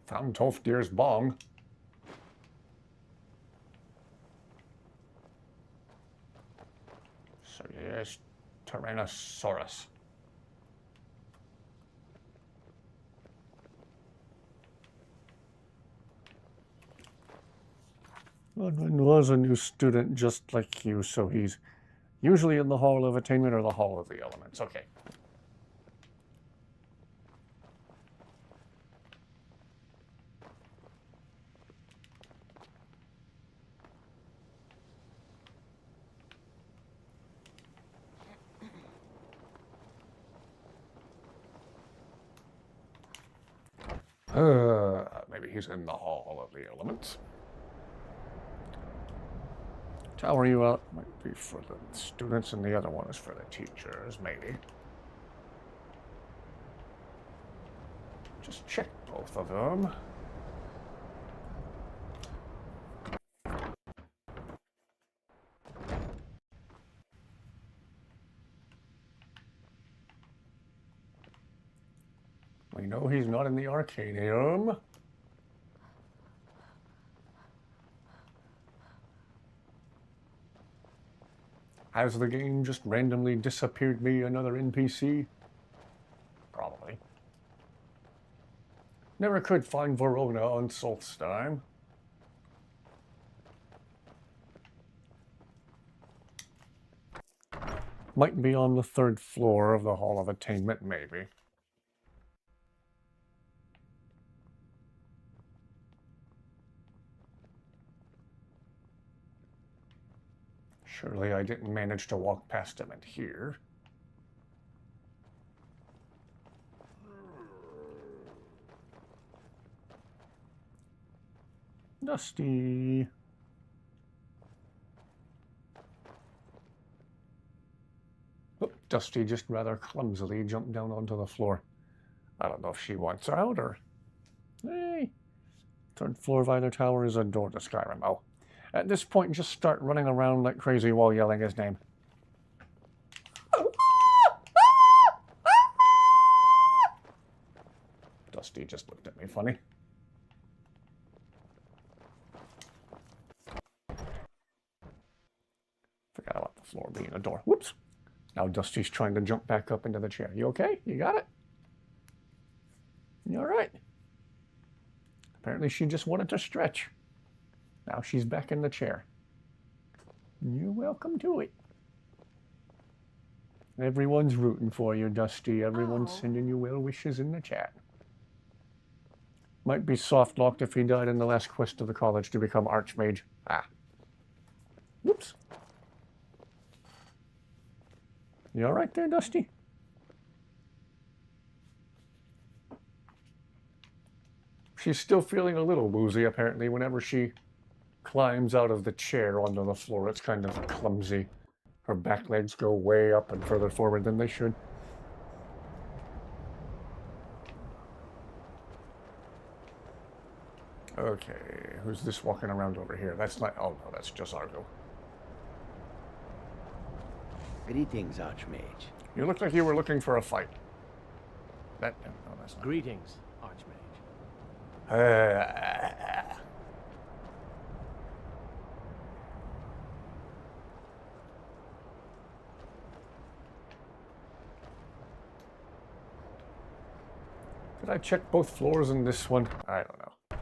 Found Tolfdir's bong. So yes, Tyrannosaurus. Ludwig was a new student just like you, so he's usually in the Hall of Attainment or the Hall of the Elements. Okay. he's in the Hall of the Elements. Tower you out might be for the students, and the other one is for the teachers, maybe. Just check both of them. We know he's not in the Arcadium. Has the game just randomly disappeared me another NPC? Probably. Never could find Verona on Solstheim. Might be on the 3rd floor of the Hall of Attainment, maybe. Surely I didn't manage to walk past him in here. Dusty. Oh, Dusty just rather clumsily jumped down onto the floor. I don't know if she wants out or... Hey! 3rd floor of either tower is a door to Skyrim. Oh. At this point, just start running around like crazy while yelling his name. Dusty just looked at me funny. Forgot about the floor being a door. Whoops. Now Dusty's trying to jump back up into the chair. You okay? You got it? You all right? Apparently she just wanted to stretch. Now she's back in the chair. You're welcome to it. Everyone's rooting for you, Dusty. Everyone's sending you well wishes in the chat. Might be soft-locked if he died in the last quest of the college to become Archmage. Ah. Whoops. You all right there, Dusty? She's still feeling a little woozy, apparently, whenever she climbs out of the chair onto the floor. It's kind of clumsy. Her back legs go way up and further forward than they should. Okay, who's this walking around over here? That's not... Oh, no, that's just Argo. Greetings, Archmage. You look like you were looking for a fight. That... No, that's not... Greetings, Archmage. Did I check both floors in this one? I don't know.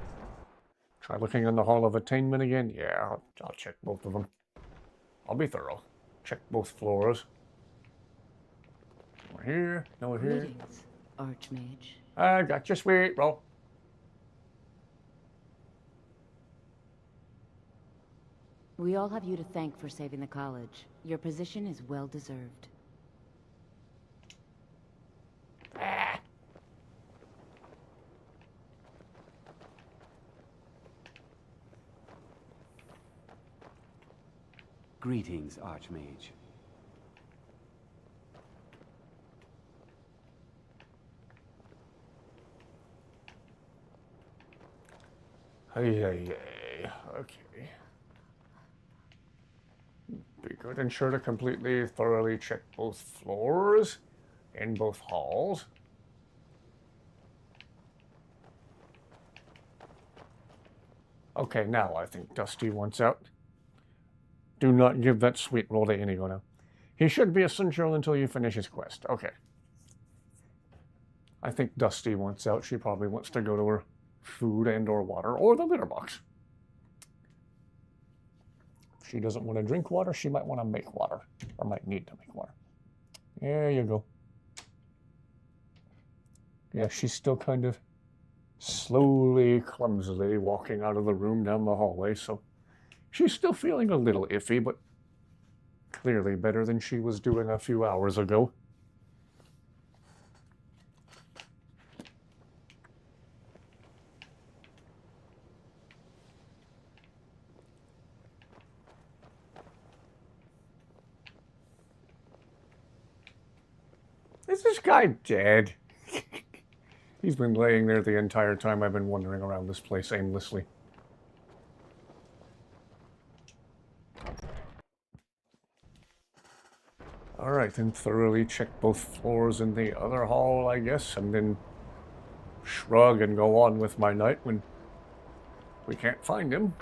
Try looking in the Hall of Attainment again? Yeah, I'll check both of them. I'll be thorough. Check both floors. We're here. No, we're here. Greetings, Archmage. I got your sweet roll. We all have you to thank for saving the college. Your position is well deserved. Greetings, Archmage. Hey. Okay. Be good and sure to completely, thoroughly check both floors in both halls. Okay, now I think Dusty wants out. Do not give that sweet roll to Inigo now. He should be essential until you finish his quest. Okay. I think Dusty wants out. She probably wants to go to her food and or water or the litter box. If she doesn't want to drink water, she might want to make water. Or might need to make water. There you go. Yeah, she's still kind of slowly, clumsily walking out of the room down the hallway, so she's still feeling a little iffy, but clearly better than she was doing a few hours ago. Is this guy dead? He's been laying there the entire time I've been wandering around this place aimlessly. Alright, then thoroughly check both floors in the other hall, I guess, and then shrug and go on with my night when we can't find him.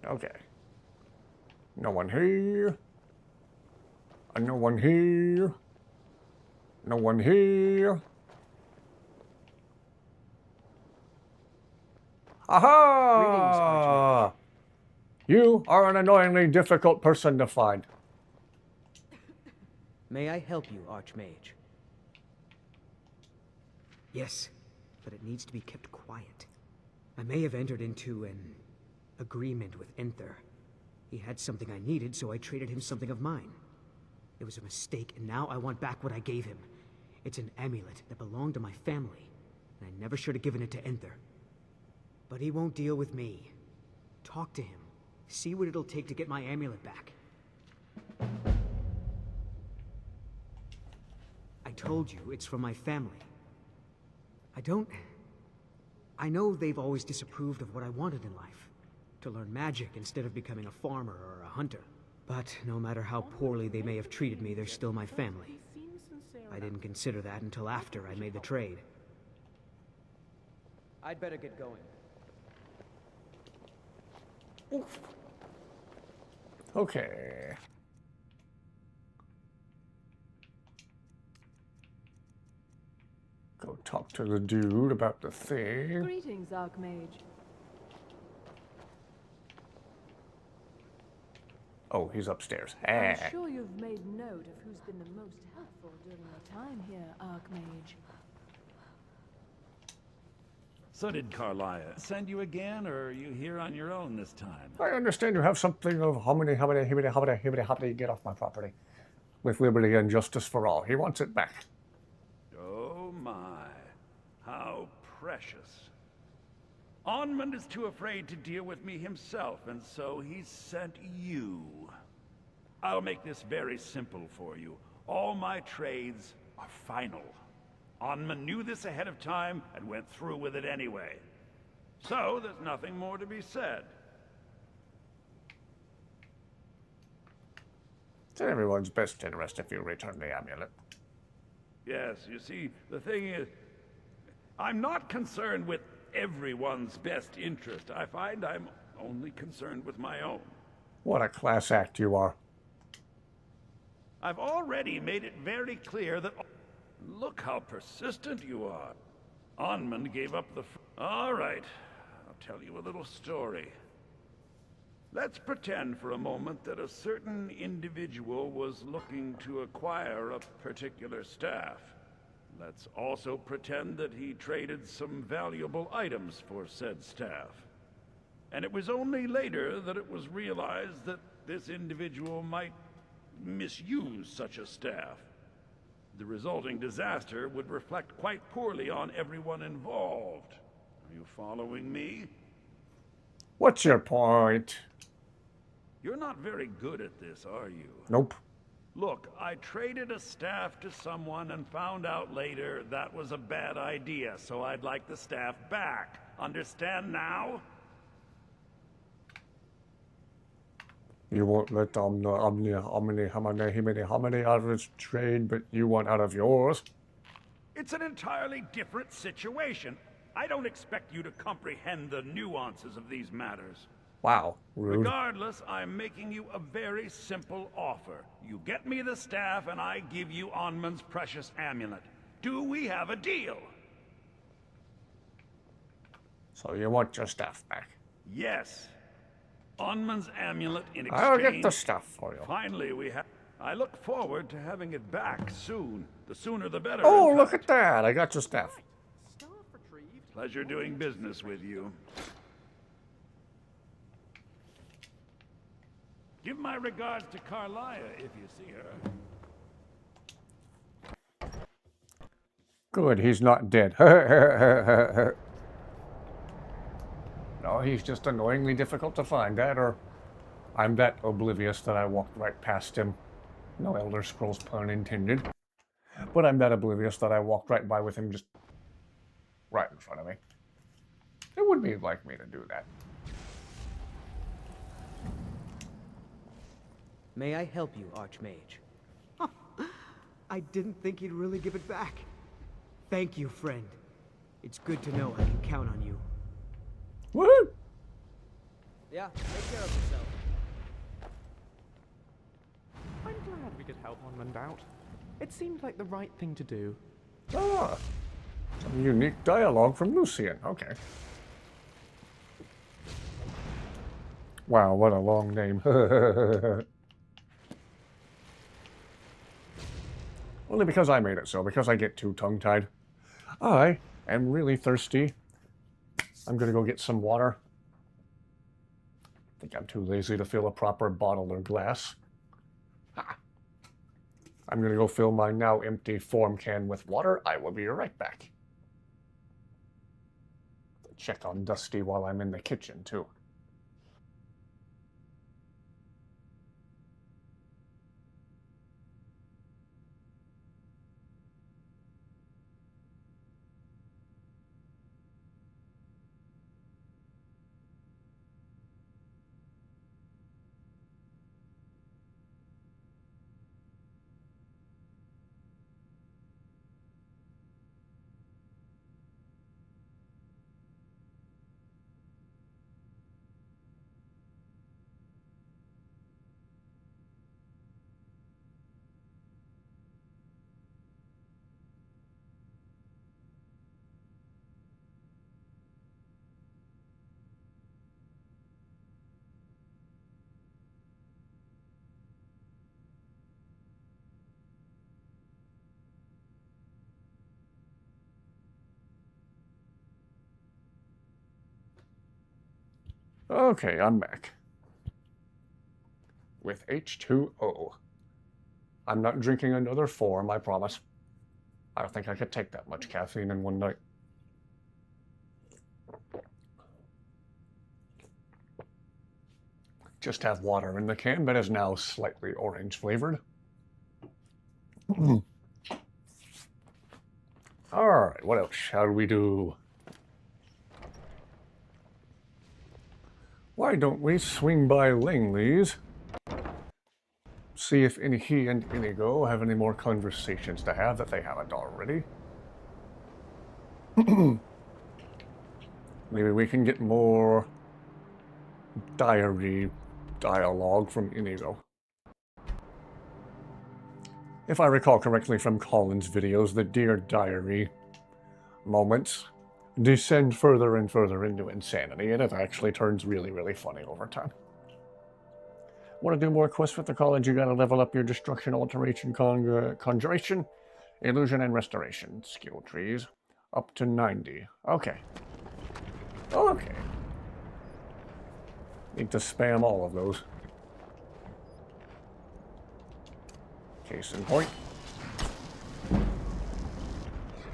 Okay. No one here. No one here. No one here. Aha! You are an annoyingly difficult person to find. May I help you, Archmage? Yes, but it needs to be kept quiet. I may have entered into an agreement with Enther. He had something I needed, so I traded him something of mine. It was a mistake, and now I want back what I gave him. It's an amulet that belonged to my family, and I never should have given it to Enther. But he won't deal with me. Talk to him. See what it'll take to get my amulet back. I told you, it's from my family. I know they've always disapproved of what I wanted in life. To learn magic instead of becoming a farmer or a hunter. But no matter how poorly they may have treated me, they're still my family. I didn't consider that until after I made the trade. I'd better get going. Okay. Go talk to the dude about the thing. Greetings, Archmage. Oh, he's upstairs. I'm sure you've made note of who's been the most helpful during your time here, Archmage. So did Carlia send you again, or are you here on your own this time? I understand you have something of how many, get off my property. With liberty and justice for all. He wants it back. Oh my, how precious. Onmund is too afraid to deal with me himself, and so he's sent you. I'll make this very simple for you. All my trades are final. Onmund knew this ahead of time and went through with it anyway. So there's nothing more to be said. It's in everyone's best interest if you return the amulet. Yes, you see, the thing is, I'm not concerned with everyone's best interest. I find I'm only concerned with my own. What a class act you are. I've already made it very clear that... Look how persistent you are. Onmund gave up the... All right, I'll tell you a little story. Let's pretend for a moment that a certain individual was looking to acquire a particular staff. Let's also pretend that he traded some valuable items for said staff. And it was only later that it was realized that this individual might misuse such a staff. The resulting disaster would reflect quite poorly on everyone involved. Are you following me? What's your point? You're not very good at this, are you? Nope. Look, I traded a staff to someone and found out later that was a bad idea, so I'd like the staff back. Understand now? You won't let how many out of his trade, but you want out of yours. It's an entirely different situation. I don't expect you to comprehend the nuances of these matters. Wow, rude. Regardless, I'm making you a very simple offer. You get me the staff, and I give you Onmund's precious amulet. Do we have a deal? So you want your staff back? Yes. Onmund's amulet in exchange... I'll get the stuff for you. Finally, we have... I look forward to having it back soon. The sooner the better. Oh, look at that. I got your staff. Pleasure doing business with you. Give my regards to Carlia if you see her. Good, he's not dead. No, he's just annoyingly difficult to find. That, or I'm that oblivious that I walked right past him. No Elder Scrolls pun intended. But I'm that oblivious that I walked right by with him just right in front of me. It would be like me to do that. May I help you, Archmage? I didn't think you'd really give it back. Thank you, friend. It's good to know I can count on you. Woohoo! Yeah, take care of yourself. I'm glad we could help Onmund out. It seemed like the right thing to do. Ah, some unique dialogue from Lucian. Okay. Wow, what a long name. Only because I made it so, because I get too tongue-tied. I am really thirsty. I'm gonna go get some water. I think I'm too lazy to fill a proper bottle or glass. Ah. I'm gonna go fill my now empty form can with water. I will be right back. Check on Dusty while I'm in the kitchen, too. Okay, I'm back. With H2O. I'm not drinking another form, I promise. I don't think I could take that much caffeine in one night. Just have water in the can that is now slightly orange flavored. Alright, what else shall we do? Why don't we swing by Langley's? See if he and Inigo have any more conversations to have that they haven't already. Maybe we can get more diary dialogue from Inigo. If I recall correctly from Colin's videos, the Dear Diary moments descend further and further into insanity, and it actually turns really, really funny over time. Want to do more quests with the college? You gotta level up your destruction, alteration, conjuration, illusion, and restoration skill trees up to 90. Okay. Okay. Need to spam all of those. Case in point.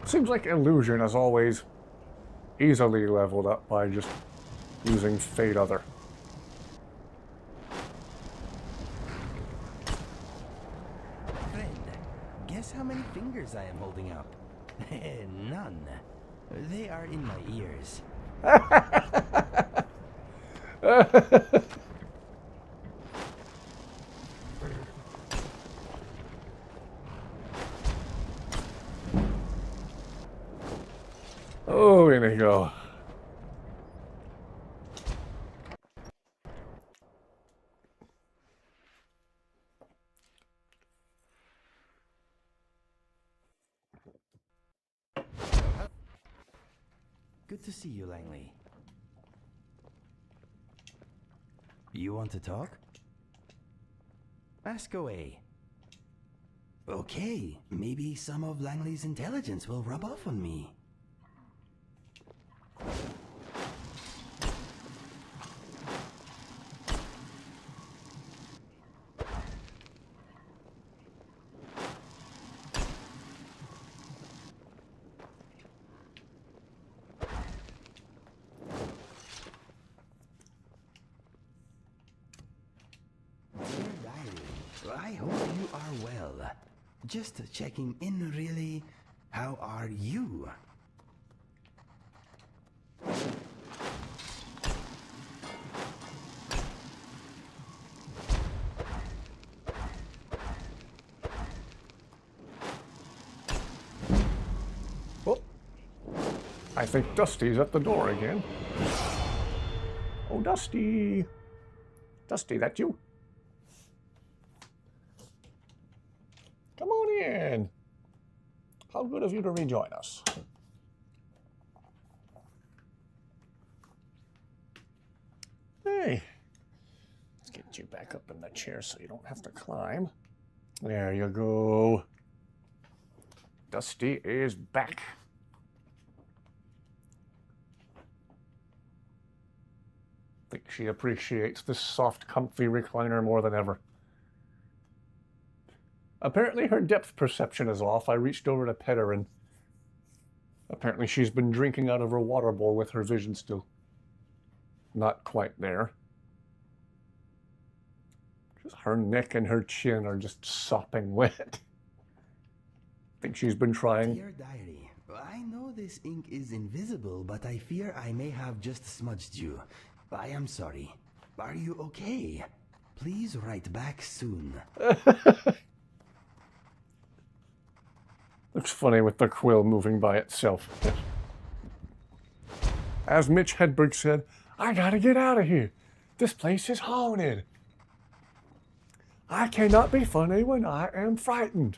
Seems like illusion is always easily leveled up by just using Fate Other. Friend, guess how many fingers I am holding up? None. They are in my ears. Oh, Inigo. Good to see you, Langley. You want to talk? Ask away. Okay, maybe some of Langley's intelligence will rub off on me. I hope you are well. Just checking in, really. How are you? I think Dusty's at the door again. Oh, Dusty. Dusty, that you? Come on in. How good of you to rejoin us. Hey. Let's get you back up in the chair so you don't have to climb. There you go. Dusty is back. I think she appreciates this soft, comfy recliner more than ever. Apparently her depth perception is off. I reached over to pet her and apparently she's been drinking out of her water bowl with her vision still not quite there. Just her neck and her chin are just sopping wet. I think she's been trying. Dear diary, I know this ink is invisible, but I fear I may have just smudged you. I am sorry. Are you okay? Please write back soon. Looks funny with the quill moving by itself. As Mitch Hedberg said, I gotta get out of here. This place is haunted. I cannot be funny when I am frightened.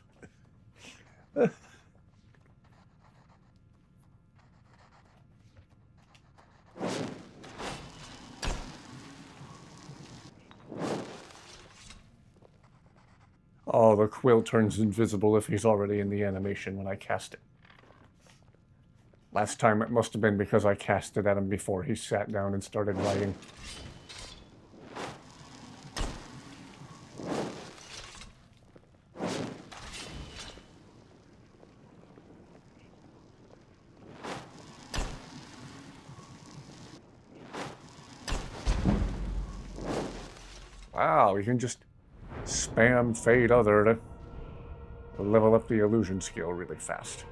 Oh, the quill turns invisible if he's already in the animation when I cast it. Last time it must have been because I cast it at him before he sat down and started writing. Wow, you can just spam fade other to level up the illusion skill really fast.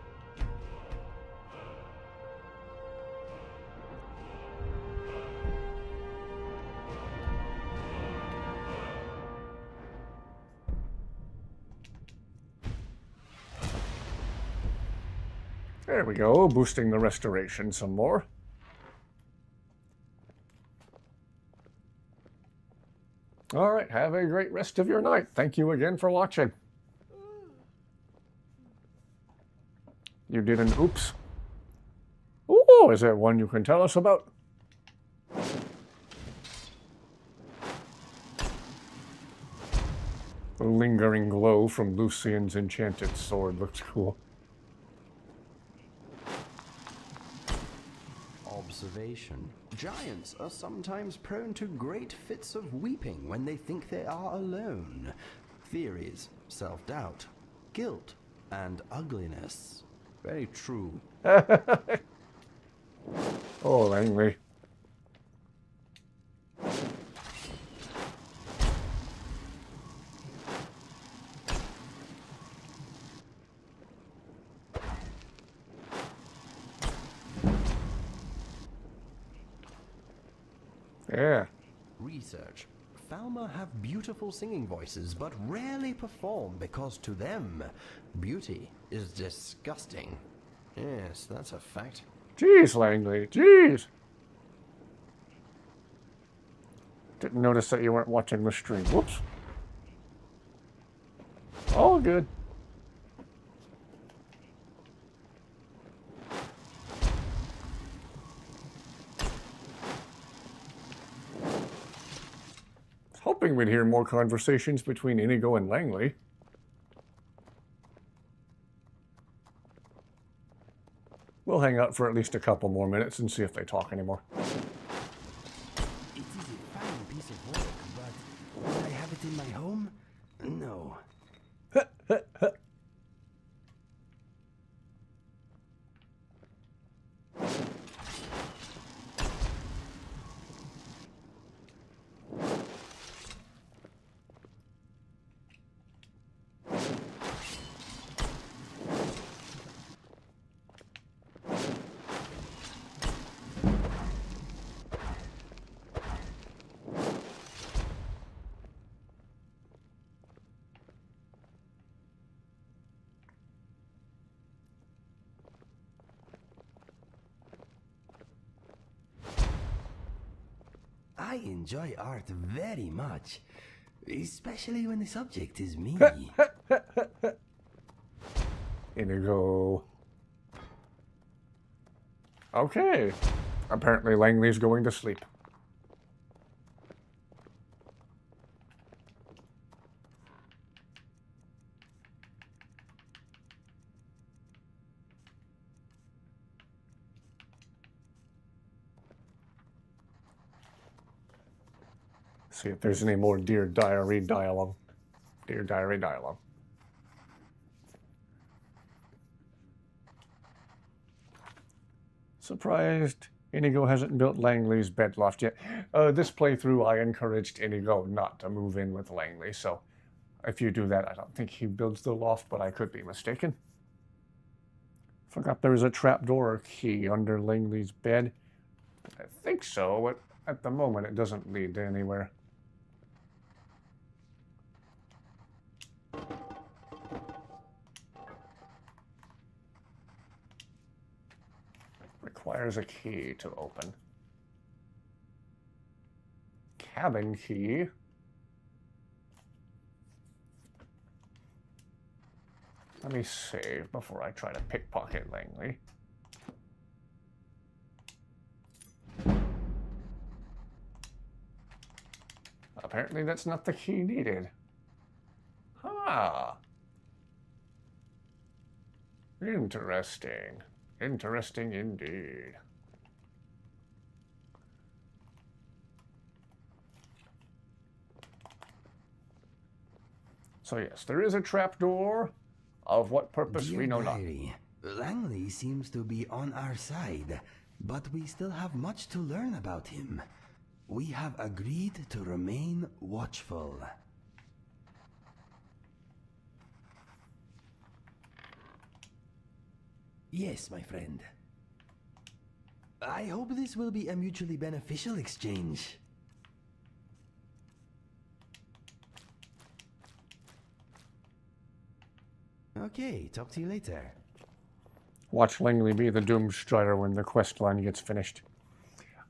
There we go, boosting the restoration some more. All right, have a great rest of your night. Thank you again for watching. You did an oops. Ooh, is there one you can tell us about? The lingering glow from Lucian's enchanted sword looks cool. Observation. Giants are sometimes prone to great fits of weeping when they think they are alone. Theories, self-doubt, guilt, and ugliness. Very true. Oh, Langley. Yeah. Research. Falmer have beautiful singing voices, but rarely perform because to them, beauty is disgusting. Yes, that's a fact. Jeez, Langley, jeez. Didn't notice that you weren't watching the stream. Whoops. All good. Hoping we'd hear more conversations between Inigo and Langley. We'll hang out for at least a couple more minutes and see if they talk anymore. It is a fine piece of work, but would I have it in my home? No. I enjoy art very much, especially when the subject is me. Inigo. Okay. Apparently Langley's going to sleep. See if there's any more Dear Diary dialogue. Dear Diary dialogue. Surprised Inigo hasn't built Langley's bed loft yet. This playthrough, I encouraged Inigo not to move in with Langley, so if you do that, I don't think he builds the loft, but I could be mistaken. Forgot there was a trapdoor key under Langley's bed. I think so, but at the moment it doesn't lead to anywhere. Requires a key to open. Cabin key. Let me save before I try to pickpocket Langley. Apparently that's not the key needed. Ah. Interesting. Interesting indeed. So yes, there is a trapdoor. Of what purpose Dear we know Diary, Langley seems to be on our side, but we still have much to learn about him. We have agreed to remain watchful. Yes, my friend. I hope this will be a mutually beneficial exchange. Okay, talk to you later. Watch Langley be the Doomstrider when the quest line gets finished.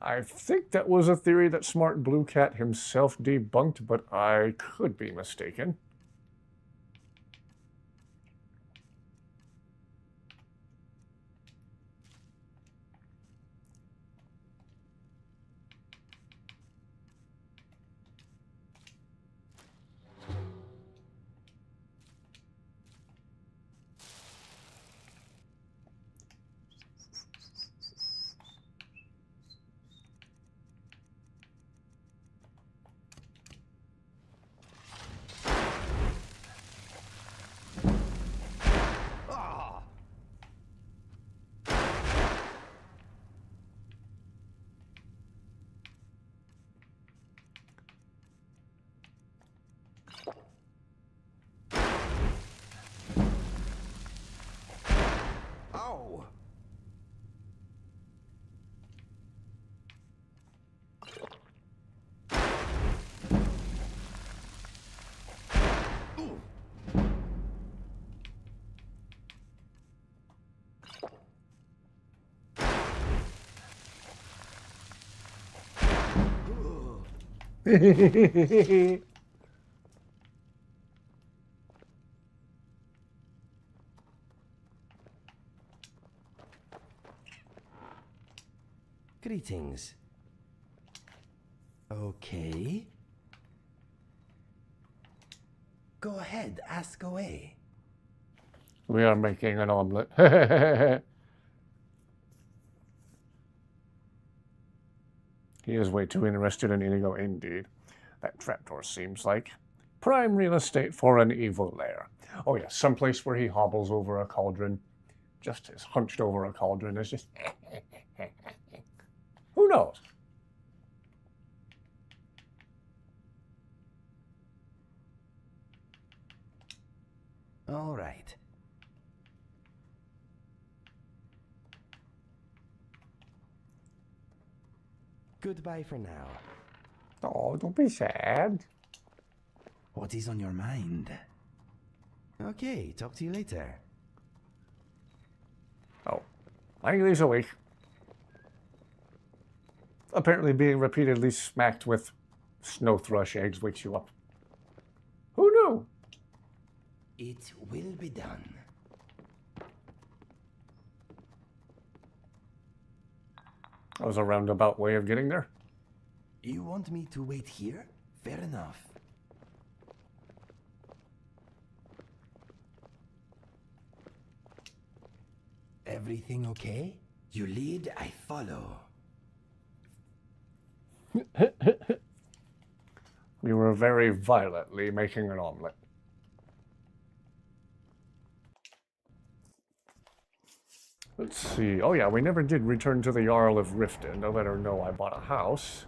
I think that was a theory that Smart Blue Cat himself debunked, but I could be mistaken. Ow! Greetings. Okay. Go ahead, ask away. We are making an omelet. He is way too interested in Inigo indeed. That trapdoor seems like prime real estate for an evil lair. Oh yeah, someplace where he hobbles over a cauldron. Just as hunched over a cauldron is just... Who knows? All right. Goodbye for now. Oh, don't be sad. What is on your mind? Okay, talk to you later. Oh, Langley's awake. apparently being repeatedly smacked with snow thrush eggs wakes you up. Who knew? It will be done. That was a roundabout way of getting there. You want me to wait here? Fair enough. Everything okay? You lead, I follow. We were very violently making an omelet. Let's see. Oh yeah, we never did return to the Jarl of Riften to let her know I bought a house.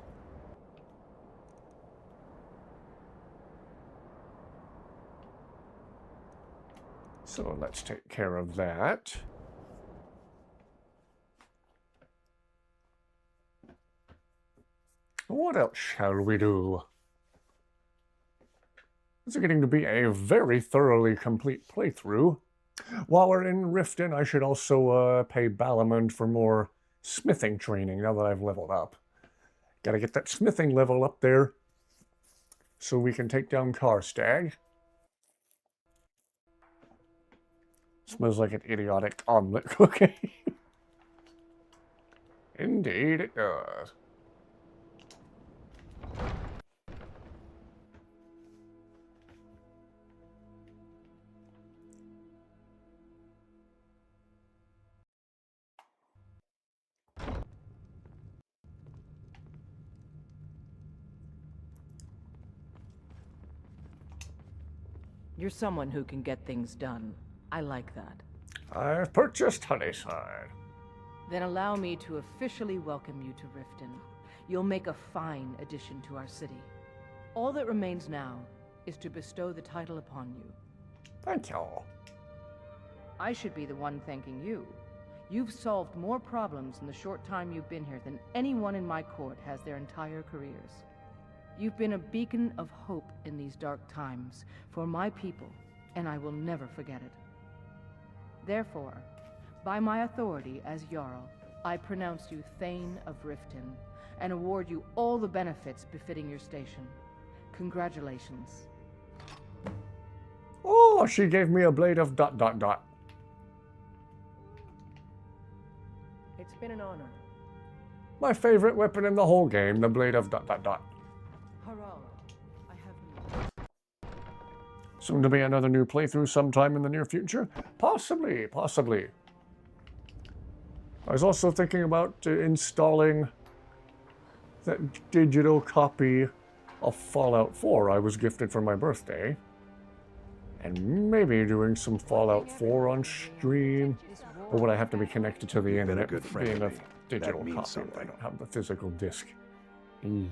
So let's take care of that. What else shall we do? It's getting to be a very thoroughly complete playthrough. While we're in Riften, I should also pay Balamund for more smithing training now that I've leveled up. Gotta get that smithing level up there so we can take down Karstag. Smells like an idiotic omelet cooking. Indeed it does. You're someone who can get things done. I like that. I've purchased Honeyside. Then allow me to officially welcome you to Riften. You'll make a fine addition to our city. All that remains now is to bestow the title upon you. Thank you. I should be the one thanking you. You've solved more problems in the short time you've been here than anyone in my court has their entire careers. You've been a beacon of hope in these dark times for my people, and I will never forget it. Therefore, by my authority as Jarl, I pronounce you Thane of Riften, and award you all the benefits befitting your station. Congratulations. Oh, she gave me a blade of ... It's been an honor. My favorite weapon in the whole game, the blade of ... Harald, I have you. Soon to be another new playthrough sometime in the near future? Possibly, possibly. I was also thinking about installing that digital copy of Fallout 4 I was gifted for my birthday. And maybe doing some Fallout 4 on stream. Or would I have to be connected to the internet good friend being to a me. digital That means copy? something. I don't have the physical disc. You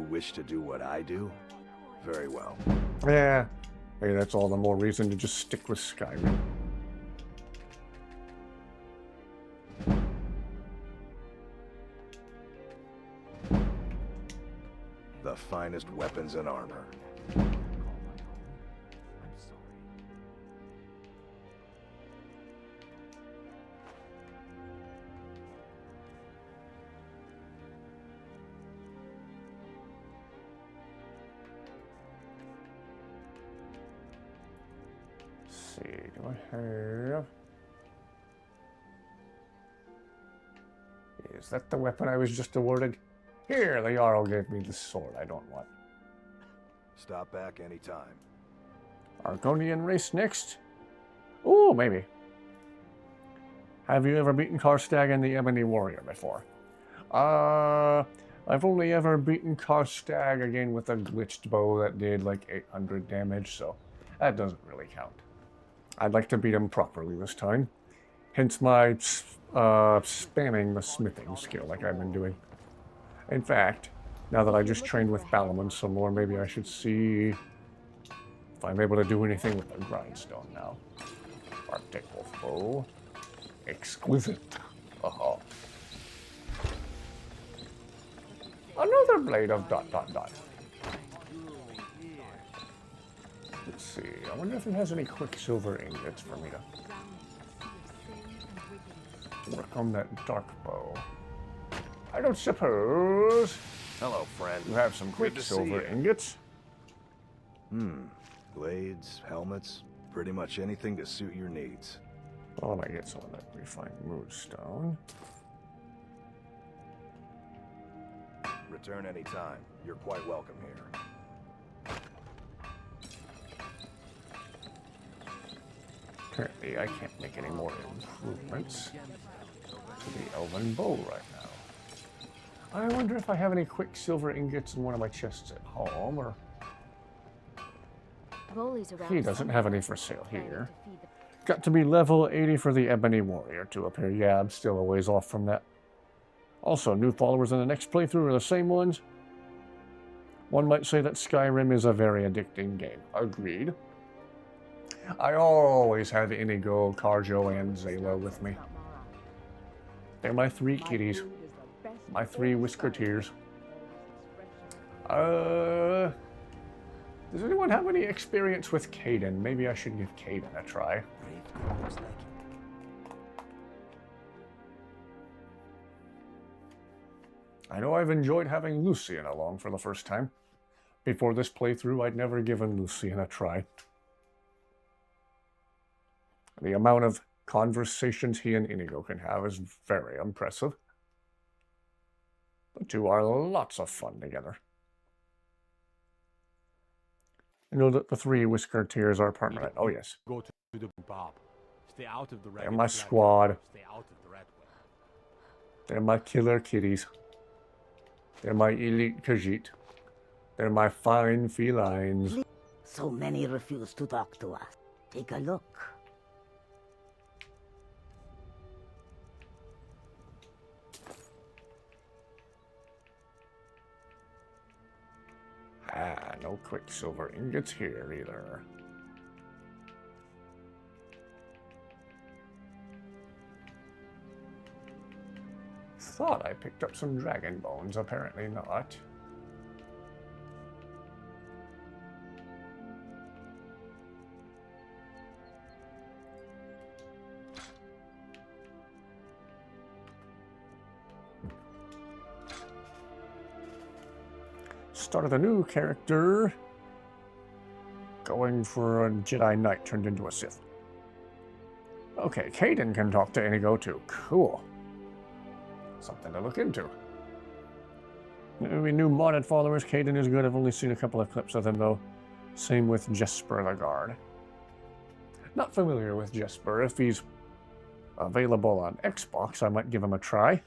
wish to do what I do? Very well. Yeah, maybe that's all the more reason to just stick with Skyrim. The finest weapons and armor. Let's see, do I have... Is that the weapon I was just awarded? Here, the Jarl gave me the sword I don't want. Stop back anytime. Argonian race next? Ooh, maybe. Have you ever beaten Karstag and the Ebony Warrior before? I've only ever beaten Karstag again with a glitched bow that did like 800 damage, so that doesn't really count. I'd like to beat him properly this time. Hence my spamming the smithing skill like I've been doing. In fact, now that I just trained with Balamund some more, maybe I should see if I'm able to do anything with the grindstone now. Arctic Wolf Bow. Exquisite. Uh-huh. Another blade of ... Let's see. I wonder if it has any quicksilver ingots for me to... work on that dark bow. I don't suppose Hello, friend. you have some Good to see quicksilver you. ingots. Blades, helmets, pretty much anything to suit your needs. Oh, I get some of that refined moonstone. Return anytime. You're quite welcome here. Apparently, I can't make any more improvements to the elven bow right now. I wonder if I have any quicksilver ingots in one of my chests at home, or... He doesn't have any for sale here. Got to be level 80 for the Ebony Warrior to appear. Yeah, I'm still a ways off from that. Also, new followers in the next playthrough are the same ones. One might say that Skyrim is a very addicting game. Agreed. I always have Inigo, Carjo, and Zayla with me. They're my 3 kitties. My 3 whiskerteers. Does anyone have any experience with Caden? Maybe I should give Caden a try. I know I've enjoyed having Lucian along for the first time. Before this playthrough, I'd never given Lucian a try. The amount of conversations he and Inigo can have is very impressive. The two are lots of fun together. I know that the 3 whiskerteers are permanent. Oh, yes. Go to the Bob. Stay out of the They're my squad. Stay out of the red one. They're my killer kitties. They're my elite Khajiit. They're my fine felines. So many refuse to talk to us. Take a look. Ah, no quicksilver ingots here either. Thought I picked up some dragon bones, apparently not. Started a new character. Going for a Jedi Knight turned into a Sith. Okay, Caden can talk to Inigo too. Cool. Something to look into. We new modded followers. Caden is good. I've only seen a couple of clips of him though. Same with Jesper the Guard. Not familiar with Jesper. If he's available on Xbox, I might give him a try.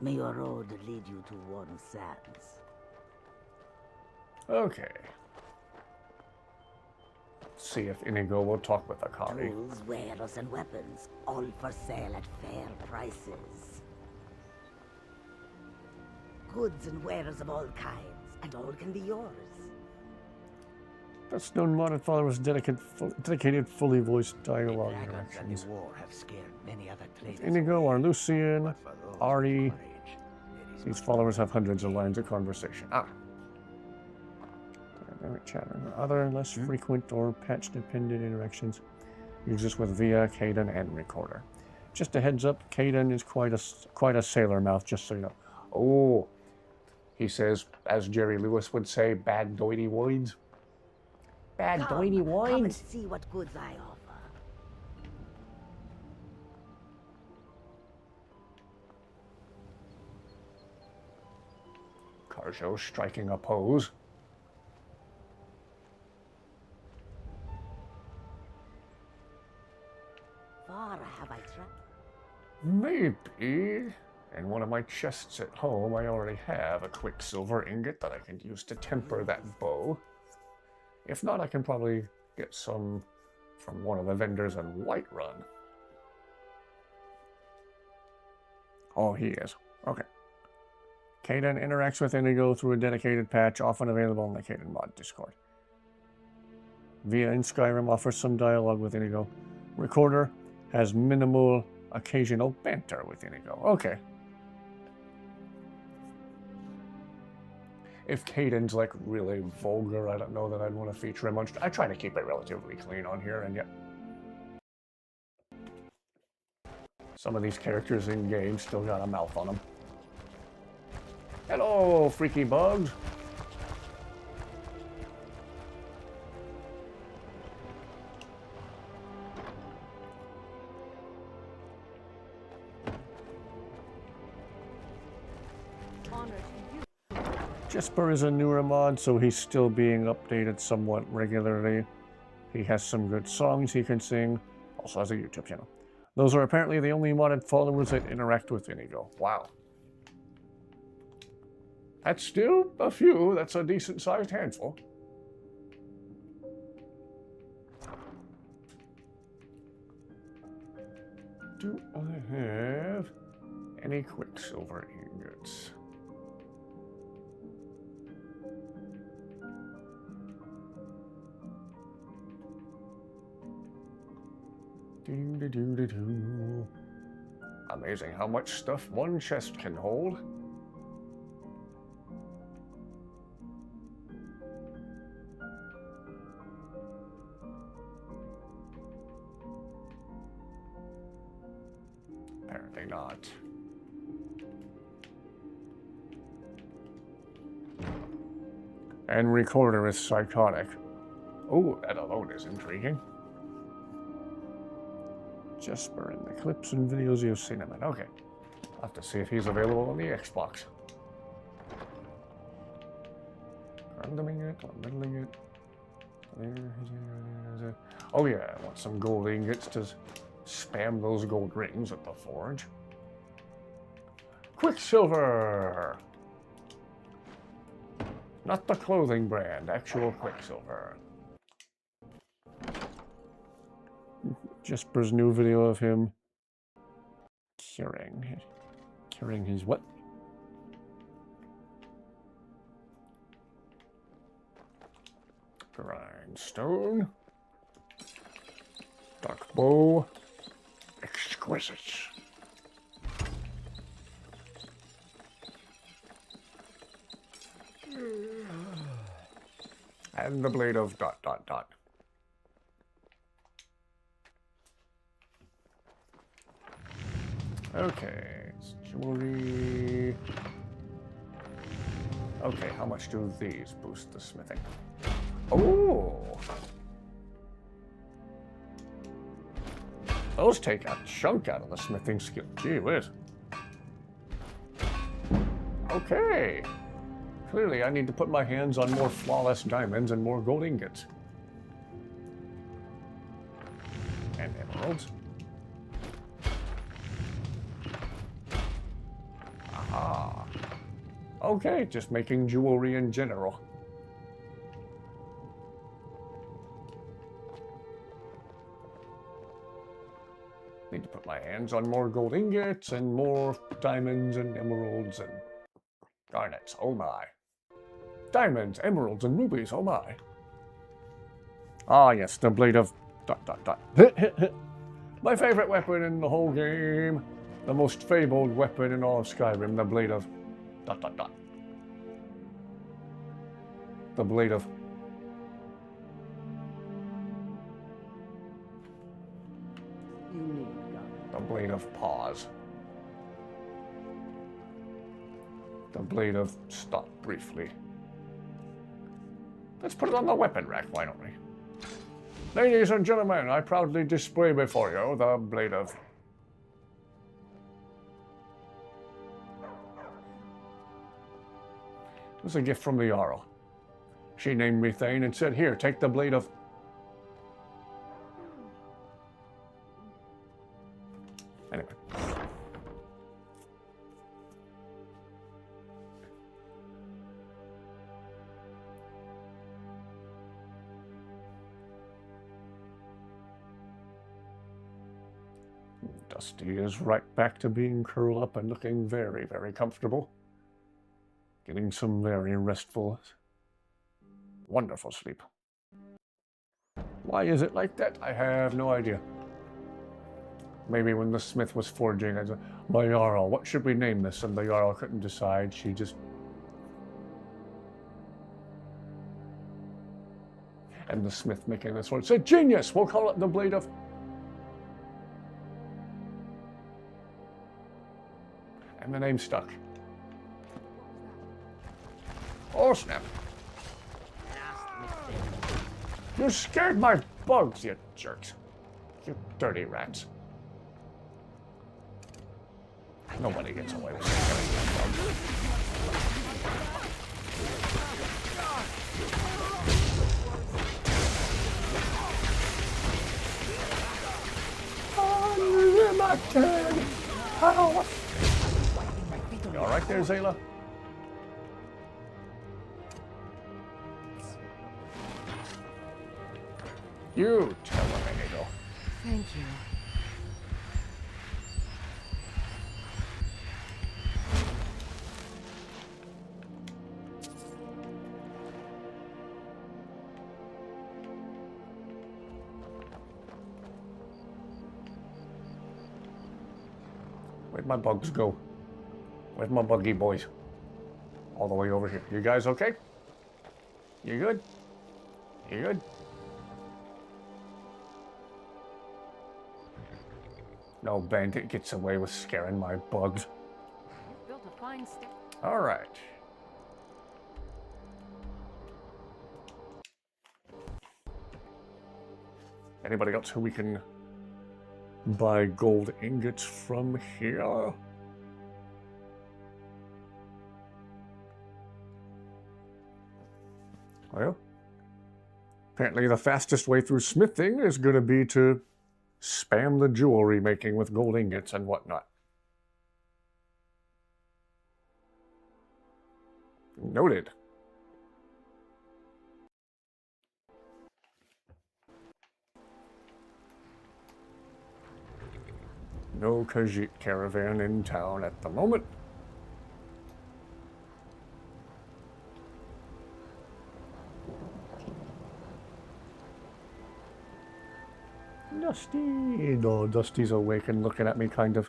May your road lead you to warm sands. Okay. See if Inigo will talk with Akari. Tools, wares, and weapons, all for sale at fair prices. Goods and wares of all kinds, and all can be yours. Best known modded followers dedicated fully voiced dialogue Dragons and interactions. the war have scared many other traders. Inigo are Lucian, Ari. These followers have hundreds of lines of conversation. Ah. Dynamic chatter. Other less frequent or patch-dependent interactions. Use this with Via, Caden, and Recorder. Just a heads up, Caden is quite a sailor mouth, just so you know. Oh, he says, as Jerry Lewis would say, bad doity woids. Bad doity Come and woids. see what goods I offer. Carjo striking a pose. Far have I traveled? Maybe. In one of my chests at home, I already have a quicksilver ingot that I can use to temper that bow. If not, I can probably get some from one of the vendors in Whiterun. Oh, he is. Okay. Kaden interacts with Inigo through a dedicated patch, often available in the Kaden mod Discord. Via in Skyrim offers some dialogue with Inigo. Recorder has minimal occasional banter with Inigo. Okay. If Caden's like really vulgar, I don't know that I'd want to feature him on. I try to keep it relatively clean on here, and yet some of these characters in game still got a mouth on them. Hello, freaky bugs. Jesper is a newer mod, so he's still being updated somewhat regularly. He has some good songs he can sing. Also has a YouTube channel. Those are apparently the only modded followers that interact with Inigo. Wow. That's still a few. That's a decent-sized handful. Do I have any Quicksilver ingots? Do-do-do-do-do. Amazing how much stuff one chest can hold. Apparently not. And Recorder is psychotic. Oh, that alone is intriguing. Jesper in the clips and videos you've seen him in. Okay. I'll have to see if he's available on the Xbox. Randoming it, middling it. Oh yeah, I want some gold ingots to spam those gold rings at the forge. Quicksilver! Not the clothing brand, actual Quicksilver. Jesper's new video of him curing his what? Grindstone. Dark bow. Exquisite. And the blade of ... Okay, it's jewelry. Okay, how much do these boost the smithing? Oh! Those take a chunk out of the smithing skill. Gee whiz. Okay. Clearly I need to put my hands on more flawless diamonds and more gold ingots. And emeralds. Aha. Okay, just making jewelry in general. Need to put my hands on more gold ingots and more diamonds and emeralds and garnets. Oh my. Diamonds, emeralds, and rubies. Oh my. Ah yes, the blade of ... My favorite weapon in the whole game. The most fabled weapon in all of Skyrim, the blade of ... The blade of... The blade of pause. The blade of stop briefly. Let's put it on the weapon rack, why don't we? Ladies and gentlemen, I proudly display before you the blade of... It was a gift from the Jarl. She named me Thane and said, here, take the blade of... Anyway. Dusty is right back to being curled up and looking very, very comfortable. Getting some very restful, wonderful sleep. Why is it like that? I have no idea. Maybe when the smith was forging, I said, "My Jarl, what should we name this?" And the Jarl couldn't decide. She just... And the smith making the sword said, "Genius! We'll call it the Blade of..." And the name stuck. Oh, snap. You scared my bugs, you jerks. You dirty rats. Nobody gets away with scaring my bugs. Unlimited power. You alright there, Zayla? You tell him, Inigo. Thank you. Where'd my bugs go? Where's my buggy boys? All the way over here. You guys okay? You good? You good? No bandit gets away with scaring my bugs. You've built a fine stick. All right. Anybody else who we can buy gold ingots from here? Well, apparently the fastest way through smithing is going to be to spam the jewelry making with gold ingots and whatnot. Noted. No Khajiit caravan in town at the moment. Dusty. No, Dusty's awake and looking at me kind of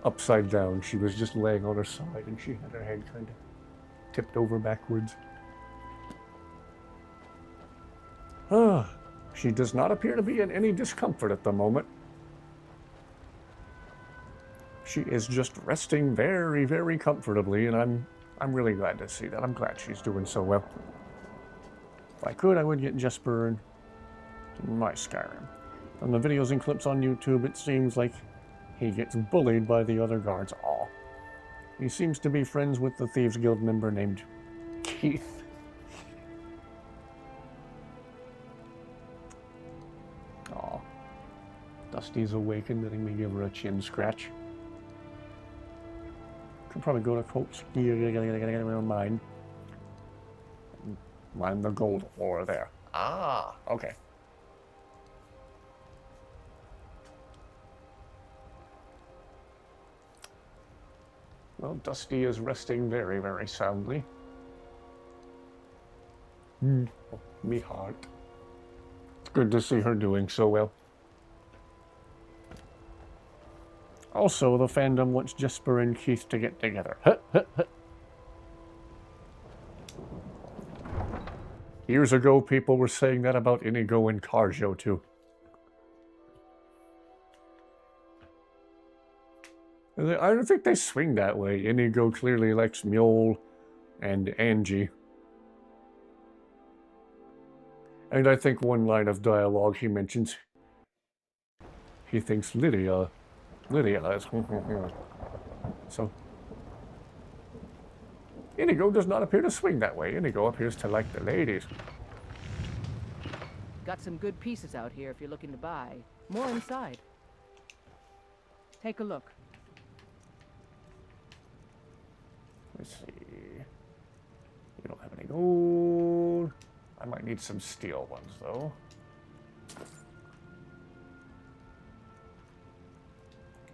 upside down. She was just laying on her side and she had her head kind of tipped over backwards. She does not appear to be in any discomfort at the moment. She is just resting very, very comfortably, and I'm really glad to see that. I'm glad she's doing so well. If I could, I would get Jesper in my Skyrim. From the videos and clips on YouTube, it seems like he gets bullied by the other guards. Aw. He seems to be friends with the Thieves Guild member named Keith. Aw. Dusty's awake and letting me give her a chin scratch. Could probably go to Coach mine. Mine the gold ore there. Ah, okay. Well, Dusty is resting very, very soundly. Me heart. It's good to see her doing so well. Also, the fandom wants Jesper and Keith to get together. Years ago, people were saying that about Inigo and Karjo, too. I don't think they swing that way. Inigo clearly likes Mjol and Angie. And I think one line of dialogue he mentions, he thinks Lydia is... So, Inigo does not appear to swing that way. Inigo appears to like the ladies. Got some good pieces out here if you're looking to buy. More inside. Take a look. Let's see. We don't have any gold. I might need some steel ones, though.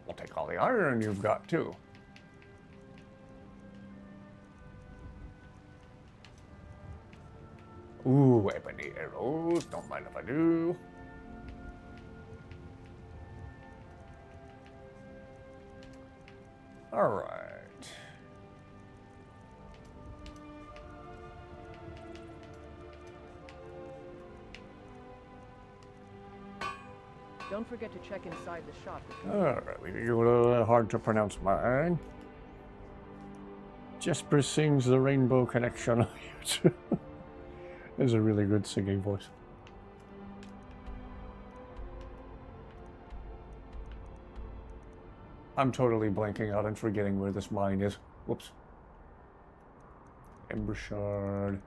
We'll take all the iron you've got, too. Ooh, ebony arrows. Don't mind if I do. Alright. Don't forget to check inside the shop. Alright, we go to hard to pronounce mine. Jesper sings the Rainbow Connection on YouTube. It's a really good singing voice. I'm totally blanking out and forgetting where this mine is. Whoops. Ember Shard.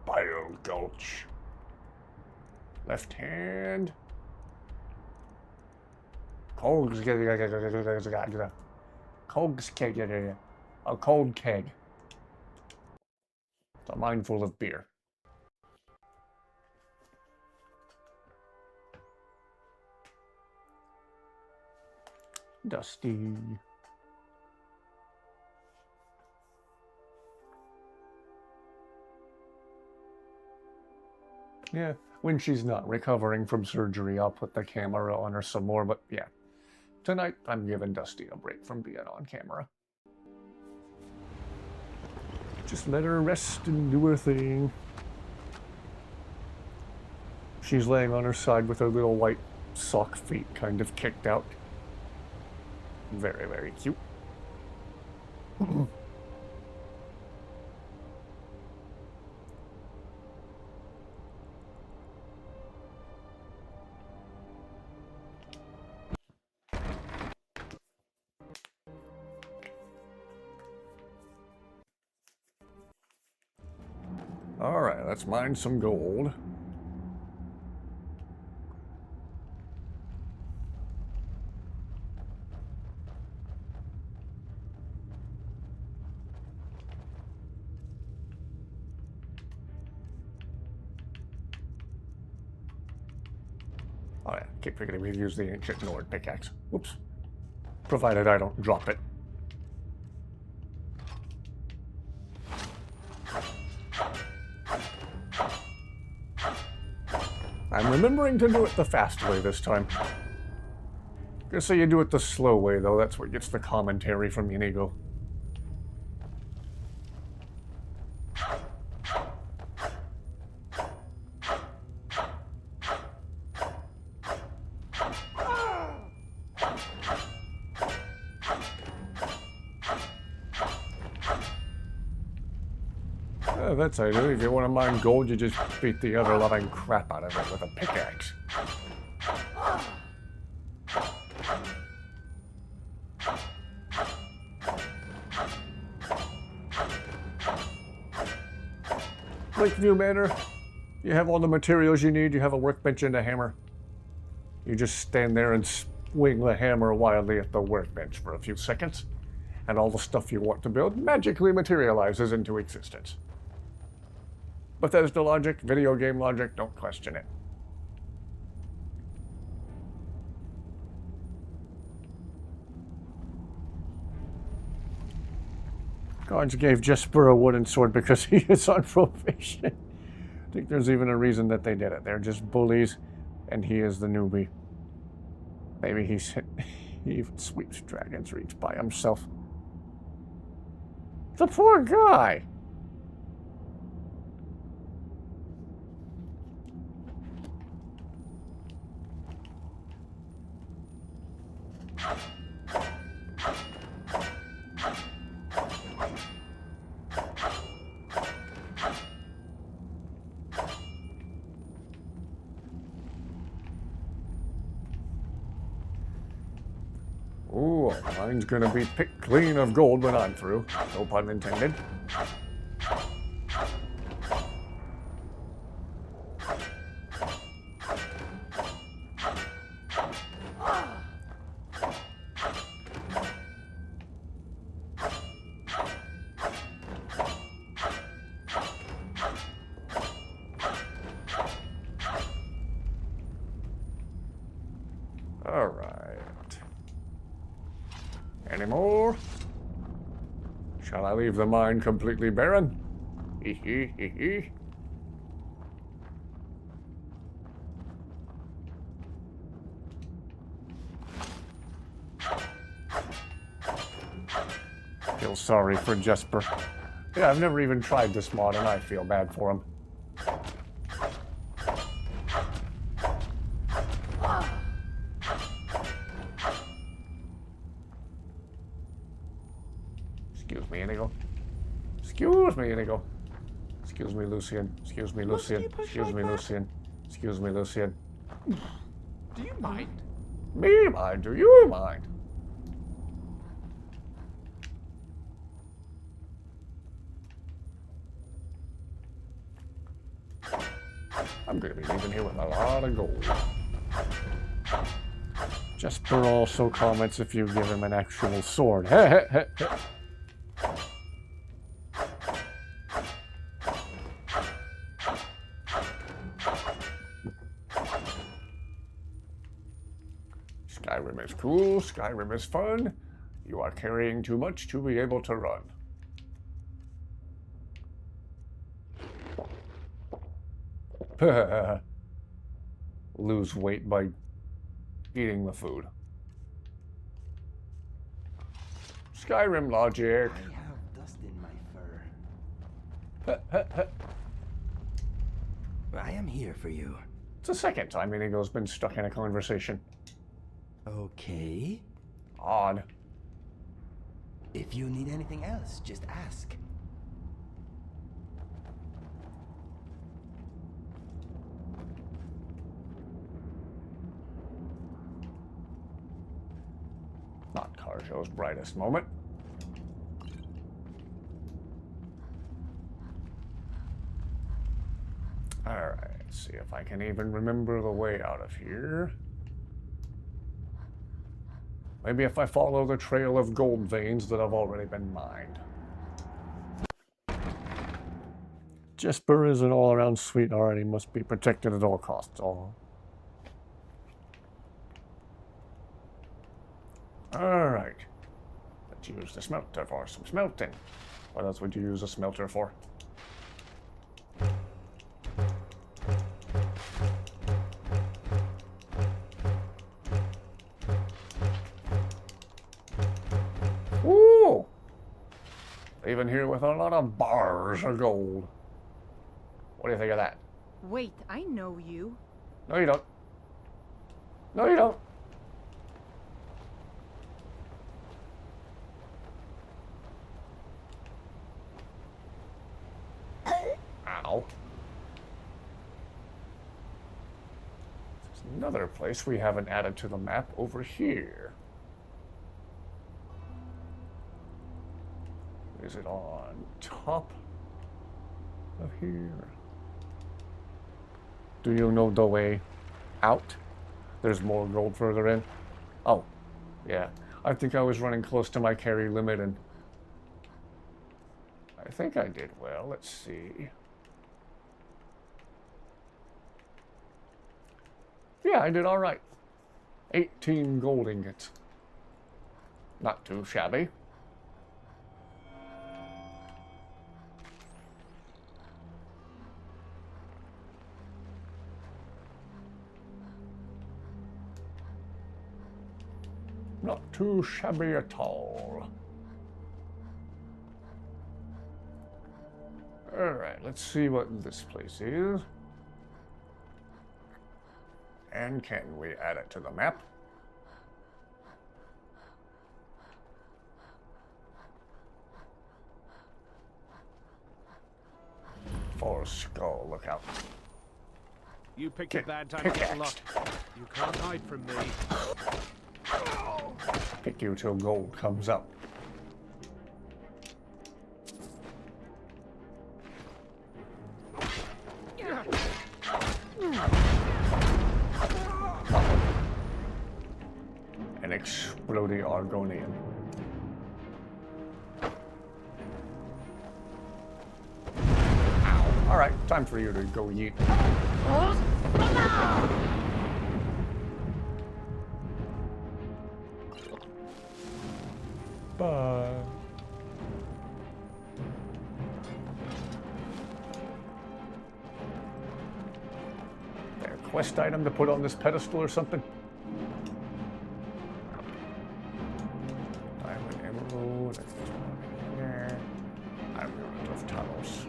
Bile Gulch. Left hand. Cogs keg. A cold keg. It's a mine full of beer. Dusty. Yeah, when she's not recovering from surgery, I'll put the camera on her some more, but yeah. Tonight, I'm giving Dusty a break from being on camera. Just let her rest and do her thing. She's laying on her side with her little white sock feet kind of kicked out. Very, very cute. Alright, let's mine some gold. Oh yeah, keep forgetting we use the ancient Nord pickaxe. Whoops. Provided I don't drop it. I'm remembering to do it the fast way this time. Gonna say you do it the slow way, though. That's what gets the commentary from Inigo. That's how you do it. If you want to mine gold, you just beat the other loving crap out of it with a pickaxe. Lakeview Manor, you have all the materials you need. You have a workbench and a hammer. You just stand there and swing the hammer wildly at the workbench for a few seconds, and all the stuff you want to build magically materializes into existence. Bethesda logic, video game logic, don't question it. Gods gave Jesper a wooden sword because he is on probation. I think there's even a reason that they did it. They're just bullies, and he is the newbie. Maybe he even sweeps Dragon's Reach by himself. The poor guy! Ooh, mine's gonna be picked clean of gold when I'm through. No pun intended. Any more? Shall I leave the mine completely barren? Feel sorry for Jesper. Yeah, I've never even tried this mod, and I feel bad for him. Excuse me, Inigo. Excuse me, Inigo. Excuse me, Lucian. Excuse me, Lucian. Excuse me, Lucian. Excuse me, Lucian. Do you mind? Me mind? Do you mind? I'm going to be leaving here with a lot of gold. Jesper also comments if you give him an actual sword. Skyrim is cool, Skyrim is fun. You are carrying too much to be able to run. Lose weight by eating the food. Skyrim logic. I have dust in my fur. I am here for you. It's the second time Inigo's been stuck in a conversation. Okay. Odd. If you need anything else, just ask. Not Carjo's brightest moment. Alright, let's see if I can even remember the way out of here. Maybe if I follow the trail of gold veins that have already been mined. Jesper is an all-around sweetheart. He must be protected at all costs. Oh. Alright. Let's use the smelter for some smelting. What else would you use a smelter for? Ooh! Even here with a lot of bars of gold. What do you think of that? Wait, I know you. No, you don't. No, you don't. Ow. There's another place we haven't added to the map over here. Is it on top of here? Do you know the way out? There's more gold further in. Oh, yeah. I think I was running close to my carry limit, and I think I did well. Let's see. Yeah, I did all right. 18 gold ingots. Not too shabby. Not too shabby at all. Alright, let's see what this place is. And can we add it to the map? For skull, look out. You picked a bad time to get luck. You can't hide from me. Pick you till gold comes up. An exploding Argonian. Ow. Alright, time for you to go yeet. Bye. quest item to put on this pedestal or something? Diamond emerald. There. Amulet of Talos.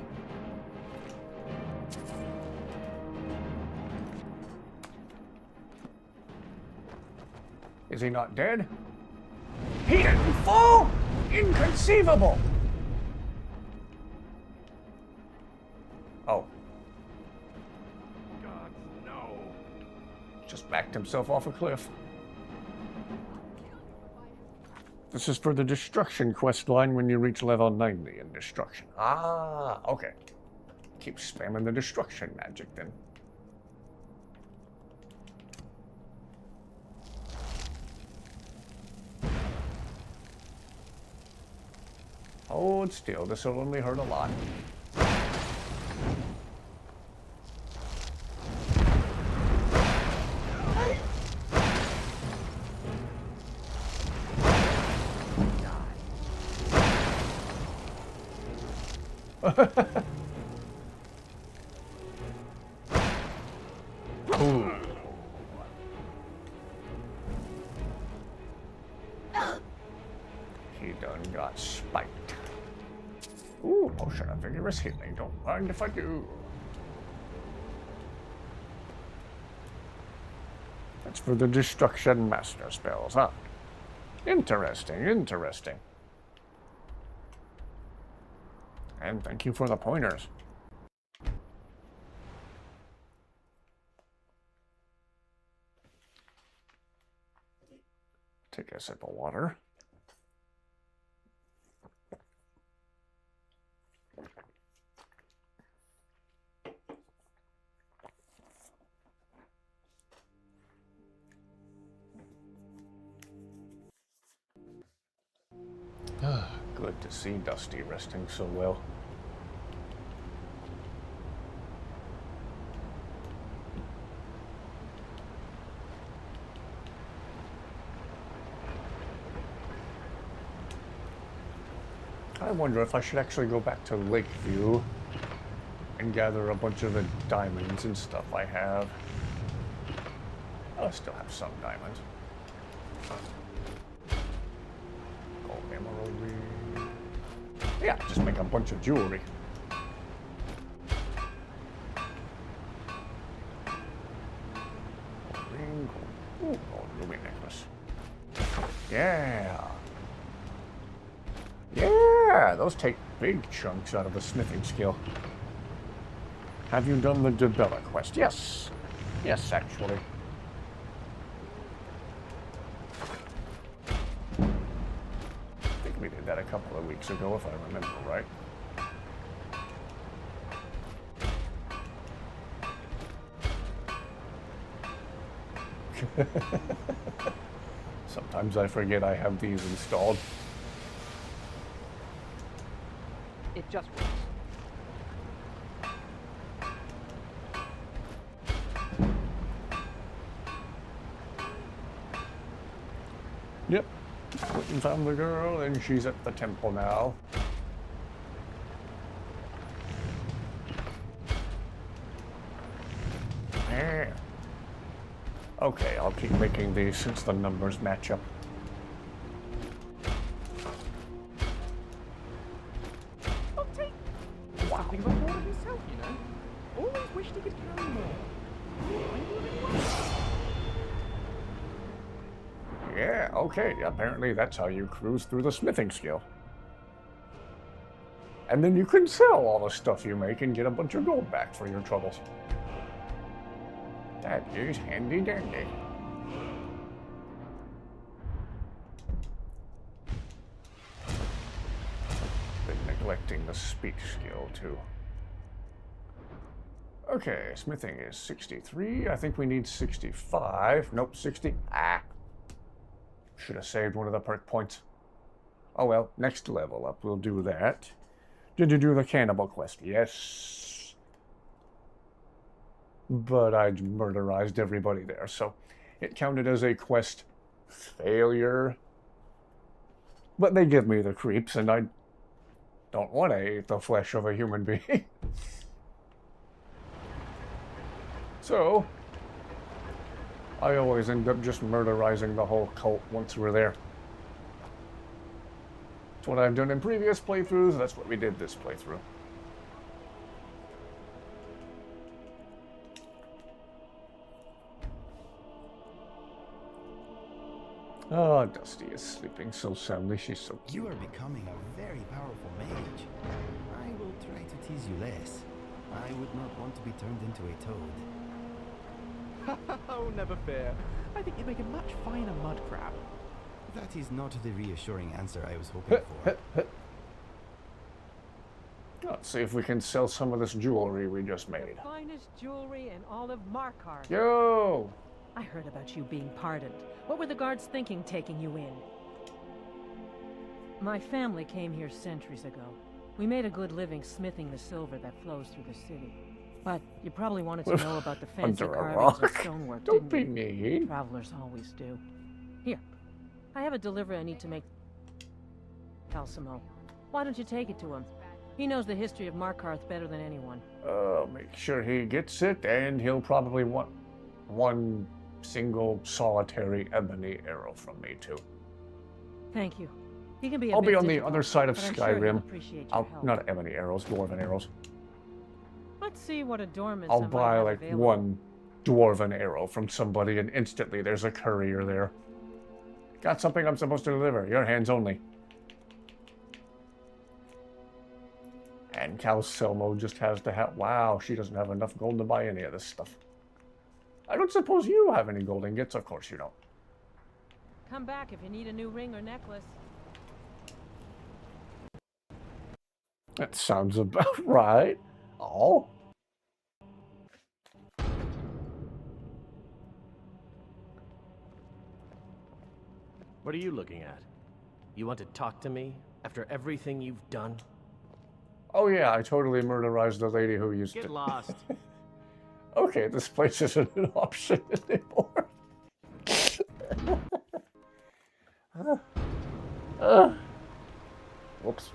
Is he not dead? He didn't fall! Inconceivable! Oh. God, no. Just backed himself off a cliff. This is for the destruction quest line when you reach level 90 in destruction. Ah, okay. Keep spamming the destruction magic then. Hold still, this will only hurt a lot. Ooh. He done got spiked. Ooh, potion of vigorous healing. Don't mind if I do. That's for the destruction master spells, huh? Interesting, interesting. And thank you for the pointers. Take a sip of water. Good to see Dusty resting so well. I wonder if I should actually go back to Lakeview and gather a bunch of the diamonds and stuff I have. I still have some diamonds. Gold emerald ring. Yeah, just make a bunch of jewelry. Gold ring, gold, ooh, gold ruby necklace. Yeah. Yeah, those take big chunks out of the smithing skill. Have you done the Debella quest? Yes. Yes, actually. I think we did that a couple of weeks ago, if I remember right. Sometimes I forget I have these installed. It just works. Yep. Went and found the girl, and she's at the temple now. Yeah. Okay, I'll keep making these since the numbers match up. Something of a hoarder himself, you know. Always wished he could carry more. Yeah, okay, apparently that's how you cruise through the smithing skill. And then you can sell all the stuff you make and get a bunch of gold back for your troubles. That is handy dandy. Been neglecting the speech skill too. Okay, smithing is 63. I think we need 65. Nope, 60. Ah. Should have saved one of the perk points. Oh well, next level up, we'll do that. Did you do the cannibal quest? Yes. But I murderized everybody there, so it counted as a quest failure. But they give me the creeps, and I don't want to eat the flesh of a human being. So, I always end up just murderizing the whole cult once we're there. That's what I've done in previous playthroughs, that's what we did this playthrough. Oh, Dusty is sleeping so soundly, she's so cute. You are becoming a very powerful mage. I will try to tease you less. I would not want to be turned into a toad. Oh, never fear. I think you'd make a much finer mud crab. That is not the reassuring answer I was hoping for. Let's see if we can sell some of this jewelry we just made. Finest jewelry in all of Markarth. Yo! I heard about you being pardoned. What were the guards thinking taking you in? My family came here centuries ago. We made a good living smithing the silver that flows through the city. But you probably wanted to know about the fancy Under a carvings and rock. stonework, Don't didn't be you? mean. Travelers always do. Here, I have a delivery I need to make. Calcimo. Why don't you take it to him? He knows the history of Markarth better than anyone. Make sure he gets it, and he'll probably want one single solitary ebony arrow from me too. Thank you. He can be. I'll be on the other side of but I'm sure he'll Skyrim. appreciate your help. Not ebony arrows, dwarven arrows. Let's see what adornments I'll I might buy have like available. one dwarven arrow from somebody, and instantly there's a courier there. Got something I'm supposed to deliver. Your hands only. And Calcelmo just has to have... Wow, she doesn't have enough gold to buy any of this stuff. I don't suppose you have any gold ingots. Of course you don't. Come back if you need a new ring or necklace. That sounds about right. Oh. What are you looking at? You want to talk to me after everything you've done? Oh yeah, I totally murderized the lady who used Get to... lost. Okay, this place isn't an option anymore. Whoops.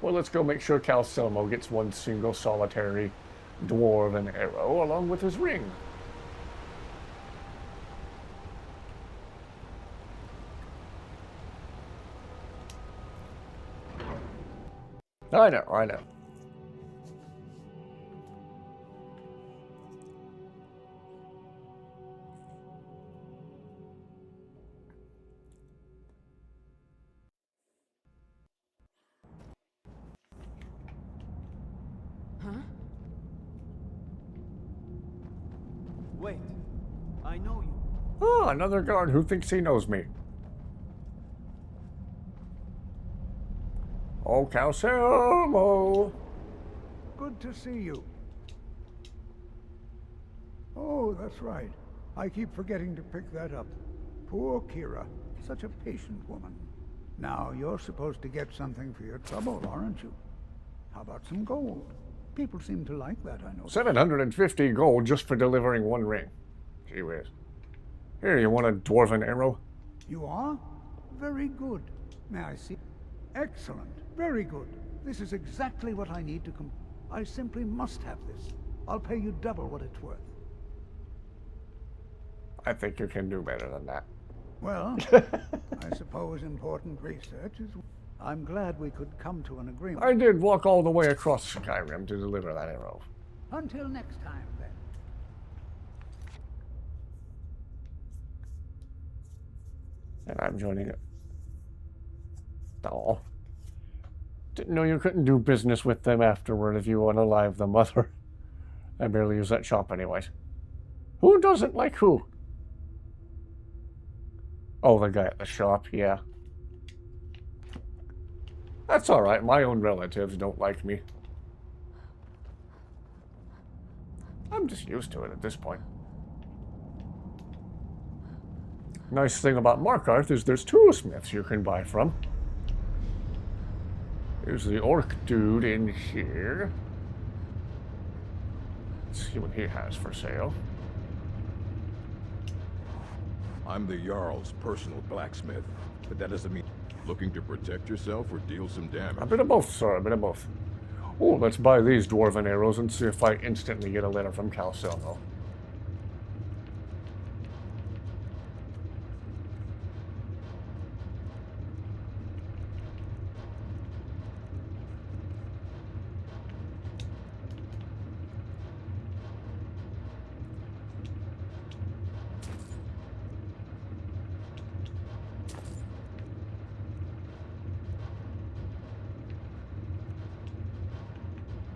Well, let's go make sure Calcelmo gets one single solitary dwarven arrow along with his ring. I know, I know. Huh? Wait, I know you. Oh, another guard who thinks he knows me. Oh, Calcelmo! Good to see you. Oh, that's right. I keep forgetting to pick that up. Poor Kira. Such a patient woman. Now, you're supposed to get something for your trouble, aren't you? How about some gold? People seem to like that, I know. 750 gold just for delivering one ring. Gee whiz. Here, you want a dwarven arrow? You are? Very good. May I see? Excellent. Very good. This is exactly what I need to I simply must have this. I'll pay you double what it's worth. I think you can do better than that. Well, I suppose important research is... I'm glad we could come to an agreement. I did walk all the way across Skyrim to deliver that arrow. Until next time, then. And I'm joining it. Oh. Didn't know you couldn't do business with them afterward if you unalive the mother. I barely use that shop anyways. Who doesn't like who? Oh, the guy at the shop, yeah. That's alright, my own relatives don't like me. I'm just used to it at this point. Nice thing about Markarth is there's two smiths you can buy from. Here's the orc dude in here. Let's see what he has for sale. I'm the Jarl's personal blacksmith, but that doesn't mean looking to protect yourself or deal some damage. A bit of both, sir, a bit of both. Oh, let's buy these dwarven arrows and see if I instantly get a letter from Calcelmo.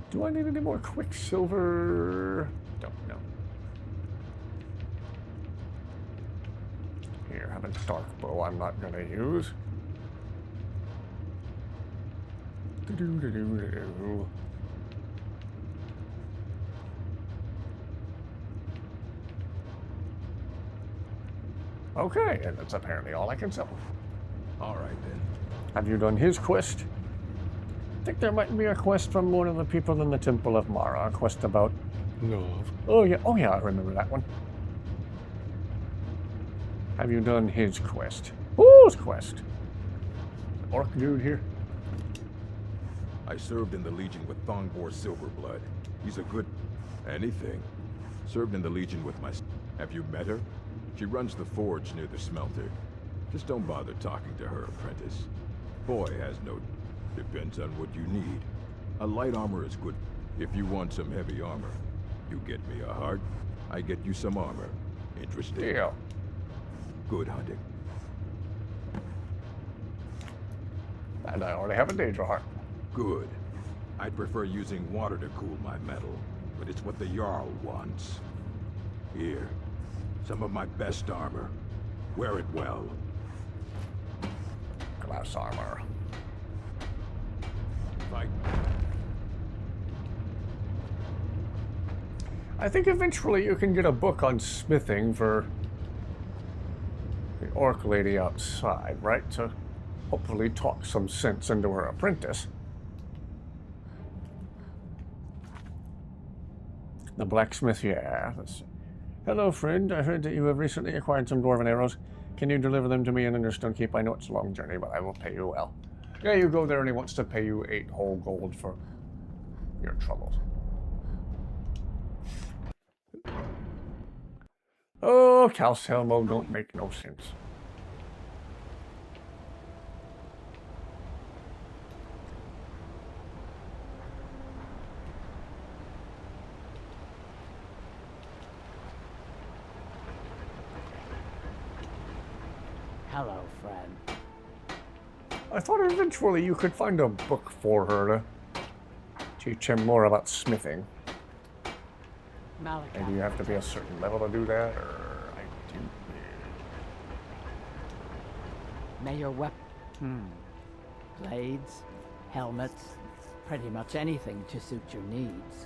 Do I need any more quicksilver? Don't know. Here, have a dark bow I'm not going to use. Do-do-do-do-do. Okay, and that's apparently all I can sell. All right, then. Have you done his quest? I think there might be a quest from one of the people in the Temple of Mara. A quest about love. Oh yeah, I remember that one. Have you done his quest? Whose quest? Orc dude here? I served in the Legion with Thongbor Silverblood. He's a good... anything. Served in the Legion with my... Have you met her? She runs the forge near the smelter. Just don't bother talking to her, apprentice. Boy has no... Depends on what you need. A light armor is good. If you want some heavy armor, you get me a heart, I get you some armor. Interesting? Deal. Good hunting. And I already have a Daedra heart. Good. I'd prefer using water to cool my metal, but it's what the Jarl wants. Here, some of my best armor. Wear it well. Glass armor. Fight. I think eventually you can get a book on smithing for the orc lady outside, right? To hopefully talk some sense into her apprentice. The blacksmith, yeah. Hello, friend. I heard that you have recently acquired some dwarven arrows. Can you deliver them to me in Understone Keep? I know it's a long journey, but I will pay you well. Yeah, you go there and he wants to pay you 8 whole gold for your troubles. Oh, Calcelmo don't make no sense. Hello, friend. I thought eventually you could find a book for her to teach him more about smithing. Malachi. Maybe you have to be a certain level to do that, or I do. May your weapon... Blades, helmets, pretty much anything to suit your needs.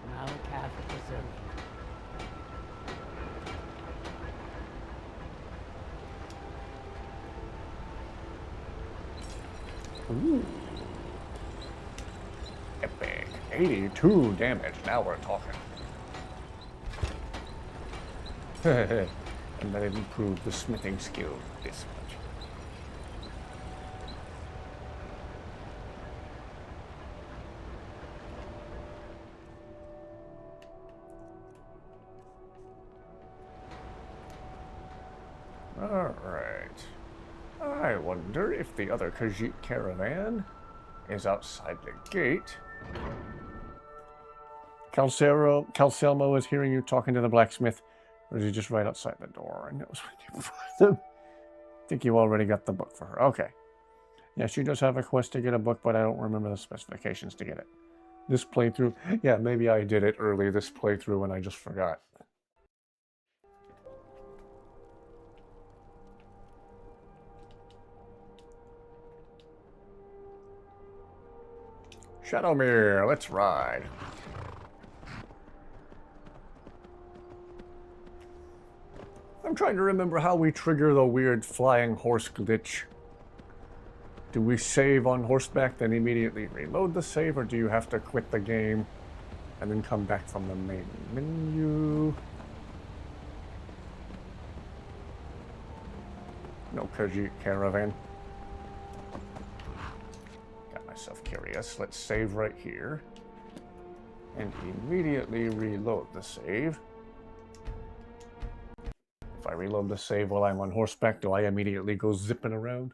Malachi preserve. Ooh. Epic. 82 damage. Now we're talking. And then it improved the smithing skill this much. Alright. I wonder if the other Khajiit caravan is outside the gate. Calcelmo is hearing you talking to the blacksmith, or is he just right outside the door and knows when you find them? I think you already got the book for her. Okay. Yeah, she does have a quest to get a book, but I don't remember the specifications to get it. This playthrough, yeah, maybe I did it early this playthrough and I just forgot. Shadowmere, let's ride. I'm trying to remember how we trigger the weird flying horse glitch. Do we save on horseback, then immediately reload the save, or do you have to quit the game and then come back from the main menu? No Khajiit caravan. curious of curious. Let's save right here. And immediately reload the save. If I reload the save while I'm on horseback, do I immediately go zipping around?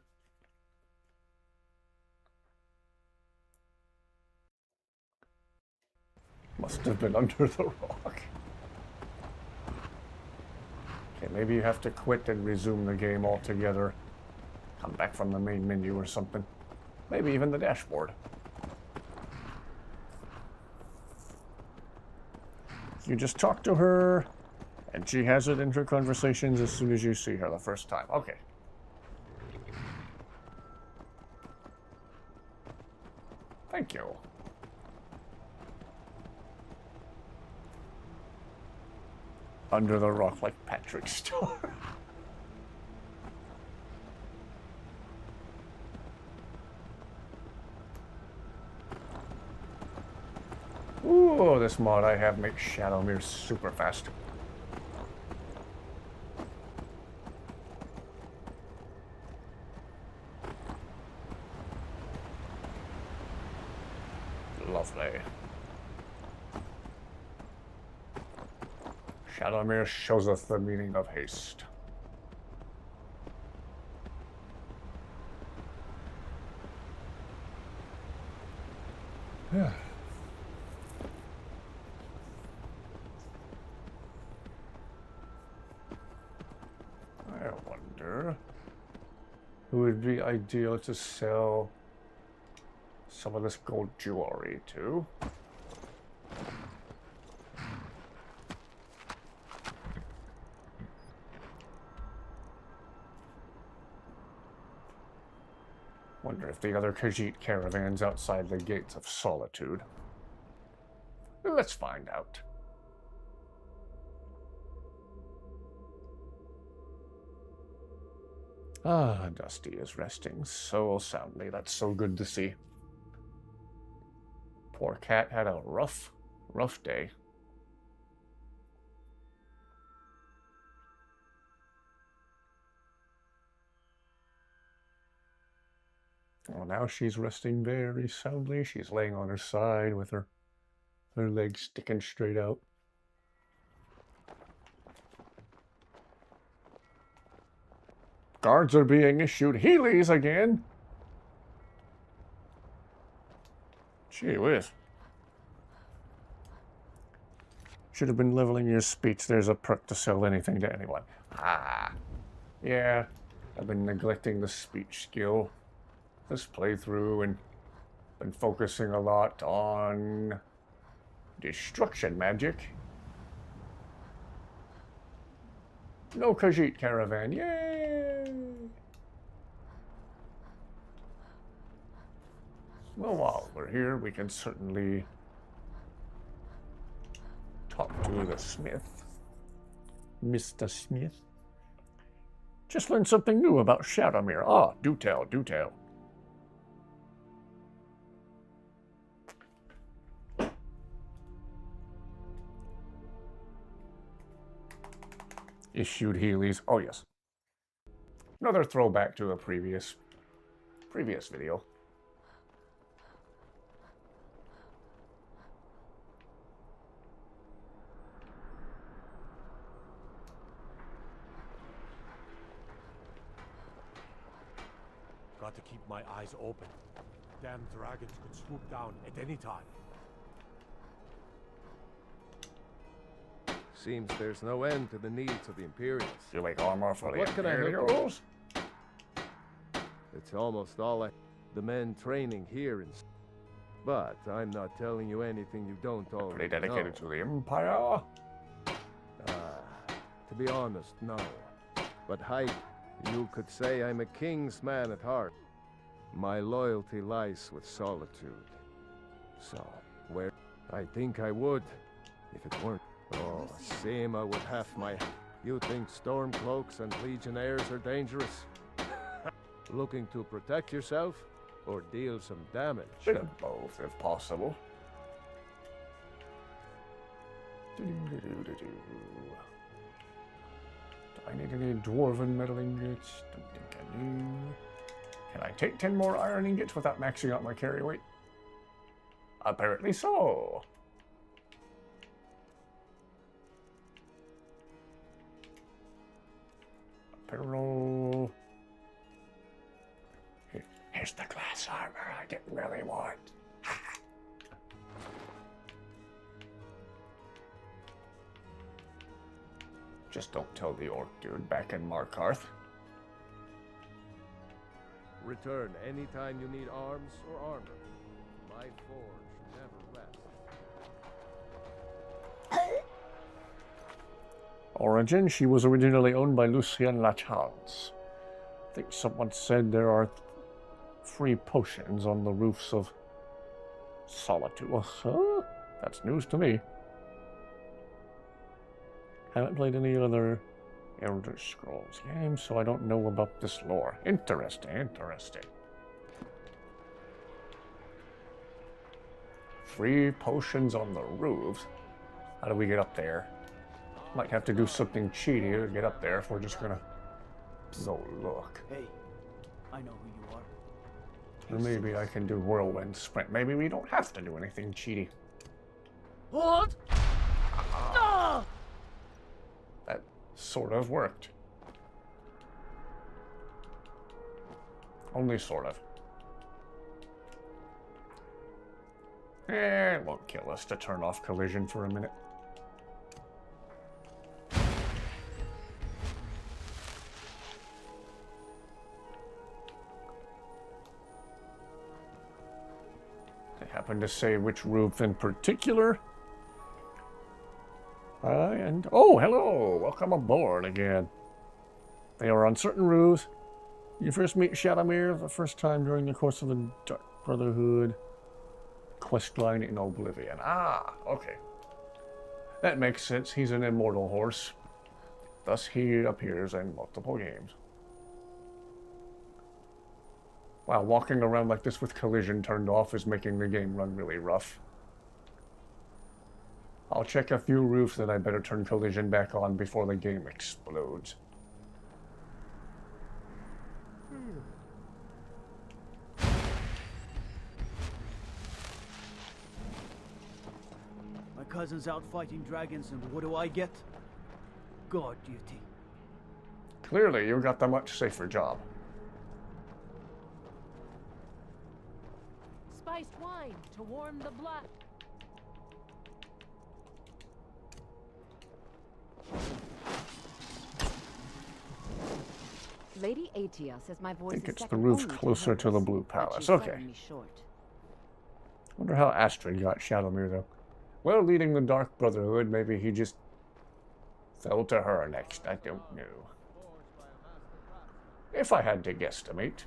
Must have been under the rock. Okay, maybe you have to quit and resume the game altogether. Come back from the main menu or something. Maybe even the dashboard. You just talk to her, and she has it in her conversations as soon as you see her the first time. Okay. Thank you. Under the rock like Patrick Star. Ooh, this mod I have makes Shadowmere super fast. Lovely. Shadowmere shows us the meaning of haste. Yeah. I wonder who would be ideal to sell some of this gold jewelry to. Wonder if the other Khajiit caravans outside the Gates of Solitude. Let's find out. Ah, Dusty is resting so soundly. That's so good to see. Poor cat had a rough day. Well, now she's resting very soundly. She's laying on her side with her legs sticking straight out. Guards are being issued Heelys again. Gee whiz. Should have been leveling your speech. There's a perk to sell anything to anyone. Ah. Yeah, I've been neglecting the speech skill this playthrough and been focusing a lot on destruction magic. No Khajiit caravan, yay! Well, while we're here, we can certainly talk to the Smith. Mr. Smith. Just learned something new about Shadowmere. Ah, do tell, do tell. Issued Heelys. Oh, yes. Another throwback to a previous video. Got to keep my eyes open. Damn dragons could swoop down at any time. Seems there's no end to the needs of the Imperials. You make armor for the What can I help you? Imperials? It's almost all the men training here in... But I'm not telling you anything you don't already Pretty dedicated know. to the Empire? To be honest, no. But you could say I'm a king's man at heart. My loyalty lies with Solitude. So, where... I think I would, if it weren't. Oh, Seema would have my... You think Stormcloaks and Legionnaires are dangerous? Looking to protect yourself, or deal some damage? Bit of both, if possible. Do I need any dwarven metal ingots? Don't think I do. Can I take 10 more iron ingots without maxing out my carry weight? Apparently so. Apparel. Here's the glass armor I didn't really want. Just don't tell the orc dude back in Markarth. Return anytime you need arms or armor. My forge never rests. Origin, she was originally owned by Lucien Lachance. I think someone said there are 3 potions on the roofs of Solitude. Huh? That's news to me. Haven't played any other Elder Scrolls games, so I don't know about this lore. Interesting, interesting. 3 potions on the roofs. How do we get up there? Might have to do something cheaty to get up there if we're just gonna go look. Hey, I know who you are. Or maybe I can do whirlwind sprint. Maybe we don't have to do anything cheaty. What? No! That sort of worked. Only sort of. It won't kill us to turn off collision for a minute. They happen to say which roof in particular. And oh, hello! Welcome aboard again. They are on certain roofs. You first meet Shadowmere the first time during the course of the Dark Brotherhood questline in Oblivion. Ah, okay. That makes sense. He's an immortal horse. Thus he appears in multiple games. Wow, walking around like this with collision turned off is making the game run really rough. I'll check a few roofs that I better turn collision back on before the game explodes. My cousin's out fighting dragons, and what do I get? Guard duty. Clearly, you got the much safer job. Spiced wine to warm the blood. Lady Atia says my voice I think is it's the second roof only to closer to the hers, Blue but Palace. she's Okay. selling me short. Wonder how Astrid got Shadowmere, though. Well, leading the Dark Brotherhood, maybe he just fell to her next. I don't know. If I had to guesstimate.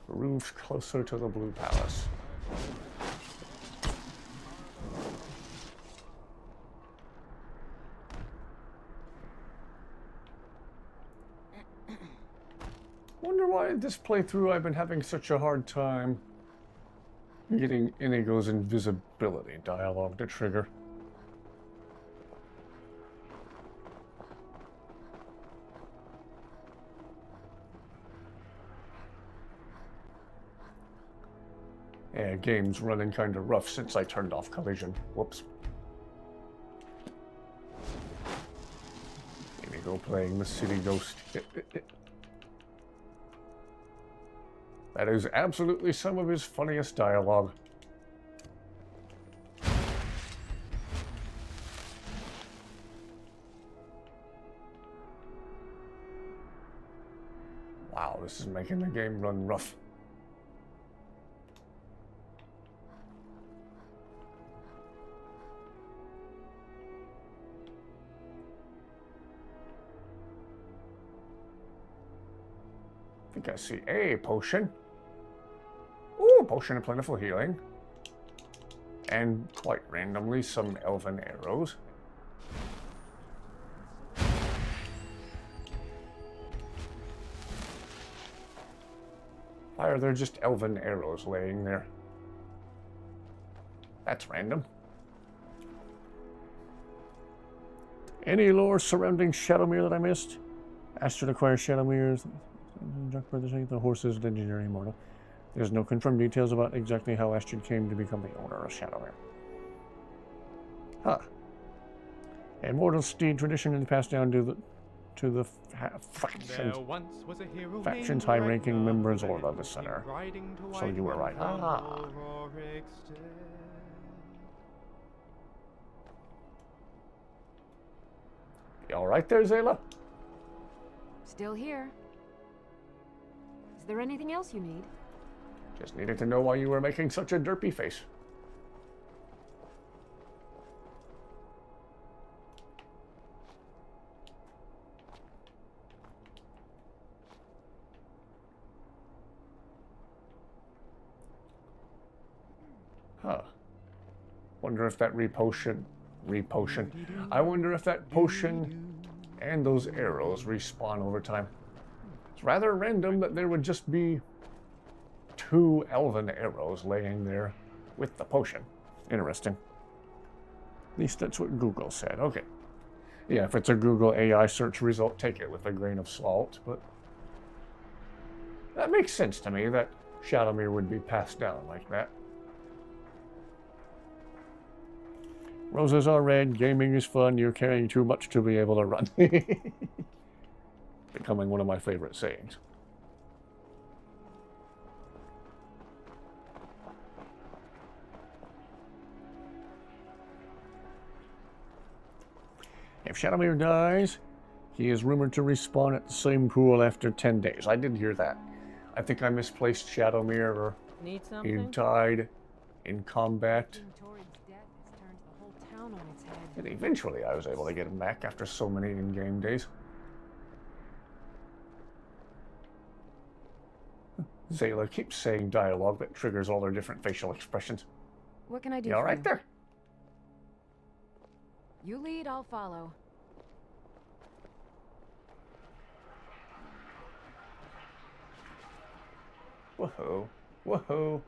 Roofs closer to the Blue Palace. Wonder why this playthrough I've been having such a hard time getting Inigo's invisibility dialogue to trigger. Yeah, game's running kind of rough since I turned off collision. Whoops. Inigo playing the city ghost. That is absolutely some of his funniest dialogue. Wow, this is making the game run rough. I think I see a potion. Ooh, potion of plentiful healing. And quite randomly, some elven arrows. Why are there just elven arrows laying there? That's random. Any lore surrounding Shadowmere that I missed? Astrid acquires Shadowmere. The horses, legendary immortal. There's no confirmed details about exactly how Astrid came to become the owner of Shadowmere. Huh. Immortal steed tradition is passed down to the faction's high-ranking members or the center. So you were right. Ah. You all right there, Zayla? Still here. Is there anything else you need? Just needed to know why you were making such a derpy face. Huh. Wonder if that repotion. I wonder if that potion and those arrows respawn over time. It's rather random that there would just be 2 elven arrows laying there with the potion. Interesting. At least that's what Google said. Okay. Yeah, if it's a Google AI search result, take it with a grain of salt, but that makes sense to me that Shadowmere would be passed down like that. Roses are red, gaming is fun, you're carrying too much to be able to run. Becoming one of my favorite sayings. If Shadowmere dies, he is rumored to respawn at the same pool after 10 days. I did hear that. I think I misplaced Shadowmere, or Need he something? died in combat. And eventually I was able to get him back after so many in-game days. Zayla keeps saying dialogue that triggers all their different facial expressions. What can I do? You all for right you? there? You lead, I'll follow. Whoa, whoa.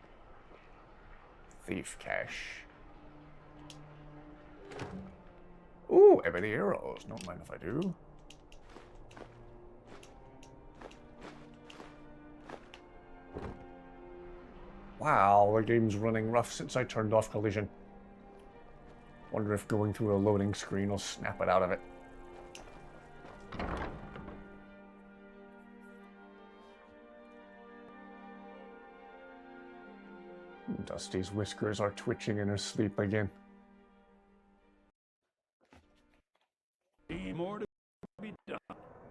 Thief cache. Ooh, ebony arrows. Don't mind if I do. Wow, the game's running rough since I turned off collision. Wonder if going through a loading screen will snap it out of it. Dusty's whiskers are twitching in her sleep again. More to be done.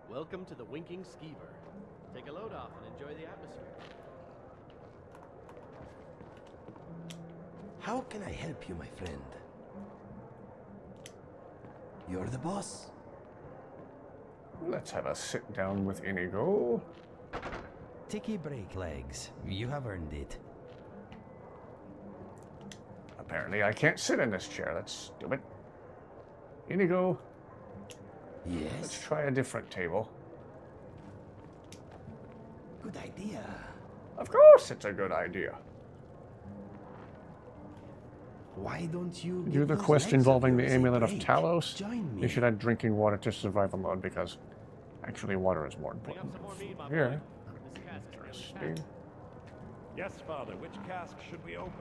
Welcome to the Winking Skeever. Take a load off and enjoy the atmosphere. How can I help you, my friend? You're the boss. Let's have a sit down with Inigo. Ticky break legs. You have earned it. Apparently I can't sit in this chair. That's stupid. Inigo. Yes? Let's try a different table. Good idea. Of course it's a good idea. Why don't you Do the those quest legs involving the yours a Amulet of break? Talos. Join me. You should add drinking water to survival mode because actually water is more important. Here. Interesting. Yes, Father. Which cask should we open?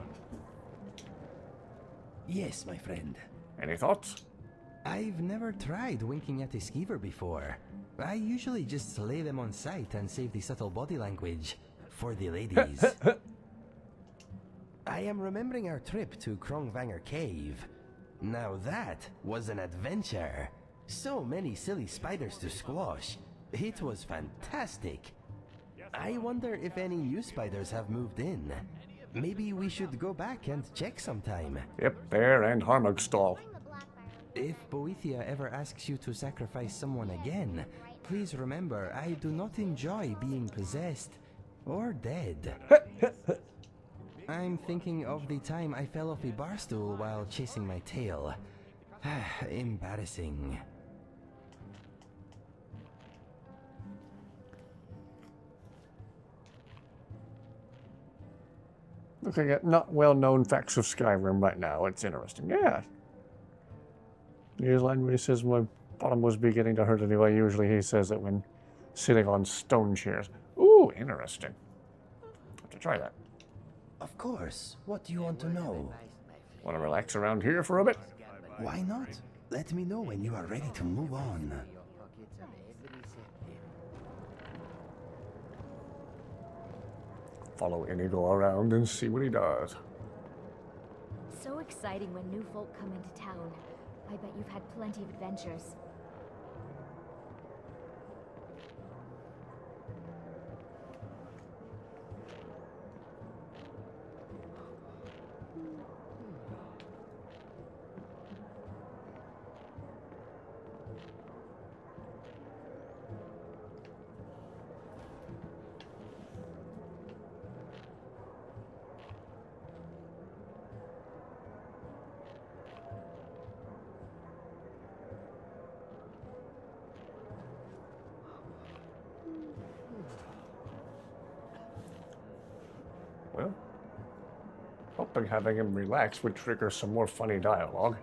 Yes, my friend. Any thoughts? I've never tried winking at a skeever before. I usually just slay them on sight and save the subtle body language for the ladies. I am remembering our trip to Krongvanger Cave. Now that was an adventure. So many silly spiders to squash. It was fantastic. I wonder if any new spiders have moved in. Maybe we should go back and check sometime. Yep, there and Harmugstall. If Boethia ever asks you to sacrifice someone again, please remember I do not enjoy being possessed or dead. I'm thinking of the time I fell off a bar stool while chasing my tail. Embarrassing. Looking at not well-known facts of Skyrim right now. It's interesting. Yeah. Here's a line where he says, my Bottom was beginning to hurt anyway. Usually he says it when sitting on stone chairs. Ooh, interesting. Have to try that. Of course. What do you want to know? Want to relax around here for a bit? Why not? Let me know when you are ready to move on. Follow Inigo around and see what he does. So exciting when new folk come into town. I bet you've had plenty of adventures. Well, hoping having him relax would trigger some more funny dialogue.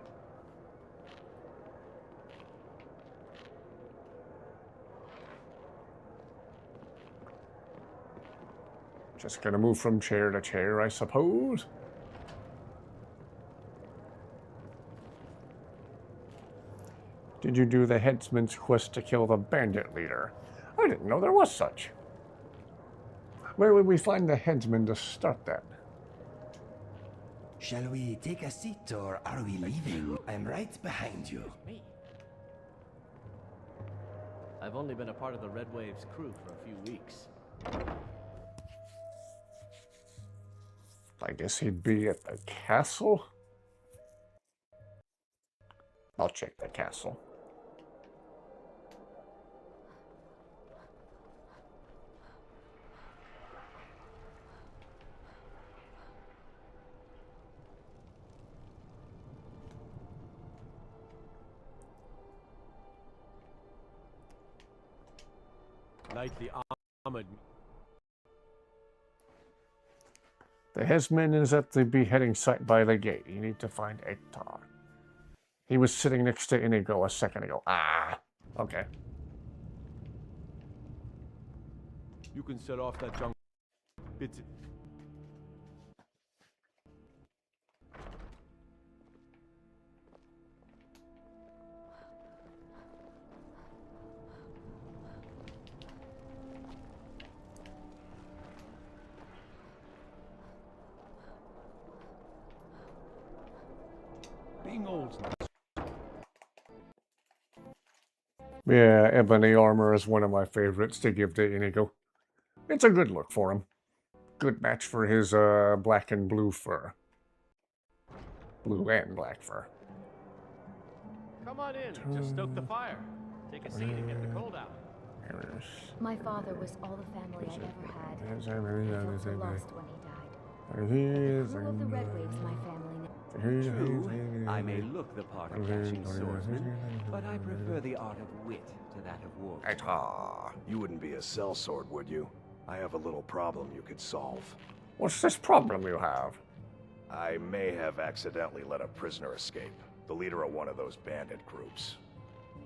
Just gonna move from chair to chair, I suppose. Did you do the headsman's quest to kill the bandit leader? I didn't know there was such. Where would we find the headsman to start that? Shall we take a seat or are we leaving? I'm right behind you. Me? I've only been a part of the Red Wave's crew for a few weeks. I guess he'd be at the castle? I'll check the castle. Lightly armored. The headsman is at the beheading site by the gate. You need to find Ektar. He was sitting next to Inigo a second ago. Ah, okay. You can set off that junk. It's being old. Yeah, ebony armor is one of my favorites to give to Inigo. It's a good look for him. Good match for his black and blue fur. Blue and black fur. Come on in, just stoke the fire. Take a seat and get the cold out. My father was all the family I ever had. I felt so lost when he died. The crew of the Red Waves, my family now. True, I may look the part of dashing swordsman, but I prefer the art of wit to that of war. You wouldn't be a sellsword, would you? I have a little problem you could solve. What's this problem you have? I may have accidentally let a prisoner escape, the leader of one of those bandit groups.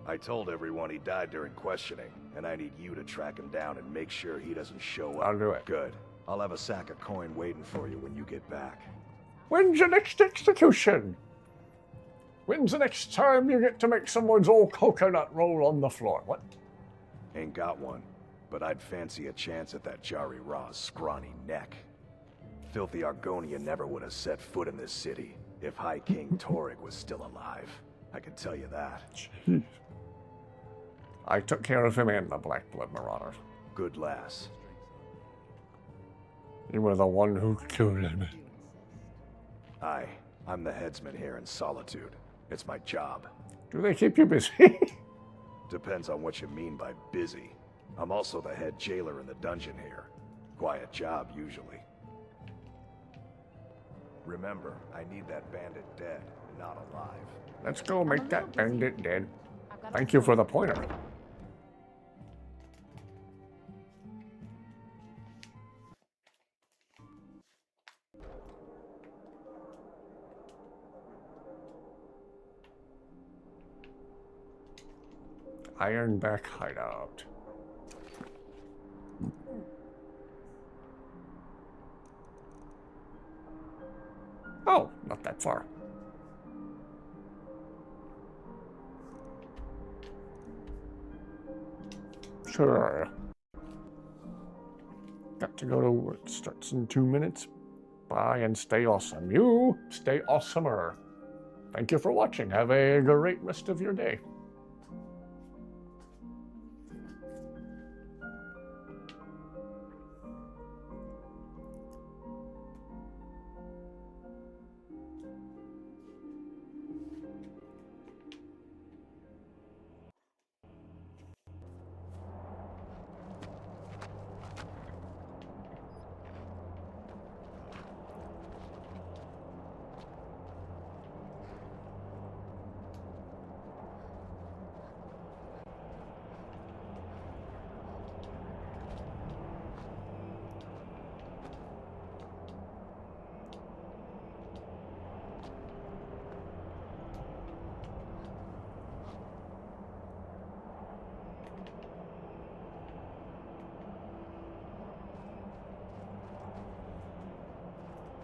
I told everyone he died during questioning, and I need you to track him down and make sure he doesn't show up. I'll do it. Good. I'll have a sack of coin waiting for you when you get back. When's your next execution? When's the next time you get to make someone's old coconut roll on the floor? What? Ain't got one, but I'd fancy a chance at that Jari Ra's scrawny neck. Filthy Argonian never would have set foot in this city if High King Torrig was still alive. I can tell you that. Jeez. I took care of him and the Black Blood Marauders. Good lass. You were the one who killed him. I'm the headsman here in Solitude. It's my job. Do they keep you busy? Depends on what you mean by busy. I'm also the head jailer in the dungeon here. Quiet job, usually. Remember, I need that bandit dead, not alive. Let's go make that bandit dead. Thank you for the pointer. Ironback hideout. Oh, not that far. Sure. Got to go to work. Starts in 2 minutes. Bye and stay awesome. You stay awesomer. Thank you for watching. Have a great rest of your day.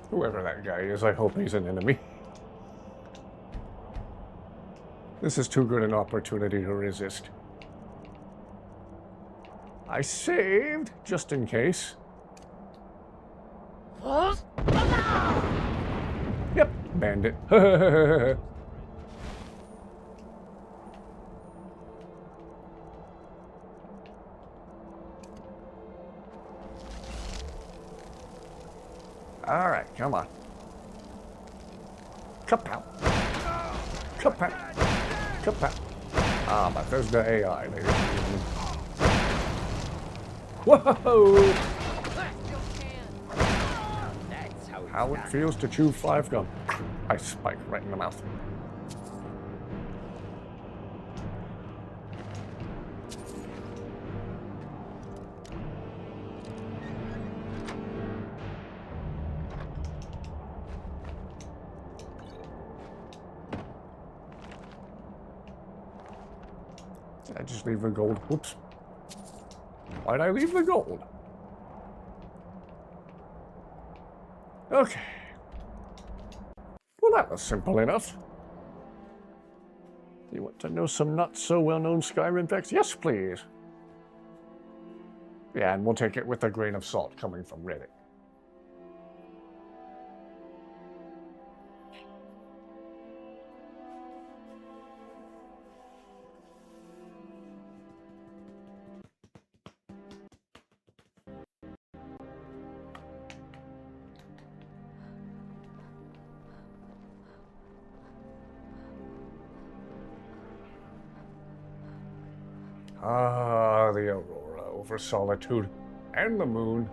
Whoever that guy is, I hope he's an enemy. This is too good an opportunity to resist. I saved, just in case. Yep, bandit. All right, come on. Kapow. Kapow. Kapow. Ah, Bethesda AI, ladies and gentlemen. Whoa! How it feels to chew 5 gum. Ice spike right in the mouth. Did I just leave the gold? Whoops. Why'd I leave the gold? Okay. Well, that was simple enough. You want to know some not so well-known Skyrim facts? Yes, please. Yeah, and we'll take it with a grain of salt coming from Reddit. Ah, the aurora over Solitude. And the moon.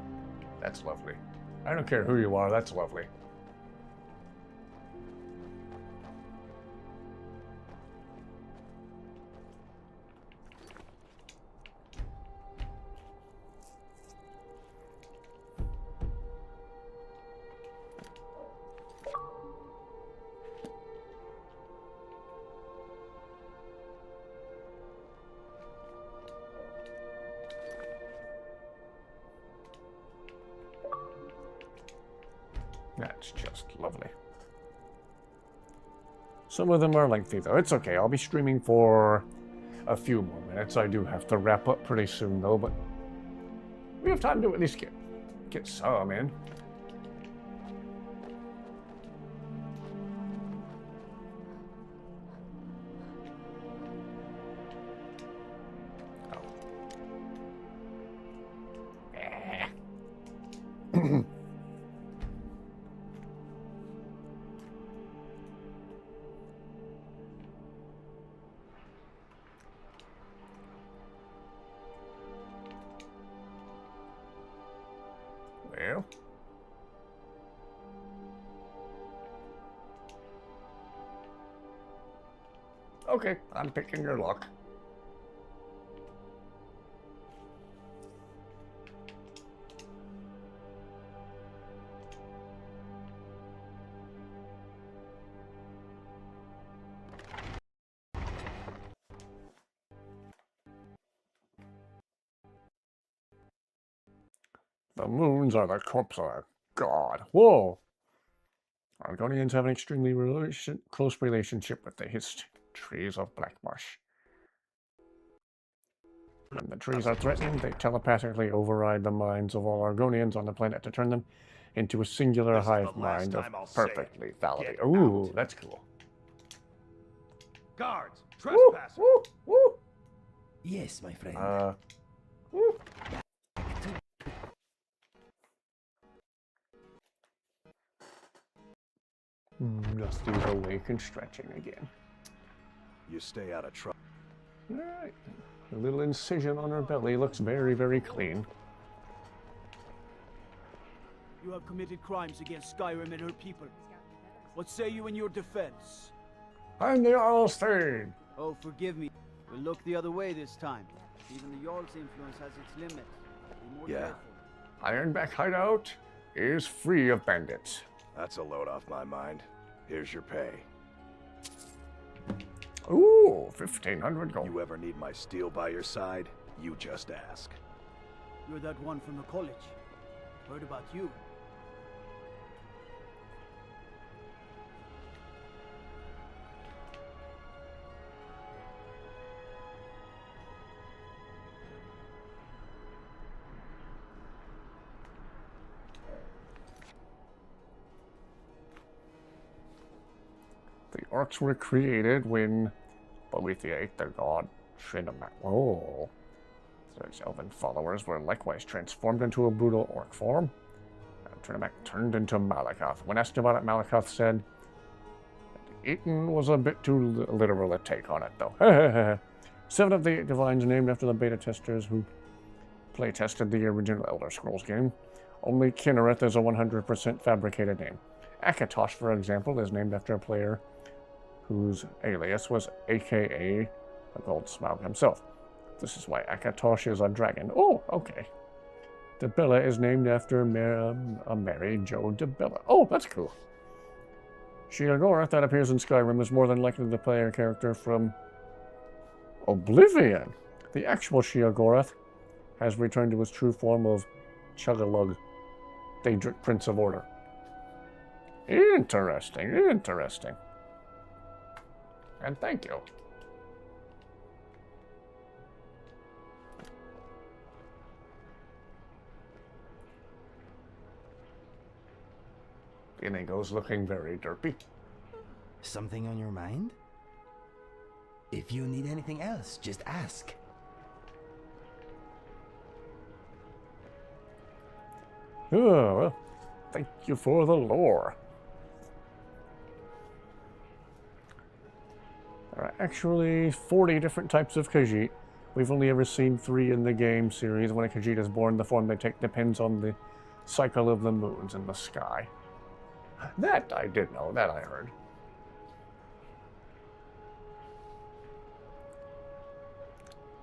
That's lovely. I don't care who you are, that's lovely. That's just lovely. Some of them are lengthy, though. It's okay. I'll be streaming for a few more minutes. I do have to wrap up pretty soon, though, but we have time to at least get some in. Well. Okay, I'm picking your luck. The moons are the corpse of a god. Whoa! Argonians have an extremely close relationship with the trees of Blackmarsh. When the trees are threatened, they telepathically override the minds of all Argonians on the planet to turn them into a singular hive mind of perfect lethality. Ooh, that's cool. Guards, trespassers. Woo, woo. Yes, my friend. Dusty's awake and stretching again. You stay out of trouble. Alright. The little incision on her belly looks very, very clean. You have committed crimes against Skyrim and her people. What say you in your defense? I'm the Jarlstein! Oh, forgive me. We'll look the other way this time. Even the Jarl's influence has its limits. Be more careful. Ironback Hideout is free of bandits. That's a load off my mind. Here's your pay. Ooh, 1,500 gold. You ever need my steel by your side, you just ask. You're that one from the college. Heard about you. The orcs were created when Boethia ate their god Trinamac. Oh. Its elven followers were likewise transformed into a brutal orc form. Trinamac turned into Malakoth. When asked about it, Malakoth said that eaten was a bit too literal a take on it, though. 7 of the 8 divines named after the beta testers who play-tested the original Elder Scrolls game. Only Kinnereth is a 100% fabricated name. Akatosh, for example, is named after a player whose alias was AKA the Gold Smaug himself. This is why Akatosh is a dragon. Oh, okay. Debilla is named after a Mary Jo Debilla. Oh, that's cool. Sheogorath, that appears in Skyrim, is more than likely the player character from Oblivion. The actual Sheogorath has returned to his true form of Chuggalug, Daedric Prince of Order. Interesting, interesting. And thank you. Inigo's looking very derpy. Something on your mind? If you need anything else, just ask. Oh, well, thank you for the lore. There are actually 40 different types of Khajiit. We've only ever seen 3 in the game series. When a Khajiit is born, the form they take depends on the cycle of the moons in the sky. That I did know, that I heard.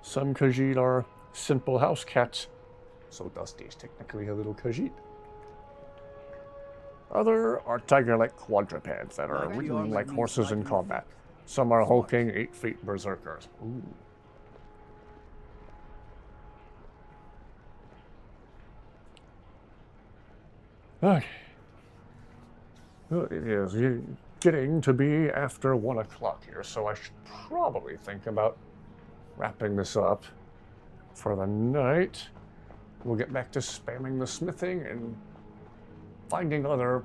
Some Khajiit are simple house cats, so Dusty's technically a little Khajiit. Other are tiger-like quadrupeds that are ridden like horses in combat. Some are hulking 8-feet berserkers. Ooh. Okay. Well, it is getting to be after 1 o'clock here, so I should probably think about wrapping this up for the night. We'll get back to spamming the smithing and finding other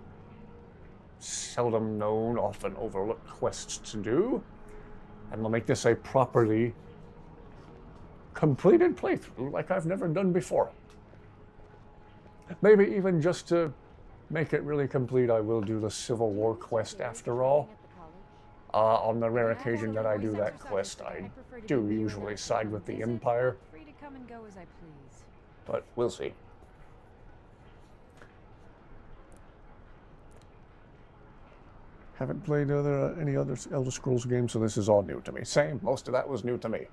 seldom known, often overlooked quests to do. And we'll make this a properly completed playthrough like I've never done before. Maybe even just to make it really complete, I will do the Civil War quest after all. On the rare occasion that I do that quest, I do usually side with the Empire. Free to come and go as I please. But we'll see. Haven't played any other Elder Scrolls games, so this is all new to me. Same, most of that was new to me.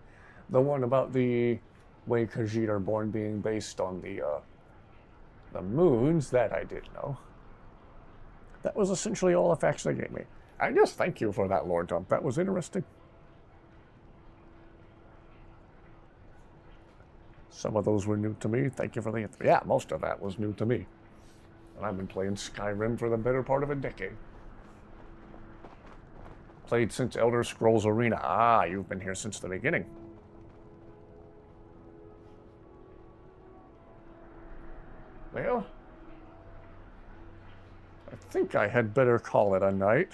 The one about the way Khajiit are born being based on the moons, that I did know. That was essentially all the facts they gave me. I just thank you for that lore dump. That was interesting. Some of those were new to me. Thank you for the... Yeah, most of that was new to me. And I've been playing Skyrim for the better part of a decade. Played since Elder Scrolls Arena. Ah, you've been here since the beginning. Well, I think I had better call it a night.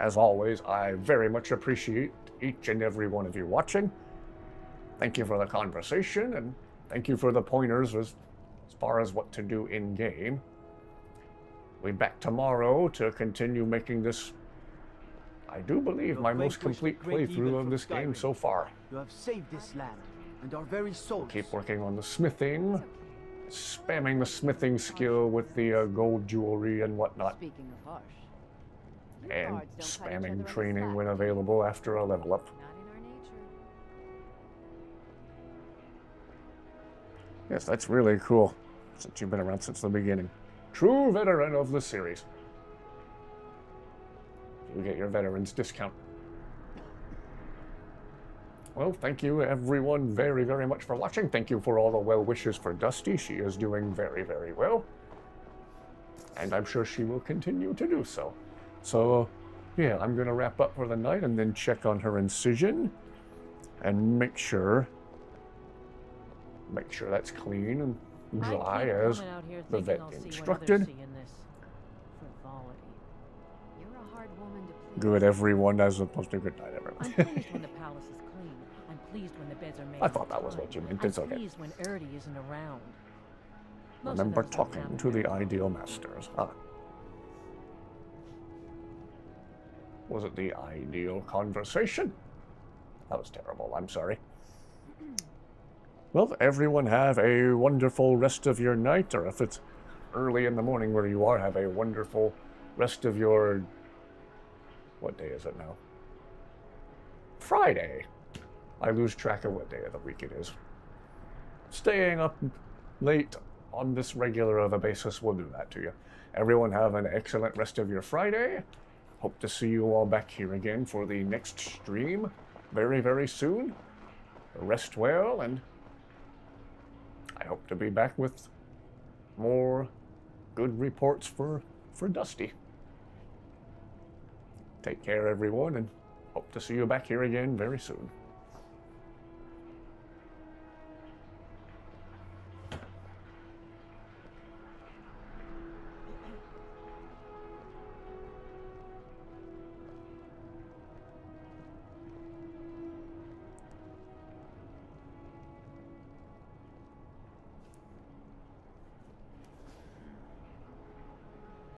As always, I very much appreciate each and every one of you watching. Thank you for the conversation, and thank you for the pointers as far as what to do in-game. We'll be back tomorrow to continue making this, I do believe, my most complete playthrough of this game so far. You have saved this land, and our very souls. We'll keep working on the smithing, spamming the smithing skill with the gold jewelry and whatnot. Speaking of harsh, And spamming training when available after a level up. Yes, that's really cool, since you've been around since the beginning. True veteran of the series. You get your veterans discount. Well, thank you everyone very, very much for watching. Thank you for all the well wishes for Dusty. She is doing very, very well. And I'm sure she will continue to do so. So, yeah, I'm going to wrap up for the night and then check on her incision and make sure that's clean and dry as the vet instructed. Good everyone, as opposed to good night everyone. I'm pleased when the palace is clean. I'm pleased when the beds are made. I thought that was what you meant. It's okay. I'm pleased when Erdy isn't around. Remember talking to the ideal masters, huh? Was it the ideal conversation? That was terrible, I'm sorry. Well, everyone have a wonderful rest of your night, or if it's early in the morning where you are, have a wonderful rest of your... What day is it now? Friday. I lose track of what day of the week it is. Staying up late on this regular of a basis will do that to you. Everyone have an excellent rest of your Friday. Hope to see you all back here again for the next stream very, very soon. Rest well, and I hope to be back with more good reports for Dusty. Take care, everyone, and hope to see you back here again very soon.